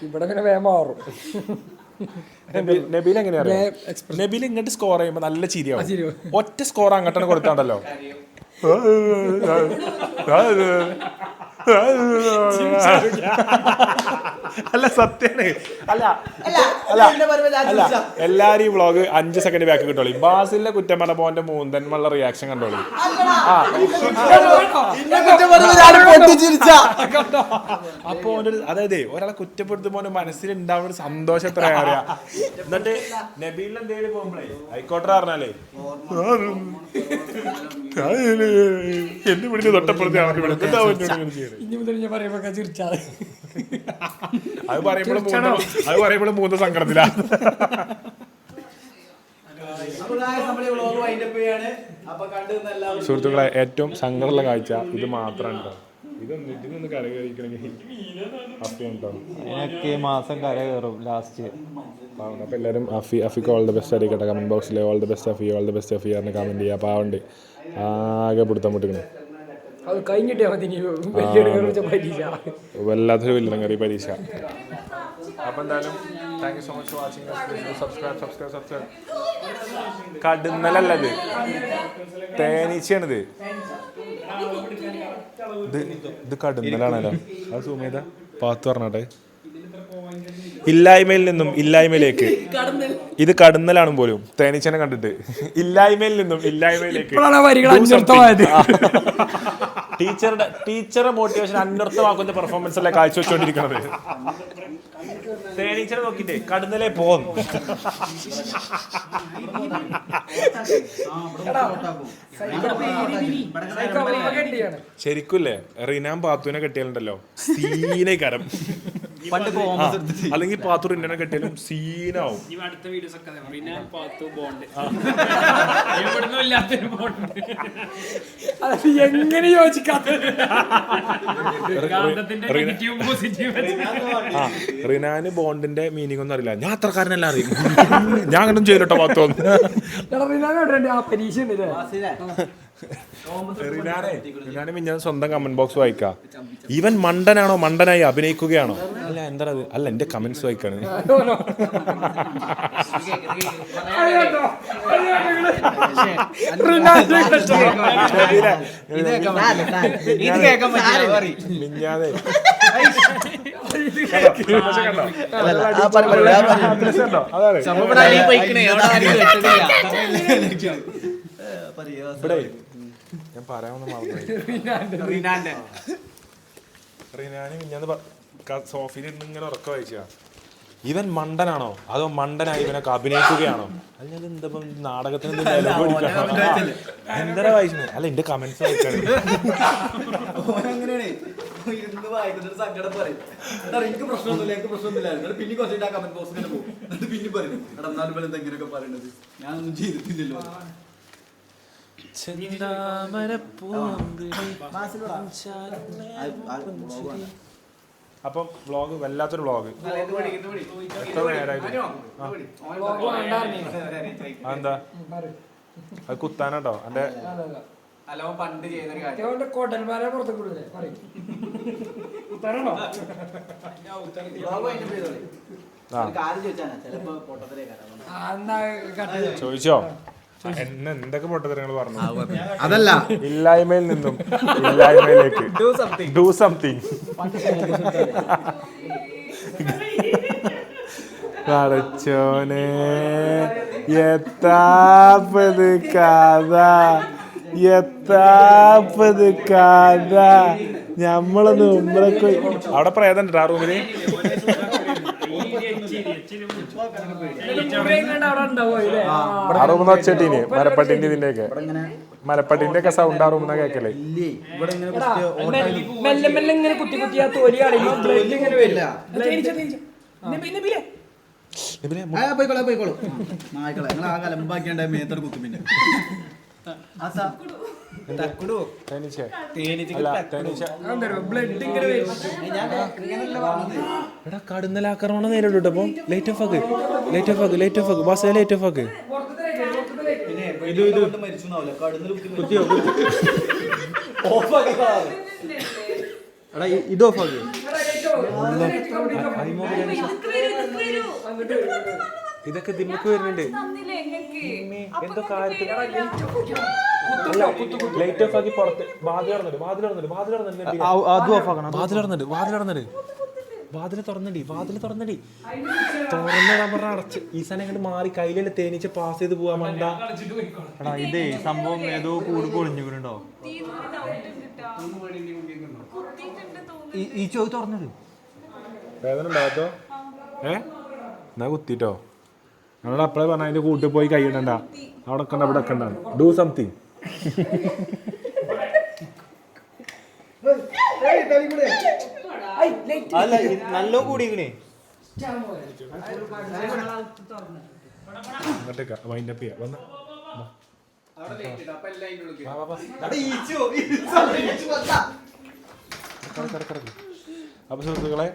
Speaker 6: ഇവിടെ പിന്നെ വേഗം മാറും.
Speaker 1: നബീൽ എങ്ങനെയാ? നബീൽ ഇങ്ങോട്ട് സ്കോർ ചെയ്യുമ്പോ നല്ല ചിരിയാവും. ഒറ്റ സ്കോർ അങ്ങോട്ടാണ് കൊടുത്താണ്ടല്ലോ. അല്ല സത്യാണ്. അല്ല എല്ലാരും ഈ വ്ളോഗ് 5 സെക്കൻഡ് ബാക്ക് കിട്ടോളി. ബാസിലിന്റെ കുറ്റം പറഞ്ഞ പോന്റെ മൂന്തന്മുള്ള റിയാക്ഷൻ കണ്ടോളി. അപ്പൊ അതായത് ഒരാളെ കുറ്റപ്പെടുത്തുമ്പോ മനസ്സിലുണ്ടാവുന്ന ഒരു സന്തോഷം എത്ര അറിയാ. എന്നിട്ട് നബീലിന് എന്തെങ്കിലും പോകുമ്പോഴേ ആയിക്കോട്ടെ പറഞ്ഞാലേ എന്നെ വിളിച്ച് തൊട്ടപ്പെടുത്തി അത് പറയുമ്പോഴും മൂന്ന് സങ്കടത്തിലാ. സുഹൃത്തുക്കളെ, ഏറ്റവും സങ്കടമുള്ള കാഴ്ച ഇത് മാത്രമാണ്. ഇതിനൊന്ന് കര കയറിക്കണമെങ്കിൽ
Speaker 7: എനിക്ക് മാസം കര കയറും ലാസ്റ്റ്.
Speaker 1: അപ്പോൾ എല്ലാവരും അഫിക്ക് ഓൾ ദ ബെസ്റ്റ് അറിയിക്കട്ടെ. കമൻറ്റ് ബോക്സിൽ all the best Afi, all the best Afi എന്ന് കമൻറ്റ് ചെയ്യുക. പാവണ്ട് ആകെ പിടുത്തം മുട്ടിക്കണേ. വല്ലാത്തൊരു വലിയ കയറി പരീക്ഷ. അപ്പം എന്തായാലും thank you so much for watching. Subscribe. കടുന്നലല്ലത്, തേനീച്ചയാണിത്. ഇത് കടുന്നലാണല്ലോ. അത് സൂമേത പാത്ത് പറഞ്ഞാട്ടെ. ഇല്ലായ്മയിൽ നിന്നും ഇല്ലായ്മയിലേക്ക്. ഇത് കടുന്നലാണ് പോലും, തേനീച്ചനെ കണ്ടിട്ട്. ഇല്ലായ്മയിൽ നിന്നും ഇല്ലായ്മയിലേക്ക്. ടീച്ചറുടെ മോട്ടിവേഷൻ അന്വർത്ഥമാക്കുന്ന പെർഫോമൻസ് അല്ലേ കാഴ്ചവെച്ചോണ്ടിരിക്കുന്നത്. തേനീച്ചനെ നോക്കിട്ടേ കടുന്നലേ പോന്നു. ശരിക്കുല്ലേ റിനാൻ പാത്തുവിനെ കെട്ടിയാലുണ്ടല്ലോ സീനെ കരം. അല്ലെങ്കിൽ പാത്തു റിനെ കെട്ടിയാലും സീനാവും.
Speaker 4: അടുത്ത വീഡിയോസ് ഒക്കെ എങ്ങനെ യോജിക്കാത്ത
Speaker 1: റിനാന് ബോണ്ടിന്റെ മീനിങ് ഒന്നും അറിയില്ല. ഞാൻ അത്രക്കാരനല്ല അറിയും. ഞാൻ കണ്ടും ചെയ്തിട്ടോ പാത്തു. റിനാനെ മിഞ്ഞാൻ സ്വന്തം കമന്റ് ബോക്സ് വായിക്കാം. ഇവൻ മണ്ടനാണോ മണ്ടനായി അഭിനയിക്കുകയാണോ? അല്ല എന്താ അത്? അല്ല എന്റെ കമന്റ്സ് വായിക്കാണ്. മിഞ്ഞാതെ ഇവിടെ ഞാൻ പറയാമെന്ന് മറന്നു. റീനാന് മിഞ്ഞാന്ന് സോഫയിൽ ഇരുന്ന് ഇങ്ങനെ ഉറക്കം വായിച്ചാ. ഇവൻ മണ്ടനാണോ അതോ മണ്ടനായി ഇവനൊക്കെ അഭിനയിക്കുകയാണോ? അല്ലെങ്കിൽ എന്താ നാടകത്തിന് എന്താ വായിച്ചു? അല്ല എന്റെ കമന്റ്സ് വായിക്കാണ്.
Speaker 3: എനിക്ക് പ്രശ്നമൊന്നുമില്ല പിന്നെ കുറച്ചിട്ട് ആ കമന്റ് ബോക്സ് പോകും. പിന്നെ പറയും എന്നാലും എന്തെങ്കിലുമൊക്കെ പറയണത് ഞാനൊന്നും ചെയ്തിട്ടില്ലല്ലോ.
Speaker 1: അപ്പം വ്ളോഗ് വല്ലാത്തൊരു വ്ളോഗ്. എത്ര നേരമായി? അതെന്താ അത് കുത്താനാട്ടോ എന്റെ
Speaker 6: കോട്ടന്മാരെ പുറത്തേക്ക്
Speaker 1: ചോദിച്ചോ എന്നെ എന്തൊക്കെ പൊട്ടത്തരങ്ങൾ പറഞ്ഞു.
Speaker 3: അതല്ല
Speaker 1: ഇല്ലായ്മയിൽ നിന്നും ഇല്ലായ്മയിലേക്ക് ഡു സംതിങ്. കടച്ചോനെ എത്താപ്പത് കഥ, എത്താപ്പത് കഥ. ഞമ്മളൊന്ന് ഉമ്മറൊക്കെ അവിടെ പ്രേതണ്ട് ആ റൂമില്. ആ റൂമെന്ന് വെച്ചിട്ടീന് മരപ്പട്ടിന്റെ ഇതിന്റെയൊക്കെ മരപ്പട്ടിന്റെ ഒക്കെ സൗണ്ട് ആ റൂമെന്നാ കേക്കല്ലേ.
Speaker 6: മെല്ലെ മെല്ലെ ഇങ്ങനെ കുത്തി കുത്തി ആ തോലി കളയുമ്പോ ബ്ലഡ് ഇങ്ങനെ വരില്ല.
Speaker 3: പോയിക്കോളൂ നായ്ക്കളെ നിങ്ങൾ ആ കലമ്പാക്കിയാണ്ട് മേത്തോട് കുത്തും. പിന്നെ
Speaker 1: കടുന്നലാക്രമണം നേരിട്ടു. അപ്പൊ ലൈറ്റ് ഓഫ് ആക്ക്, ലൈറ്റ് ഓഫ് ആക്ക്, ലൈറ്റ് ഓഫ് ആക്ക്, ബസ് ലൈറ്റ് ഓഫ് ആക്ക്.
Speaker 3: ഇത് ഓഫ് ആക്ക്.
Speaker 1: ഇതൊക്കെ ദിമ്മക്ക് വരുന്നുണ്ട്. എന്തോ കാര്യത്തിൽ ലൈറ്റ് ഓഫ് ആക്കി പുറത്ത് വാതിൽ തുറന്നിട്ട് വാതില് തുറന്നടി തുറന്നിടാൻ പറഞ്ഞ അടച്ച് ഈസാനെ അങ്ങോട്ട് മാറി കയ്യിലെ തേനീച്ച പാസ് ചെയ്ത് പോവാൻ വേണ്ട.
Speaker 7: എടാ ഇതേ സംഭവം ഏതോ കൂട് പൊളിഞ്ഞുണ്ടോ ഈ ചോദ്യം തുറന്നത്
Speaker 1: വേദന ഉണ്ടാകത്തോ? എന്നാ കുത്തിട്ടോ. നമ്മളോട് അപ്പളേ പറഞ്ഞ അതിന്റെ കൂട്ടിൽ പോയി കൈയിടണ്ട, അവിടെ വെക്കണ്ട, ഡു സംതിങ്.
Speaker 7: അല്ല നല്ലോ കൂടിക്കണേ.
Speaker 1: വൈൻഡപ്പ് ചെയ്യാം. വന്ന അപ്പൊ സുഹൃത്തുക്കളെ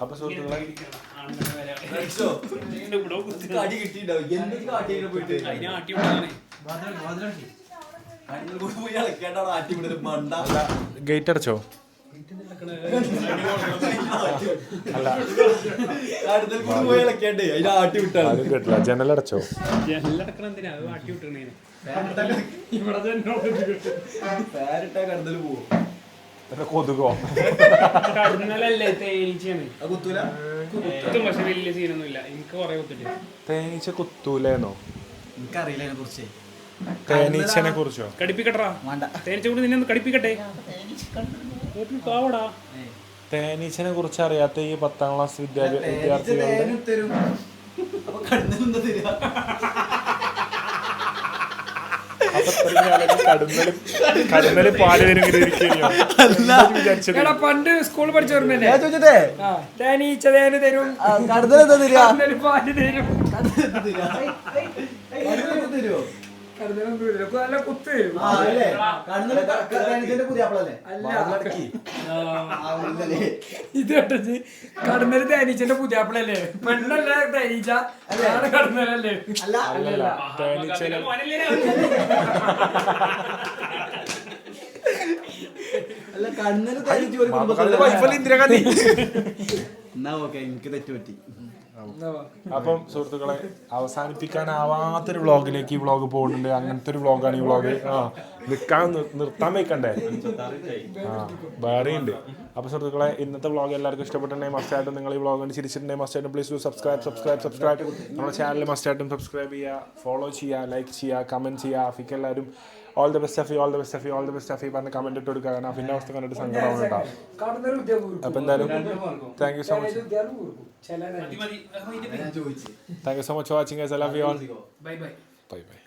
Speaker 1: അപ്പൊ സുഹൃത്തുക്കളെ ഗേറ്റ് അടച്ചോ? കേട്ടില്ല. ജനലടച്ചോ? കൊതുകോ? തേനീച്ച കുത്തൂലേന്നോ?
Speaker 3: എനിക്കറിയില്ല അതിനെ കുറിച്ച്.
Speaker 1: തേനീച്ചനെ കുറിച്ചോ?
Speaker 4: കടിപ്പിക്കട്ടാ, തേനീച്ച കൊണ്ട് നിന്നെ ഒന്ന് കടിപ്പിക്കട്ടെ.
Speaker 1: തേനീച്ചനെ കുറിച്ച് അറിയാത്ത ഈ 10ാം ക്ലാസ് വിദ്യാർത്ഥികളുടെ കടന്നല് പാല് വരും
Speaker 6: എടാ പണ്ട് സ്കൂൾ പഠിച്ച ഓർമ്മയില്ലേ? തേനീച്ച തേന് തരും, പാല് തരും, നല്ല കുത്ത് തരും. ഇത് കേട്ടത് കടന്നല് തേനീച്ചന്റെ പുതിയാപ്പിളല്ലേ? പെണ്ണല്ല തേനീച്ച, കടന്നലല്ലേ?
Speaker 3: എനിക്ക് തെറ്റുപറ്റി.
Speaker 1: അപ്പം സുഹൃത്തുക്കളെ, അവസാനിപ്പിക്കാനാവാത്തൊരു വ്ളോഗിലേക്ക് ഈ വ്ളോഗ് പോകുന്നുണ്ട്. അങ്ങനത്തെ ഒരു വ്ളോഗാണ് ഈ വ്ളോഗ്. നിർത്താൻ വെക്കണ്ടേ? വേറെ ഉണ്ട്. അപ്പോൾ സുഹൃത്തുക്കളെ, ഇന്നത്തെ വ്ളോഗ് എല്ലാവർക്കും ഇഷ്ടപ്പെട്ടിട്ടുണ്ടെങ്കിൽ മസ്റ്റായിട്ടും നിങ്ങൾ ഈ വ്ളോഗ് കണ്ട് ചിരിച്ചിട്ടുണ്ടെങ്കിൽ മസ്റ്റായിട്ടും പ്ലീസ് സബ്സ്ക്രൈബ്. നമ്മുടെ ചാനൽ മസ്റ്റായിട്ടും സബ്സ്ക്രൈബ് ചെയ്യുക, ഫോളോ ചെയ്യുക, ലൈക്ക് ചെയ്യുക, കമൻറ്റ് ചെയ്യുക. അഫിക്ക് എല്ലാവരും ഓൾ ദ ബെസ്റ്റ് അഫി പറഞ്ഞ് കമൻറ്റ് ഇട്ട് കൊടുക്കുക. കാരണം അഫിൻ്റെ അവസ്ഥ കണ്ടിട്ട് സങ്കടമാണ് കേട്ടോ. അപ്പോൾ എന്തായാലും thank you so much. Thank you so much for watching guys. I love you all.
Speaker 6: Bye bye.
Speaker 1: Bye bye.